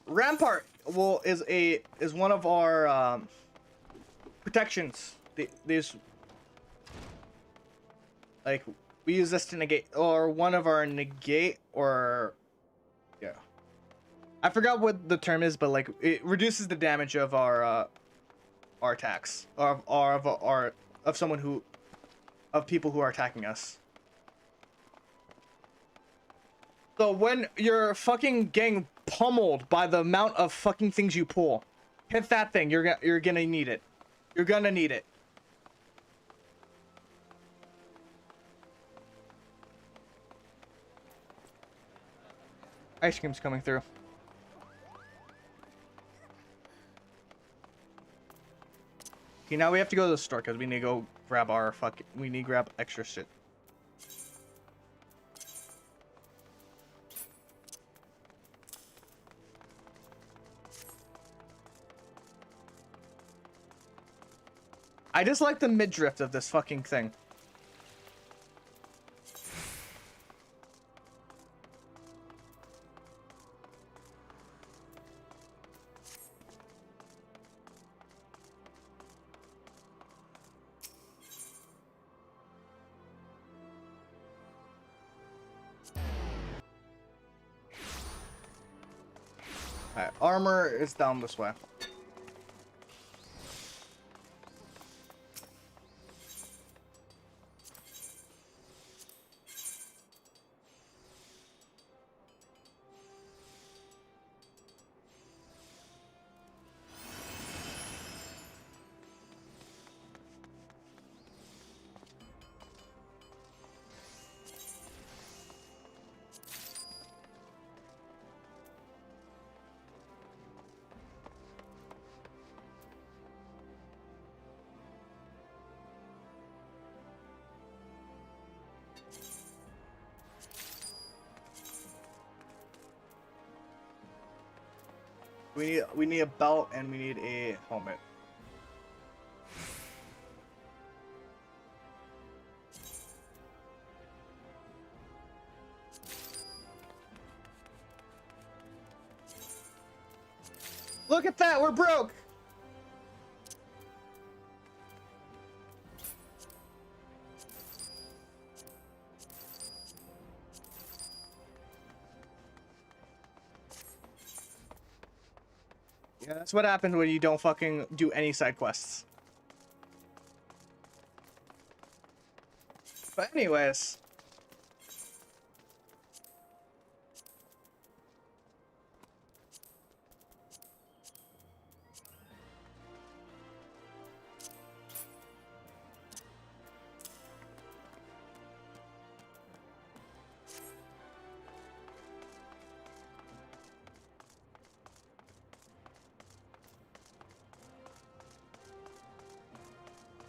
Rampart is one of our protections. These, like, we use this to negate, or one of our negate, or yeah, I forgot what the term is, but like it reduces the damage of our attacks, of people who are attacking us. So when you're fucking getting pummeled by the amount of fucking things you pull, hit that thing. You're gonna need it. You're gonna need it. Ice cream's coming through. Okay, now we have to go to the store because we need to go grab we need to grab extra shit. I just like the mid-drift of this fucking thing. Alright, armor is down this way. We need a belt and we need a helmet. Look at that, we're broke. Yeah, that's what happens when you don't fucking do any side quests. But anyways.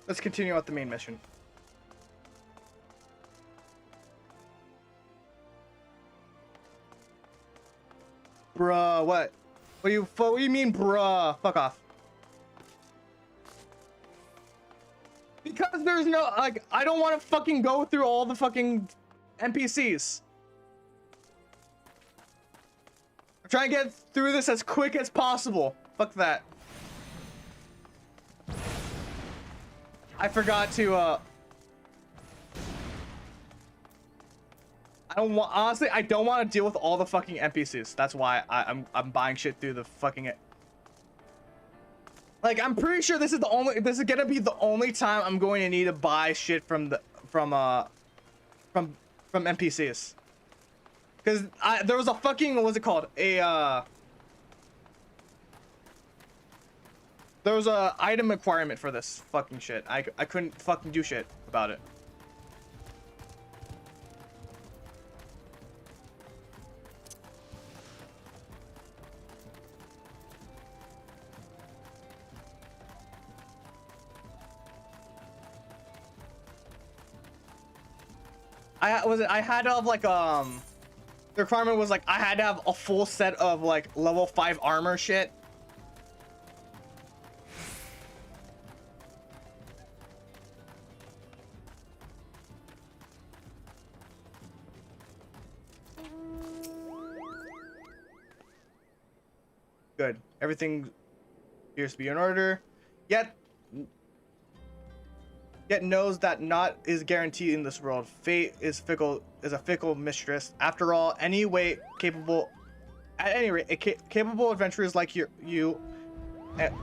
Let's continue with the main mission. Bruh, what? What do you mean, bruh? Fuck off. Because there's no, like, I don't want to fucking go through all the fucking NPCs. I'm trying to get through this as quick as possible. Fuck that. I forgot to, I don't want, honestly, I don't want to deal with all the fucking NPCs. That's why I'm buying shit through the fucking, like, I'm pretty sure this is gonna be the only time I'm going to need to buy shit from NPCs. Because there was a fucking, what was it called? There was a item requirement for this fucking shit. I couldn't fucking do shit about it. I had to have like the requirement was like I had to have a full set of like level 5 armor shit. Good. Everything appears to be in order. Yet knows that not is guaranteed in this world. Fate is a fickle mistress. After all, at any rate, capable adventurers like you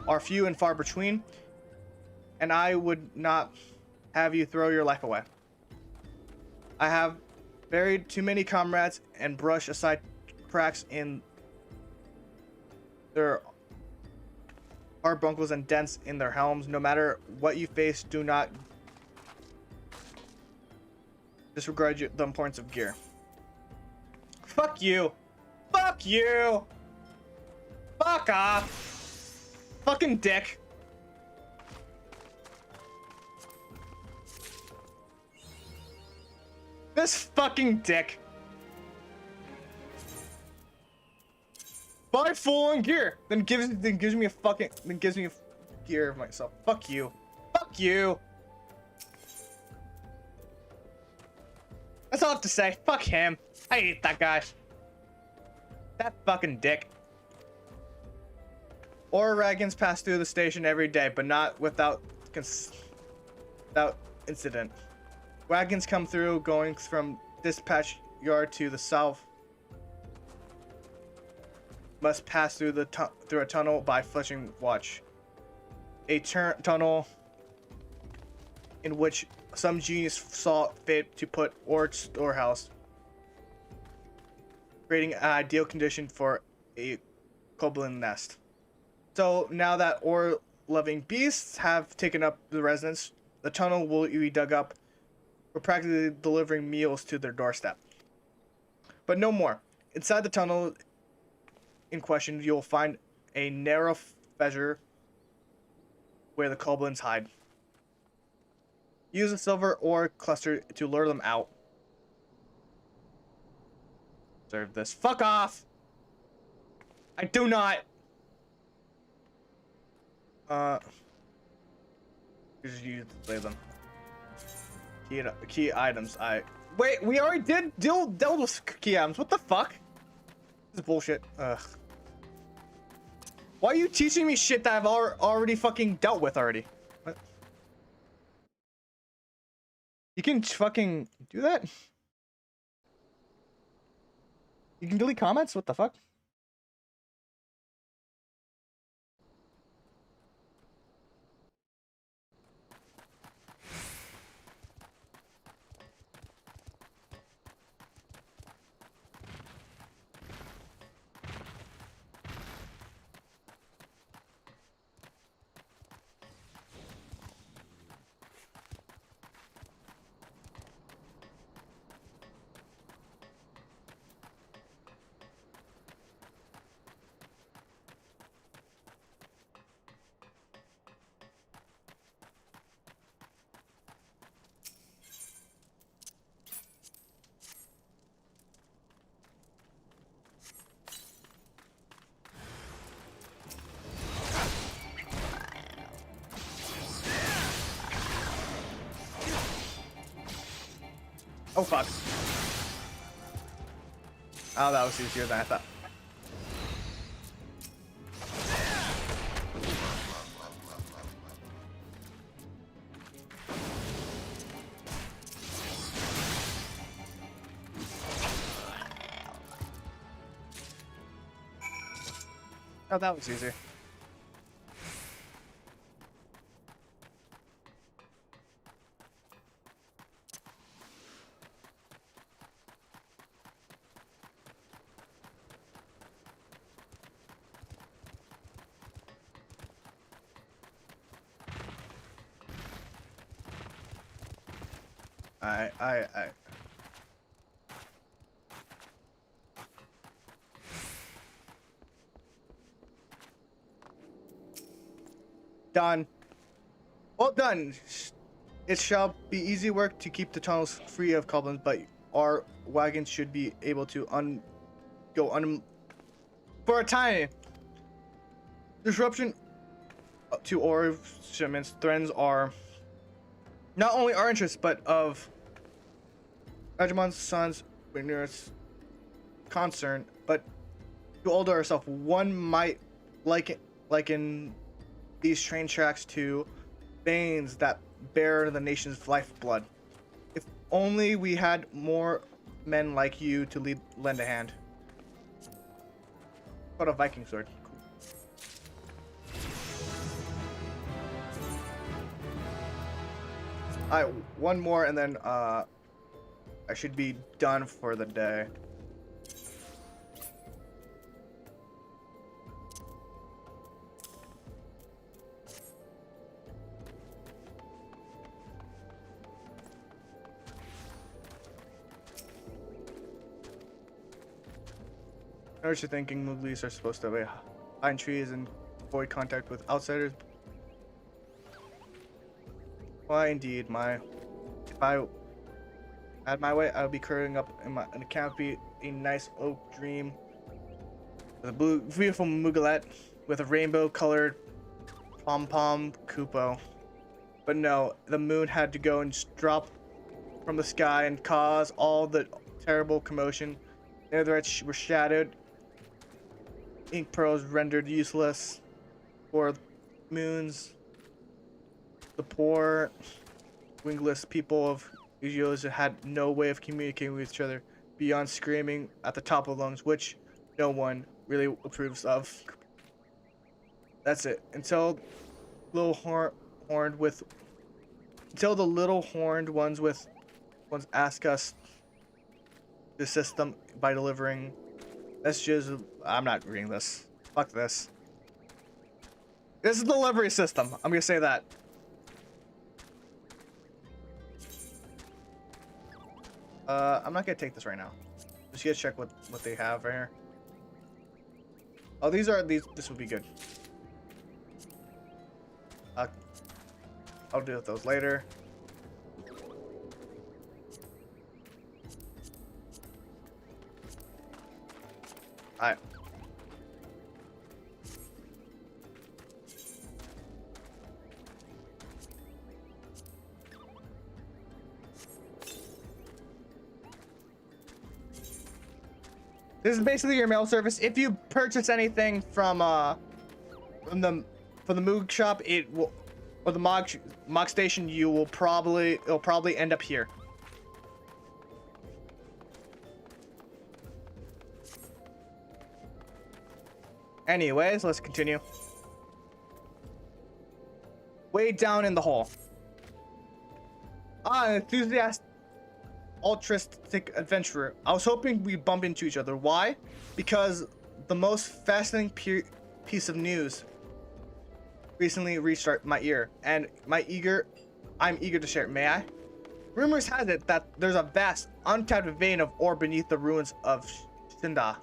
are few and far between, and I would not have you throw your life away. I have buried too many comrades and brushed aside cracks in their carbuncles and dents in their helms. No matter what you face, do not disregard the importance of gear. Fuck you. Fuck you. Fuck off. Fucking dick. This fucking dick. Buy full on gear, then gives me a gear of myself. Fuck you. Fuck you. That's all I have to say. Fuck him. I hate that guy. That fucking dick. Ore wagons pass through the station every day, but not without incident. Wagons come through going from dispatch yard to the south. Must pass through through a tunnel by Fletching Watch. A tunnel in which some genius saw fit to put ore storehouse, creating an ideal condition for a goblin nest. So now that ore-loving beasts have taken up the residence, the tunnel will be dug up for practically delivering meals to their doorstep. But no more. Inside the tunnel in question, you'll find a narrow fissure where the goblins hide. Use a silver ore cluster to lure them out. Serve this. Fuck off! I do not! Just use to play them. Key items. Wait, we already dealt with key items. What the fuck? This is bullshit. Ugh. Why are you teaching me shit that I've already fucking dealt with already? What? You can fucking do that? You can delete comments? What the fuck? Oh fuck. Oh, that was easier than I thought. Oh, that was easy. I. Done. Well done. It shall be easy work to keep the tunnels free of goblins, but our wagons should be able to go for a time. Disruption to ore shipments threatens are not only our interests, but of Regimon's sons Winner's concern, but to Alder herself. One might liken these train tracks to veins that bear the nation's lifeblood. If only we had more men like you to lend a hand. What a Viking sword. Alright, one more and then I should be done for the day. I know what you're thinking. Moogleys are supposed to hide in trees and avoid contact with outsiders. Why, indeed, if I had my way, I would be curling up in a canopy, a nice oak dream, with a beautiful Mooglette with a rainbow-colored pom-pom cupo. But no, the moon had to go and drop from the sky and cause all the terrible commotion. The threads were shattered, ink pearls rendered useless for moons. The poor, wingless people of Ujios had no way of communicating with each other beyond screaming at the top of lungs, which no one really approves of. That's it. Until the little horned ones ask us to assist them by delivering messages. I'm not reading this. Fuck this. This is the delivery system. I'm gonna say that. I'm not gonna take this right now. Just gonna check what they have right here. Oh, these. This would be good. I'll deal with those later. Alright. This is basically your mail service. If you purchase anything from the Moog shop, it will, or the Mog station, it'll probably end up here. Anyways, let's continue. Way down in the hole. Enthusiastic, altruistic adventurer. I was hoping we'd bump into each other. Why? Because the most fascinating piece of news recently reached my ear, and I'm eager to share it. May I? Rumors has it that there's a vast, untapped vein of ore beneath the ruins of Shinda.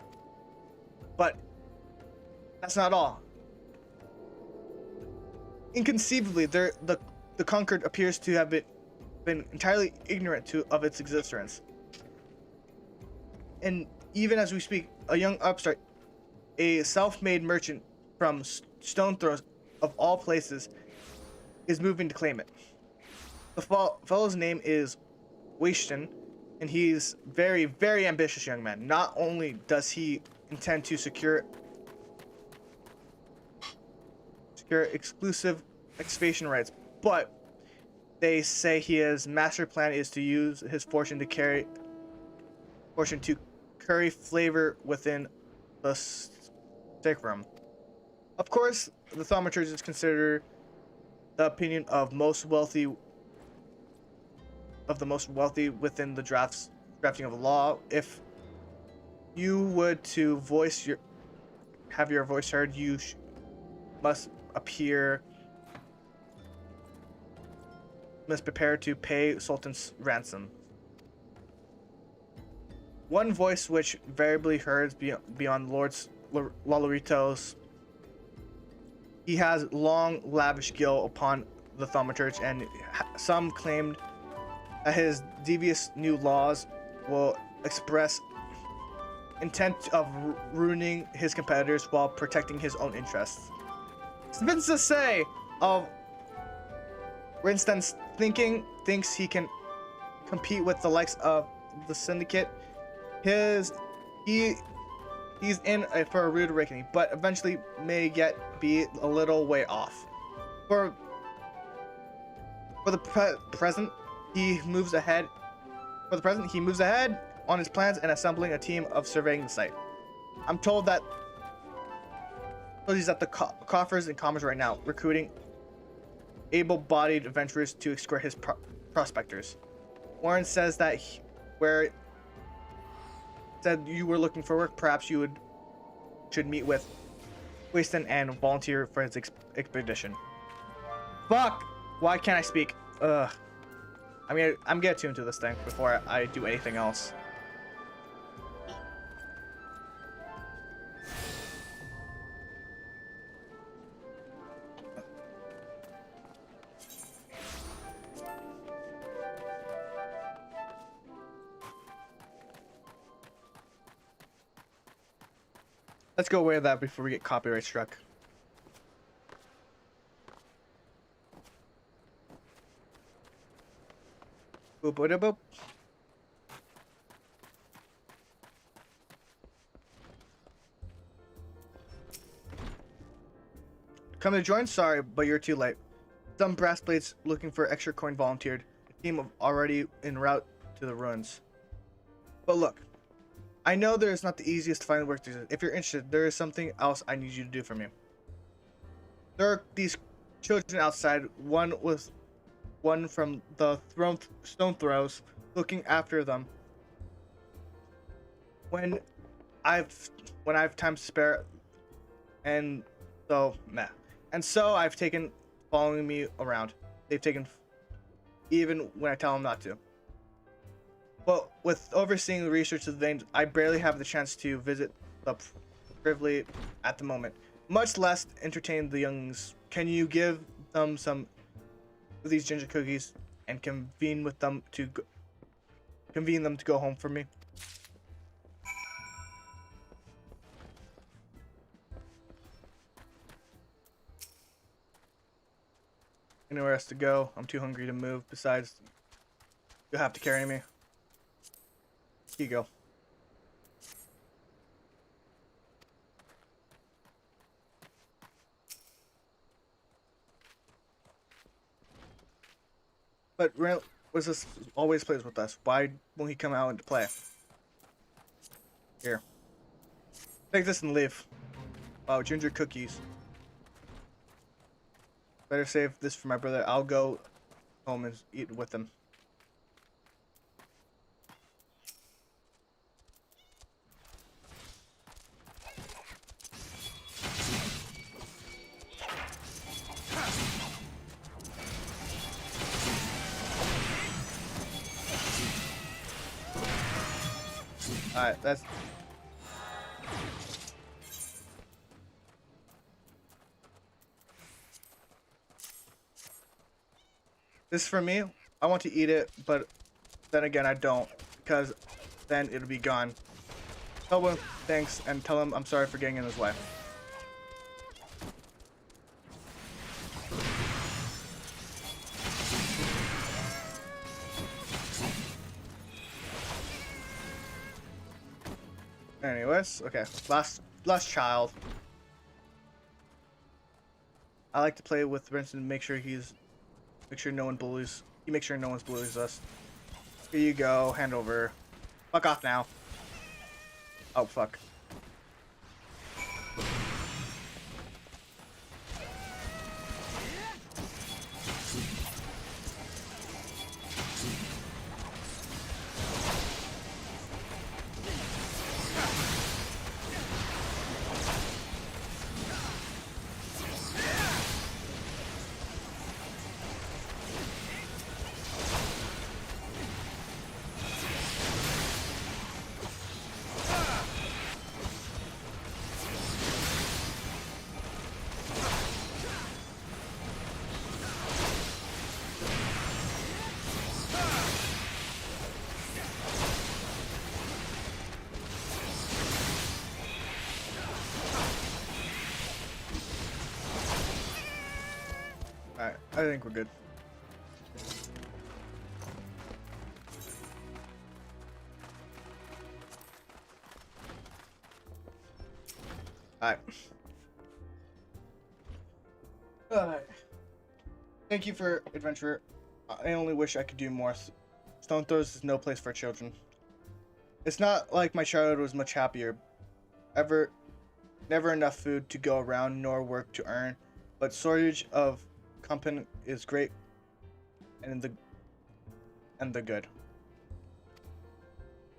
But that's not all. Inconceivably, the conquered appears to have been entirely ignorant of its existence. And even as we speak, a young upstart, a self-made merchant from Stonethrows of all places, is moving to claim it. The fellow's name is Waishton, and he's very, very ambitious young man. Not only does he intend to secure exclusive excavation rights, but they say his master plan is to use his fortune to curry flavor within the steak room. Of course, the thaumaturge is considered the opinion of the most wealthy within the drafting of the law. If you would to have your voice heard, you must prepare to pay Sultan's ransom. One voice which variably heard beyond Lords Laloritos. He has long lavish guilt upon the thaumaturge, and some claimed that his devious new laws will express intent of ruining his competitors while protecting his own interests. It's to say of Winston's thinks he can compete with the likes of the Syndicate. He's in for a rude awakening, but eventually may be a little way off. For the present, he moves ahead. On his plans and assembling a team of surveying the site. I'm told that he's at the coffers and commerce right now, recruiting able-bodied adventurers to escort his prospectors. Warren says that said you were looking for work, perhaps you should meet with Winston and volunteer for his expedition. Fuck! Why can't I speak? Ugh. I mean, I'm getting tuned to this thing before I do anything else. Let's go away with that before we get copyright struck. Boop, boop, boop. Come to join? Sorry, but you're too late. Some brass blades looking for extra coin volunteered. A team of already en route to the ruins. But look, I know there is not the easiest to find work to do. If you're interested, there is something else I need you to do for me. There are these children outside, one from the stone throws, looking after them. When I've time to spare, and so I've taken following me around. They've taken even when I tell them not to. But with overseeing the research of the veins, I barely have the chance to visit the privily at the moment, much less entertain the youngs. Can you give them some of these ginger cookies and convene them to go home for me? Anywhere else to go? I'm too hungry to move. Besides, you'll have to carry me. Here you go. But was this always plays with us? Why won't he come out and play? Here. Take this and leave. Wow, ginger cookies. Better save this for my brother. I'll go home and eat with him. Alright, that's... This is for me. I want to eat it, but then again I don't, because then it'll be gone. Tell him thanks and tell him I'm sorry for getting in his way. Anyways, okay. Last child. I like to play with Vincent and make sure no one bullies. You make sure no one bullies us. Here you go. Hand over. Fuck off now. Oh fuck. Alright, I think we're good. Alright. Alright. Thank you for adventure. I only wish I could do more. Stone Throws is no place for children. It's not like my childhood was much happier. Never enough food to go around, nor work to earn. But shortage of company is great, and the good.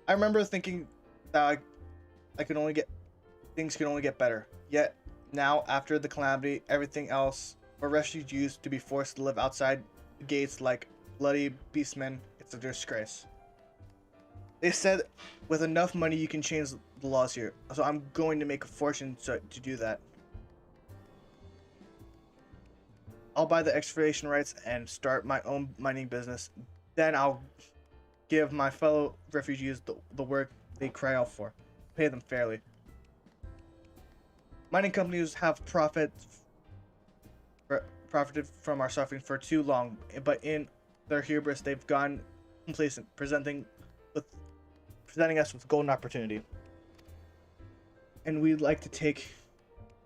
I remember thinking that things could only get better. Yet now, after the calamity, everything else, for refugees to be forced to live outside the gates like bloody beastmen, it's a disgrace. They said with enough money you can change the laws here, so I'm going to make a fortune to do that. I'll buy the excavation rights and start my own mining business. Then I'll give my fellow refugees the work they cry out for. Pay them fairly. Mining companies have profited from our suffering for too long, but in their hubris they've gone complacent, presenting us with golden opportunity. And we will take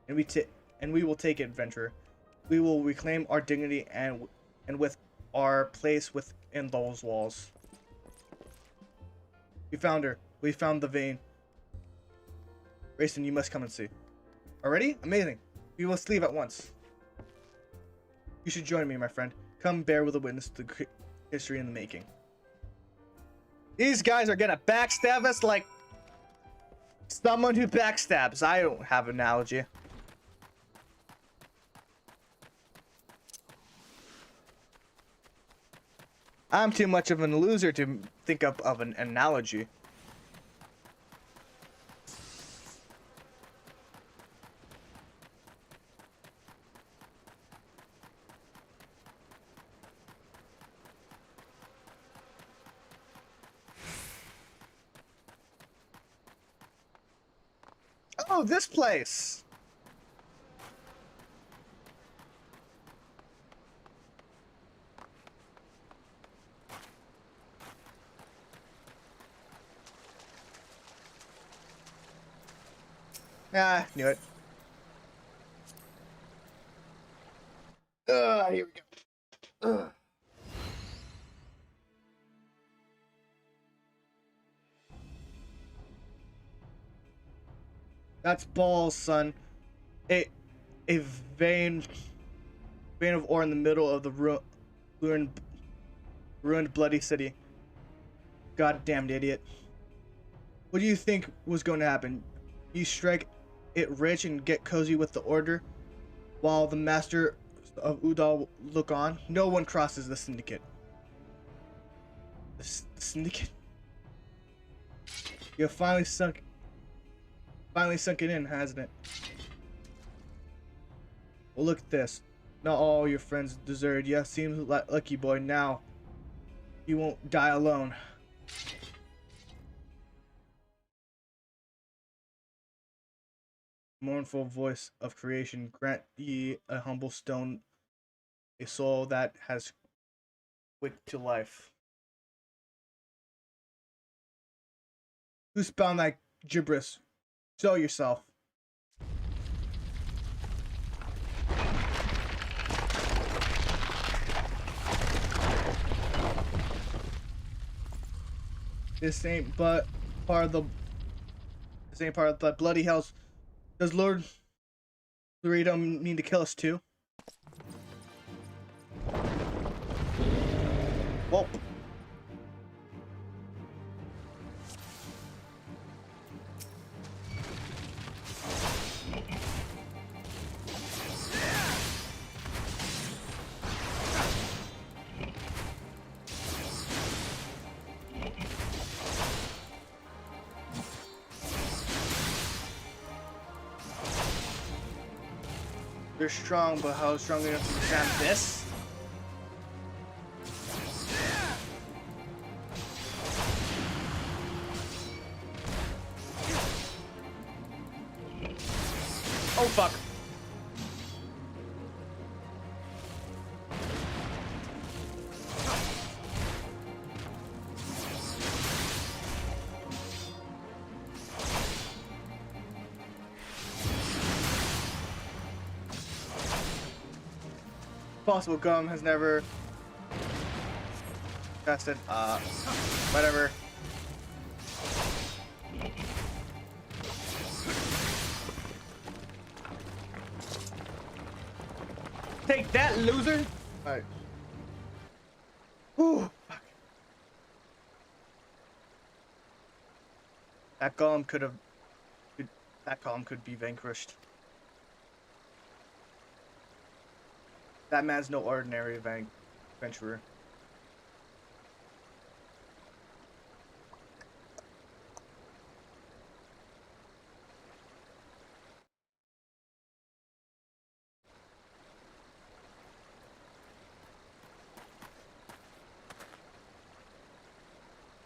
it, adventurer. We will reclaim our dignity and with our place within those walls. We found her. We found the vein. Rayson, you must come and see. Already? Amazing. We must leave at once. You should join me, my friend. Come bear with a witness to the history in the making. These guys are gonna backstab us like someone who backstabs. I don't have an analogy. I'm too much of a loser to think of an analogy. Oh, this place! Ah, knew it. Here we go. Ugh. That's balls, son. A vein of ore in the middle of the ruined bloody city. Goddamned idiot. What do you think was going to happen? You strike it rich and get cozy with the order, while the master of Udal look on? No one crosses the syndicate. The syndicate? You have finally sunk it in, hasn't it? Well, look at this. Not all your friends deserted you. Seems like lucky boy. Now you won't die alone. Mournful voice of creation, grant ye a humble stone, a soul that has quaked to life. Who spawned that gibberish? Show yourself. This ain't but part of the. This ain't part of the bloody hells. Does Lord Dorito mean to kill us too? Whoa. They're strong, but how strong enough to withstand this? Oh fuck. Possible Gum has never tested. Whatever. Take that, loser! Alright. Whew, fuck. That golem could have. That golem could be vanquished. That man's no ordinary adventurer.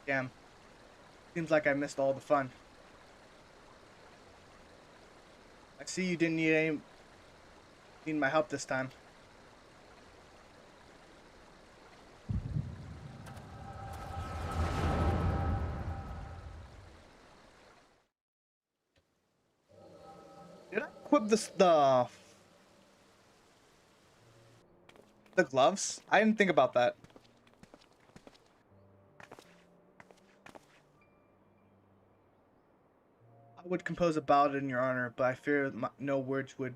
Damn. Seems like I missed all the fun. I see you didn't need my help this time. Did I equip the gloves? I didn't think about that. I would compose a ballad in your honor, but I fear no words would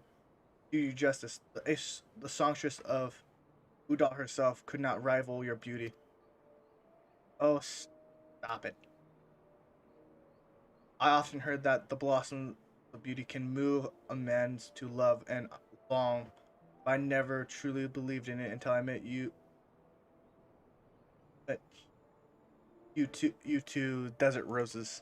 do you justice. The songstress of Udal herself could not rival your beauty. Oh, stop it. I often heard that the blossom of beauty can move a man to love and long, but I never truly believed in it until I met you. You two desert roses.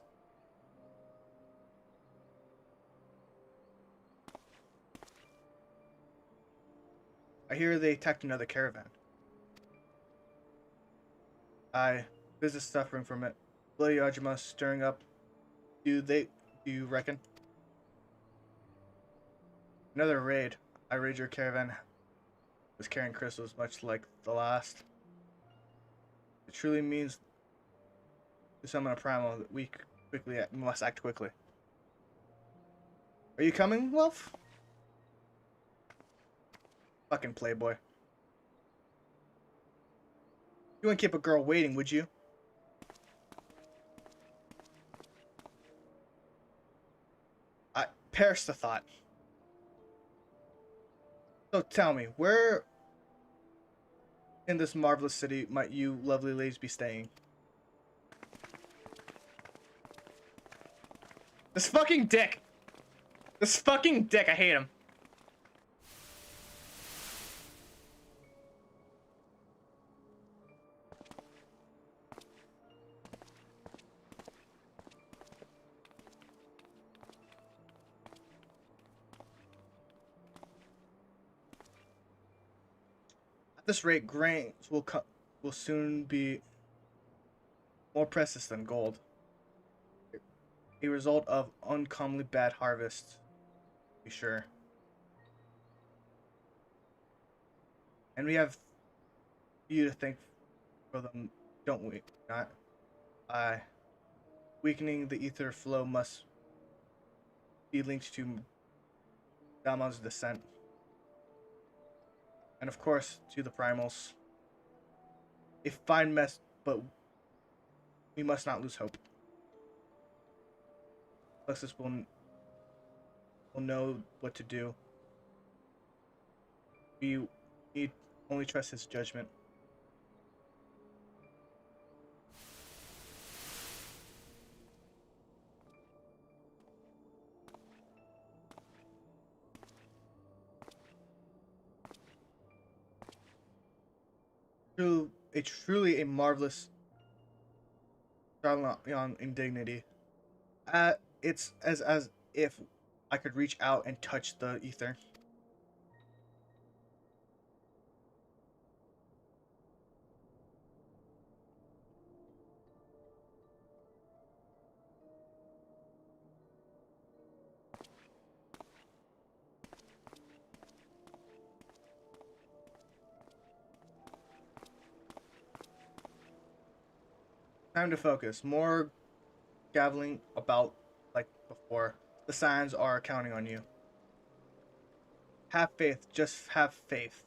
I hear they attacked another caravan. Business suffering from it. Bloody Ajima stirring up. Do you reckon? Another raid. I raid your caravan was carrying crystals much like the last. It truly means to summon a primal that we must act quickly. Are you coming, Wolf? Fucking playboy. You wouldn't keep a girl waiting, would you? I perish the thought. So tell me, where in this marvelous city might you lovely ladies be staying? This fucking dick! This fucking dick, I hate him. At this rate, grains will soon be more precious than gold. A result of uncommonly bad harvests, to be sure. And we have you to thank for them, don't we? Not. Weakening the ether flow must be linked to Damon's descent. And of course, to the primals. A fine mess, but we must not lose hope. Plexus will know what to do. We need only trust his judgment. Truly a marvelous Charlatan indignity. It's as if I could reach out and touch the ether. Time to focus. More gabbling about like before. The signs are counting on you. Have faith. Just have faith.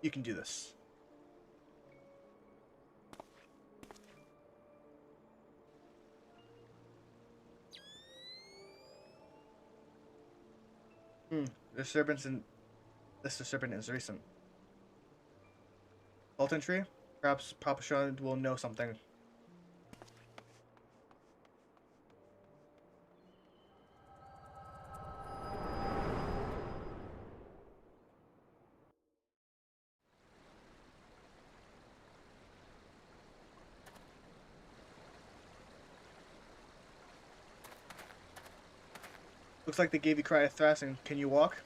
You can do this. The serpents and this serpent is recent. Sultan tree? Perhaps Papa Sean will know something. Looks like they gave you cryothrasing. Can you walk?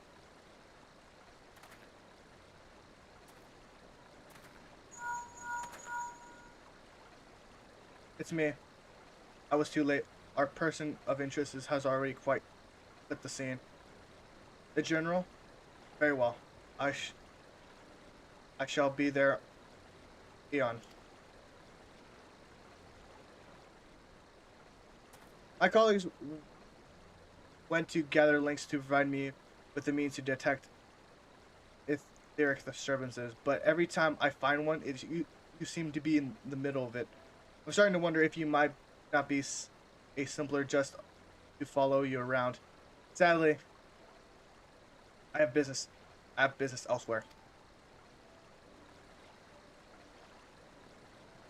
It's me. I was too late. Our person of interest has already quite quit the scene. The general? Very well. I shall be there. Eon. My colleagues went to gather links to provide me with the means to detect etheric disturbances, but every time I find one, you seem to be in the middle of it. I'm starting to wonder if you might not be a simpler just to follow you around. Sadly, I have business elsewhere.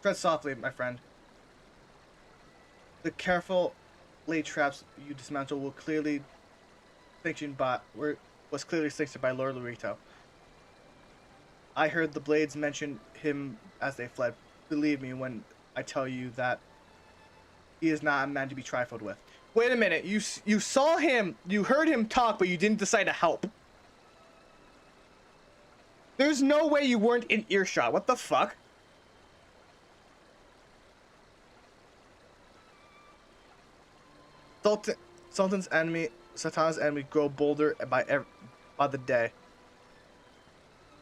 Tread softly, my friend. The careful laid traps you dismantle was clearly sanctioned by Lord Lorito. I heard the Blades mention him as they fled. Believe me when I tell you that he is not a man to be trifled with. Wait a minute, you saw him, you heard him talk, but you didn't decide to help. There's no way you weren't in earshot. What the fuck? Sultan's enemy, Satan's enemy, grow bolder by the day.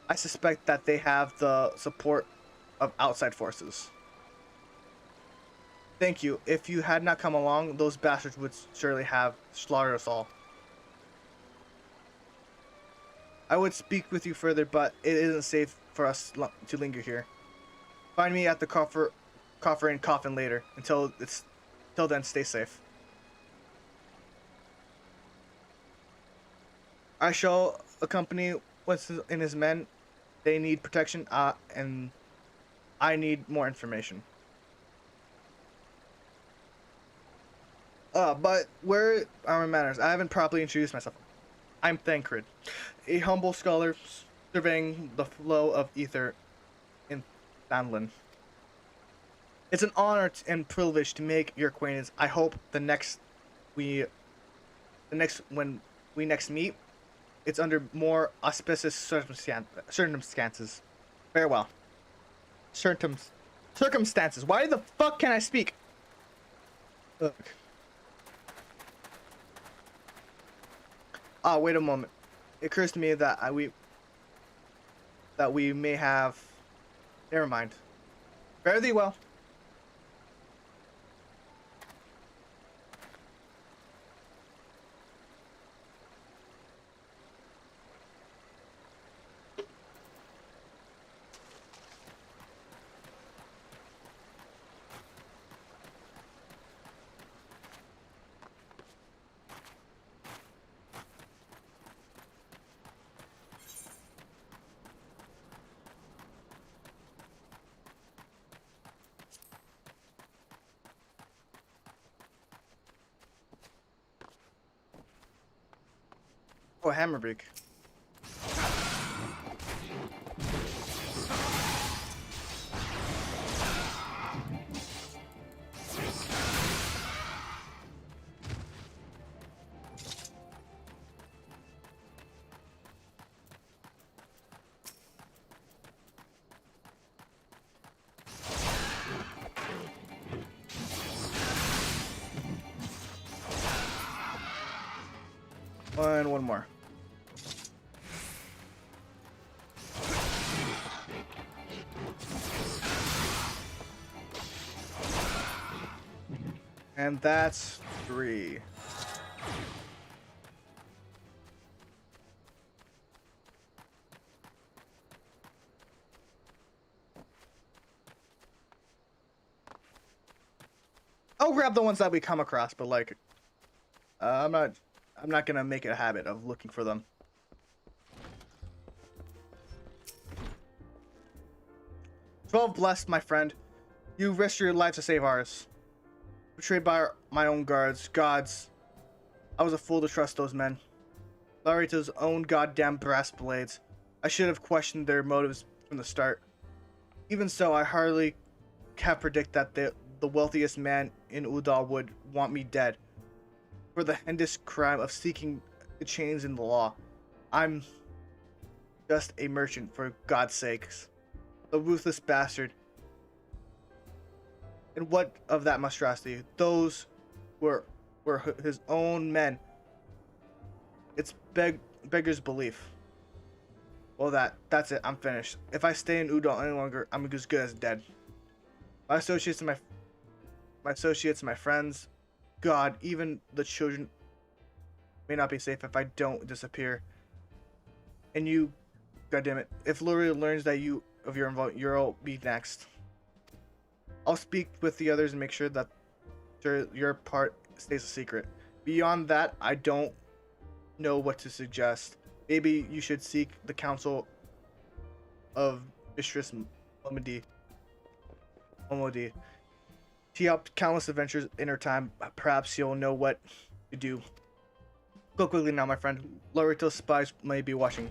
I suspect that they have the support of outside forces. Thank you. If you had not come along, those bastards would surely have slaughtered us all. I would speak with you further, but it isn't safe for us to linger here. Find me at the coffer and coffin later. Until then, stay safe. I shall accompany what's in his men. They need protection, and I need more information. But where are my manners? I haven't properly introduced myself. I'm Thancred, a humble scholar surveying the flow of ether in Thanlin. It's an honor and privilege to make your acquaintance. I hope when we next meet, it's under more auspicious circumstances. Farewell. Circumstances. Why the fuck can I speak? Ugh. Wait a moment. It occurs to me that we may have. Never mind. Fare thee well. Echo Hammerbeak. And one more. And that's 3. I'll grab the ones that we come across, but like, I'm not gonna make it a habit of looking for them. Well, blessed, my friend. You risked your life to save ours. Betrayed by my own gods. I was a fool to trust those men. Larito's own goddamn brass blades. I should have questioned their motives from the start. Even so, I hardly have predicted that the wealthiest man in Udal would want me dead. For the heinous crime of seeking the chains in the law. I'm just a merchant, for God's sakes. The ruthless bastard. And what of that monstrosity? Those were his own men. It's beggar's belief. Well, that's it. I'm finished. If I stay in Udal any longer, I'm as good as dead. My associates and my friends, God, even the children may not be safe if I don't disappear. And you, goddammit, if Lori learns that you're involved, you'll be next. I'll speak with the others and make sure that your part stays a secret. Beyond that, I don't know what to suggest. Maybe you should seek the counsel of Mistress Momodi. She helped countless adventures in her time. Perhaps you'll know what to do. Go quickly now, my friend. Lorito's spies may be watching.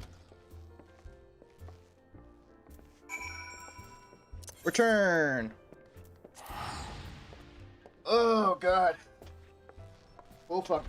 Return! Oh, God. Oh, fuck.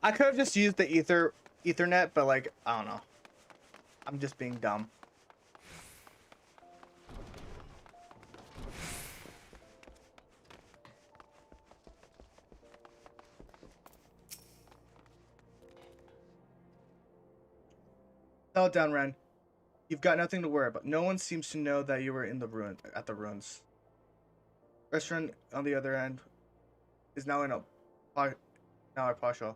I could have just used the Ethernet, but like, I don't know. I'm just being dumb. Settle down, Ren. You've got nothing to worry about. No one seems to know that you were in the ruins. Restaurant on the other end is now a partial.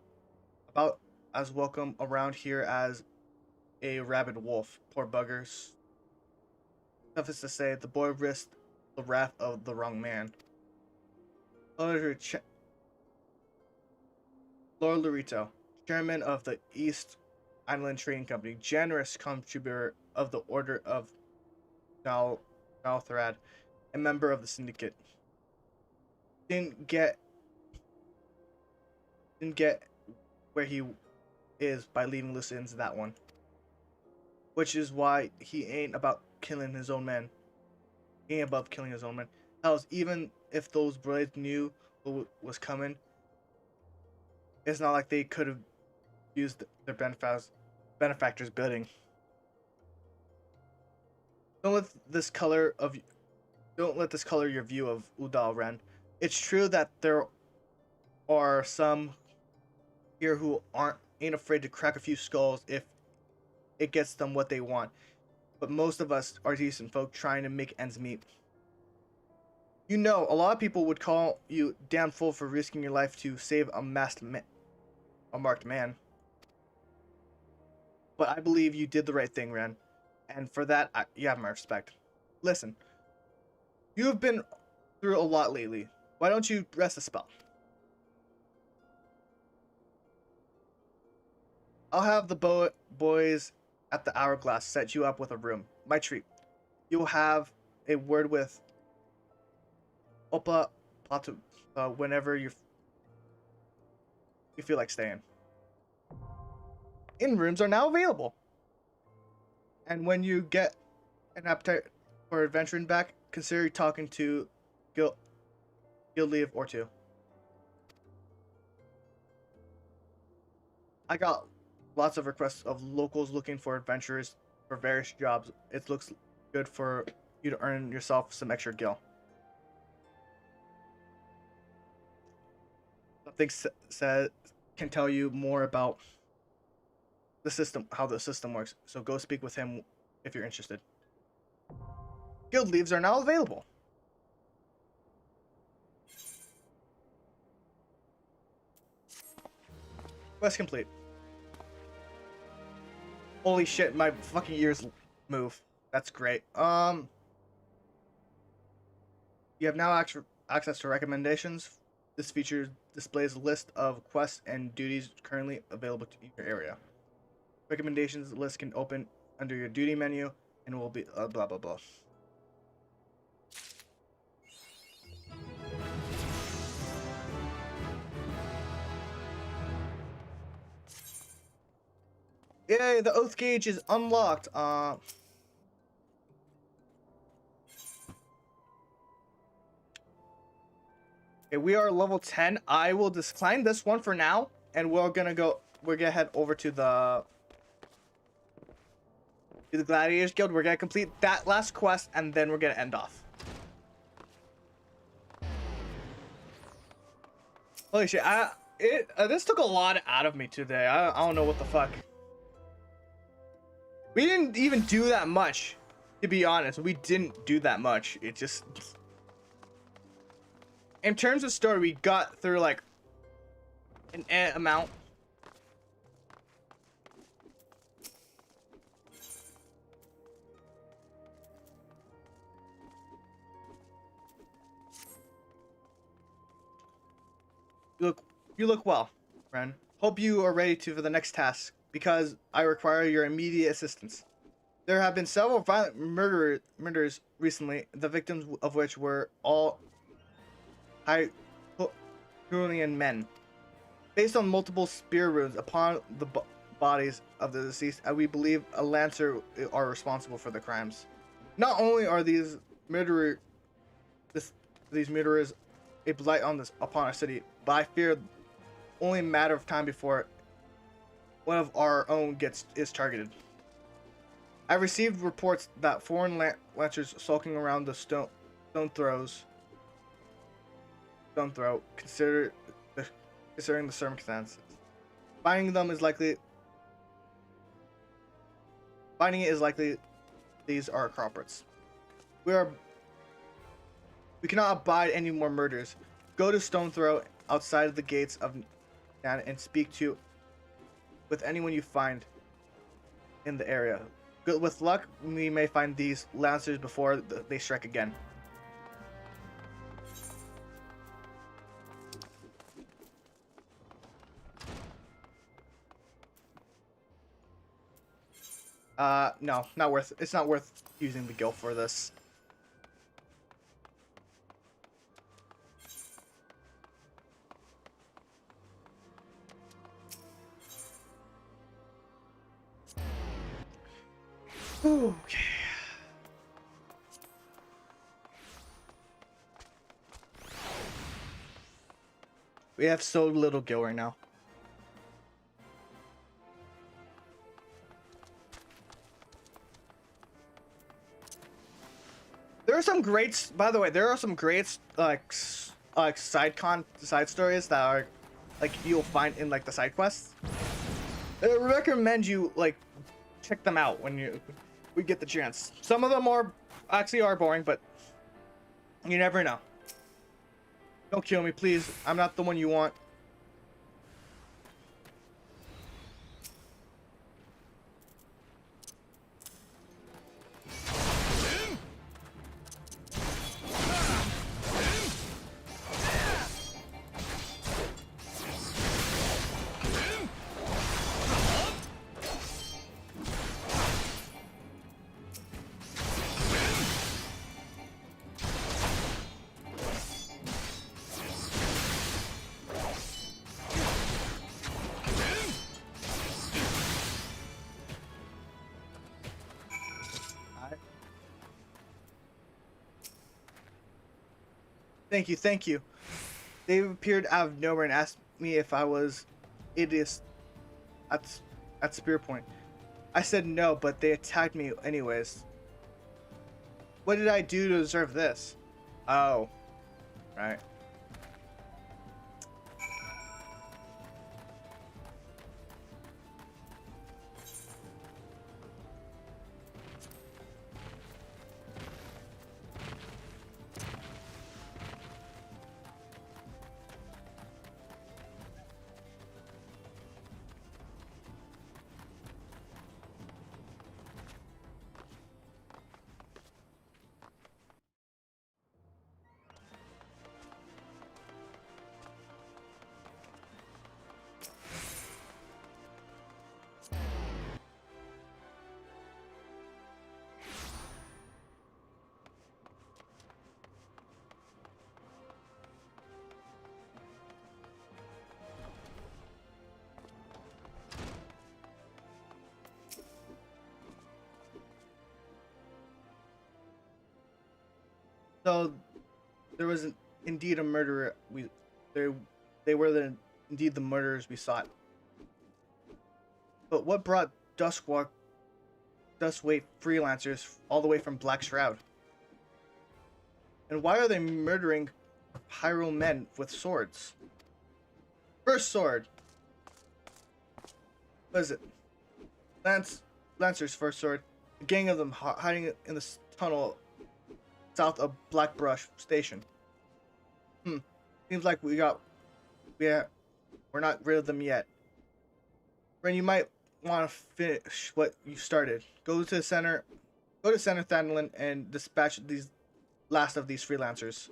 About as welcome around here as a rabid wolf. Poor buggers. Suffice to say, the boy risked the wrath of the wrong man. Lord Lorito, chairman of the East Island Trading Company, generous contributor of the Order of Nalthrad, a member of the Syndicate. Didn't get where he is by leaving loose ends that one. Which is why he ain't about killing his own men. He ain't above killing his own men. Hells, even if those blades knew what was coming, it's not like they could have used their benefactor's bidding. Don't let this color your view of Udal, Ren. It's true that there are some here who ain't afraid to crack a few skulls if it gets them what they want. But most of us are decent folk trying to make ends meet. You know, a lot of people would call you damn fool for risking your life to save a masked man. a marked man. But I believe you did the right thing, Ren. And for that, you have my respect. Listen, you have been through a lot lately. Why don't you rest a spell? I'll have the boys at the Hourglass set you up with a room. My treat. You will have a word with Opa Patu whenever you feel like staying. Inn rooms are now available. And when you get an appetite for adventuring back, consider talking to Guild Leave or two. I got lots of requests of locals looking for adventurers for various jobs. It looks good for you to earn yourself some extra gil. Something said can tell you more about the system, how the system works. So go speak with him if you're interested. Guild leaves are now available. Quest complete. Holy shit, my fucking ears move. That's great. You have now access to recommendations. This feature displays a list of quests and duties currently available in your area. Recommendations list can open under your duty menu and will be blah blah blah. Yay, the oath gauge is unlocked. Okay, we are level 10. I will decline this one for now, and we're gonna head over to the Gladiators Guild. We're gonna complete that last quest, and then we're gonna end off. Holy shit! This took a lot out of me today. I don't know what the fuck. We didn't even do that much, to be honest. We didn't do that much. It just, in terms of story, we got through like an amount. You look well, Ren. Hope you are ready for the next task, because I require your immediate assistance. There have been several violent murders recently, the victims of which were all Hyrulean men. Based on multiple spear wounds upon the bodies of the deceased, we believe a lancer are responsible for the crimes. Not only are these murderers a blight upon our city, but I fear only a matter of time before one of our own is targeted. I received reports that foreign lancers sulking around the stone throw, considering the circumstances. Finding it is likely these are culprits. We cannot abide any more murders. Go to Stone Throw outside of the gates of Nan and speak with anyone you find in the area. With luck, we may find these lancers before they strike again. No, not worth. It's not worth using the gil for this. Okay. We have so little gil right now. There are some great, by the way, there are some great like side stories that are like you'll find in like the side quests. I recommend you like check them out when we get the chance. Some of them are boring, but you never know. Don't kill me, please. I'm not the one you want. Thank you, thank you. They appeared out of nowhere and asked me if I was idiot at Spear Point. I said no, but they attacked me anyways. What did I do to deserve this? Oh, right. So there was indeed a murderer. They were indeed the murderers we sought. But what brought Dustwake freelancers all the way from Black Shroud? And why are they murdering pyro men with swords? First sword. What is it? Lancer's first sword. A gang of them hiding in the tunnel south of Blackbrush Station. Seems like we're not rid of them yet. Ren, you might want to finish what you started. Go to Center Thandlin and dispatch these last of these freelancers.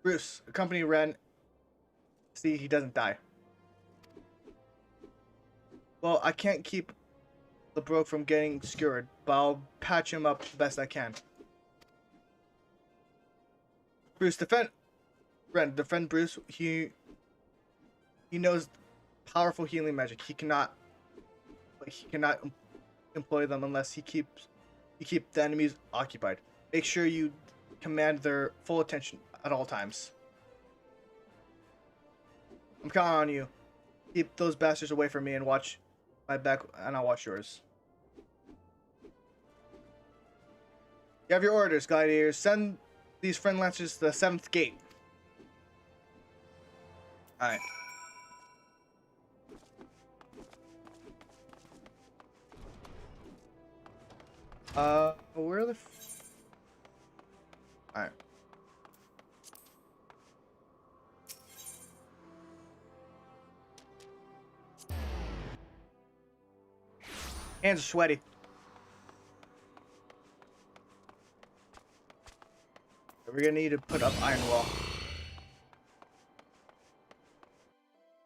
Bruce, accompany Ren. See he doesn't die. Well, I can't keep the broke from getting skewered, but I'll patch him up the best I can. Bruce, defend Bruce. He knows powerful healing magic. He cannot employ them unless he keep the enemies occupied. Make sure you command their full attention at all times. I'm counting on you. Keep those bastards away from me and watch my back, and I'll watch yours. You have your orders, Gladiators. Send these friend lancers to the 7th gate. Alright. Where the Alright. Hands are sweaty. We're gonna need to put up iron wall.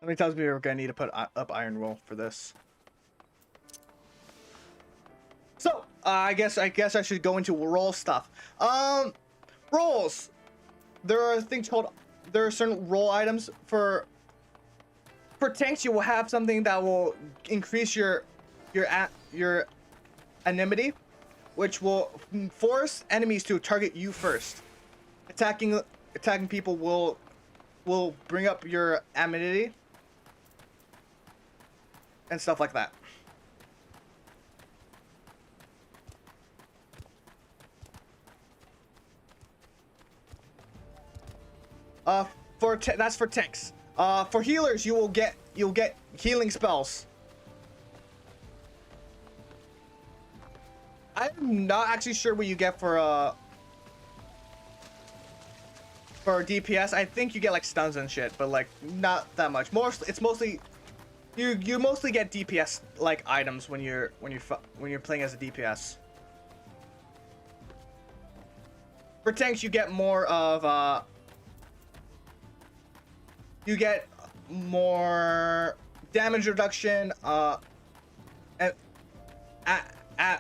How many times we're gonna need to put up iron wall for this? So I guess I should go into role stuff. Roles. There are certain role items for tanks. You will have something that will increase your enmity, which will force enemies to target you first. Attacking people will bring up your amenity and stuff like that. That's for tanks. For healers, you'll get healing spells. I'm not actually sure what you get for DPS. I think you get like stuns and shit, but like not that much. It's mostly you mostly get DPS like items when you're playing as a DPS. For tanks, you get more of you get more damage reduction,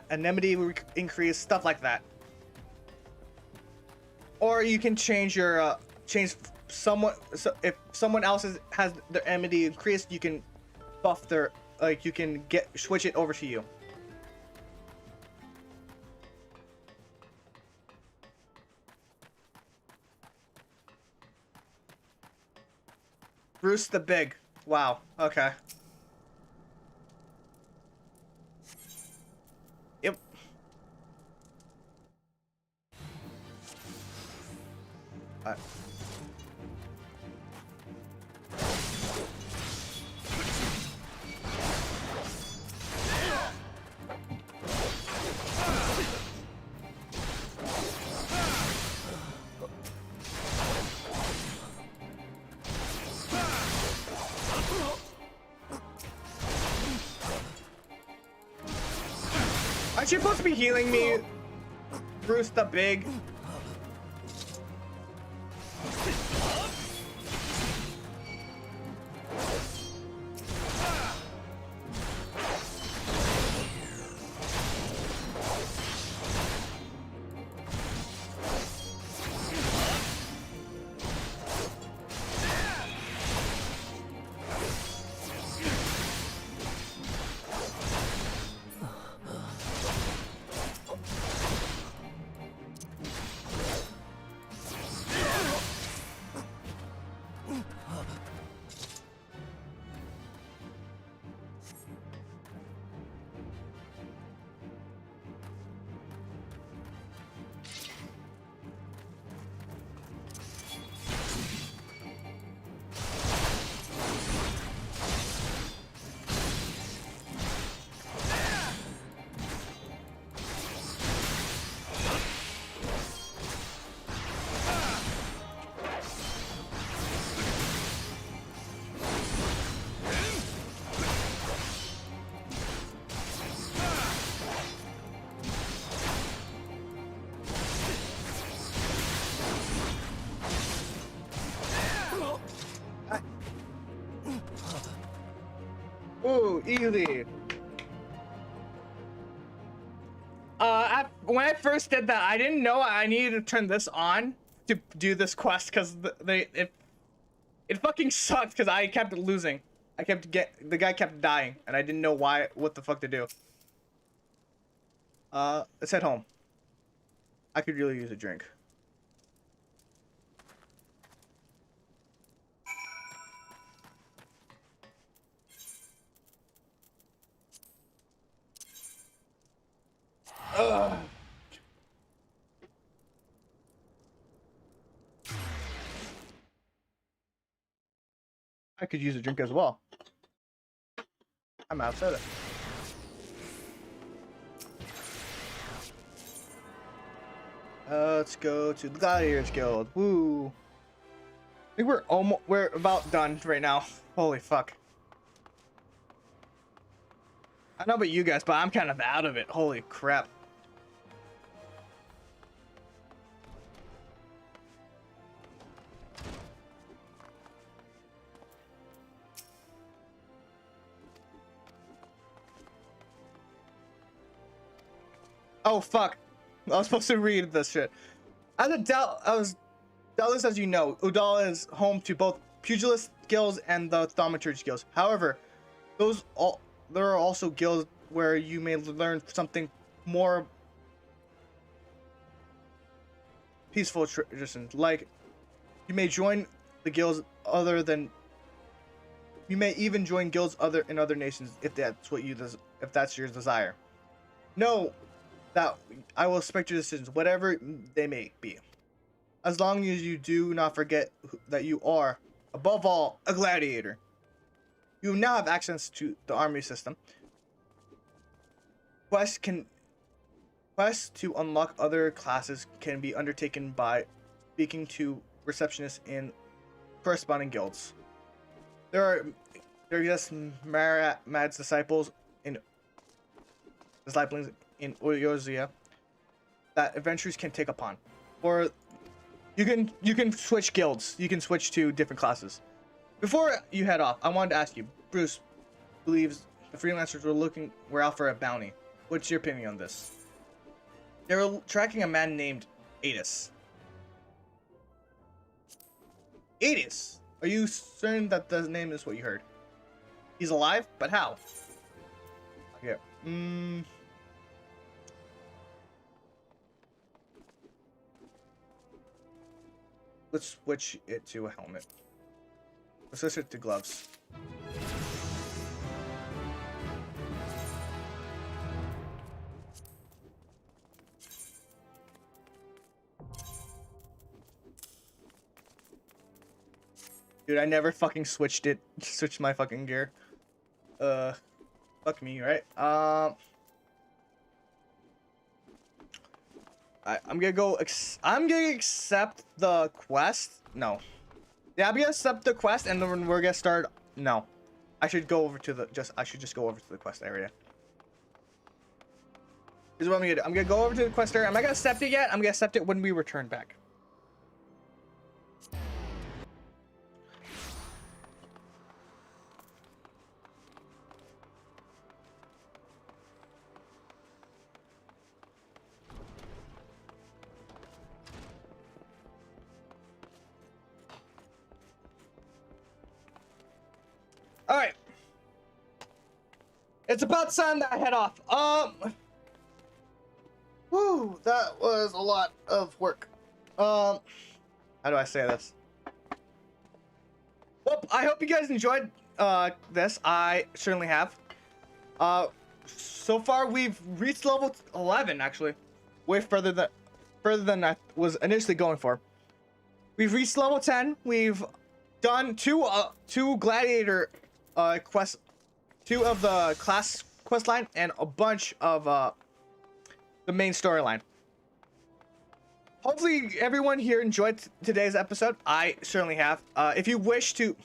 enmity increase, stuff like that. Or you can change your someone. So if someone else has their enmity increased, you can buff their you can switch it over to you. Bruce the Big. Wow. Okay. Yep. Alright. Aren't you supposed to be healing me, Bruce the Big? Ooh, easy. When I first did that, I didn't know I needed to turn this on to do this quest because it fucking sucked because I kept losing. The guy kept dying and I didn't know what the fuck to do. Let's head home. I could really use a drink. Ugh. I could use a drink as well. I'm outside it. Let's go to the Gladiators Guild. Woo. I think we're about done right now. Holy fuck. I don't know about you guys, but I'm kind of out of it. Holy crap. Oh fuck. I was supposed to read this shit. Doubtless as you know, Udala is home to both pugilist guilds and the thaumaturge guilds. However, there are also guilds where you may learn something more peaceful traditions. Like, you may join the guilds you may even join guilds in other nations if that's your desire. Know that I will respect your decisions, whatever they may be. As long as you do not forget that you are, above all, a gladiator. You now have access to the army system. Quests to unlock other classes can be undertaken by speaking to receptionists in corresponding guilds. There are just Mad's disciplings in Oyozia that adventurers can take upon, or you can switch guilds. You can switch to different classes. Before you head off, I wanted to ask you, Bruce believes the freelancers were out for a bounty. What's your opinion on this? They were tracking a man named I P.S.I. I.P.S.I? Are you certain that the name is what you heard? He's alive? But how? Okay. Let's switch it to a helmet. Let's switch to gloves. Dude, I never fucking switched my fucking gear. Fuck me, right? I'm gonna go. I'm gonna accept the quest. No. Yeah, I'm gonna accept the quest, and then we're gonna start. No, I should go over to the. I should just go over to the quest area. This is what I'm gonna do. I'm gonna go over to the quest area. I'm not gonna accept it yet. I'm gonna accept it when we return back. All right. It's about time that I head off. Whew, that was a lot of work. How do I say this? Well, I hope you guys enjoyed this. I certainly have. So far we've reached level 11, actually. Way further than I was initially going for. We've reached level 10. We've done two gladiator quests, 2 of the class quest line, and a bunch of the main storyline. Hopefully everyone here enjoyed today's episode. I certainly have. If you wish to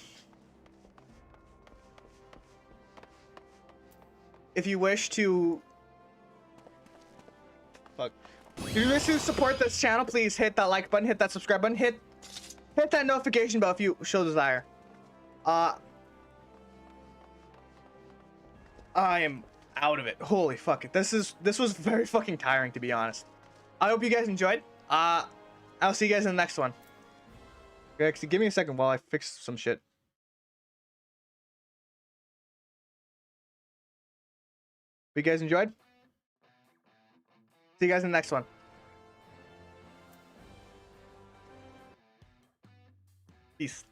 support this channel, please hit that like button, hit that subscribe button, hit that notification bell if you show desire. I am out of it. Holy fuck it. This was very fucking tiring, to be honest. I hope you guys enjoyed. I'll see you guys in the next one. Okay, actually, give me a second while I fix some shit. Hope you guys enjoyed. See you guys in the next one. Peace.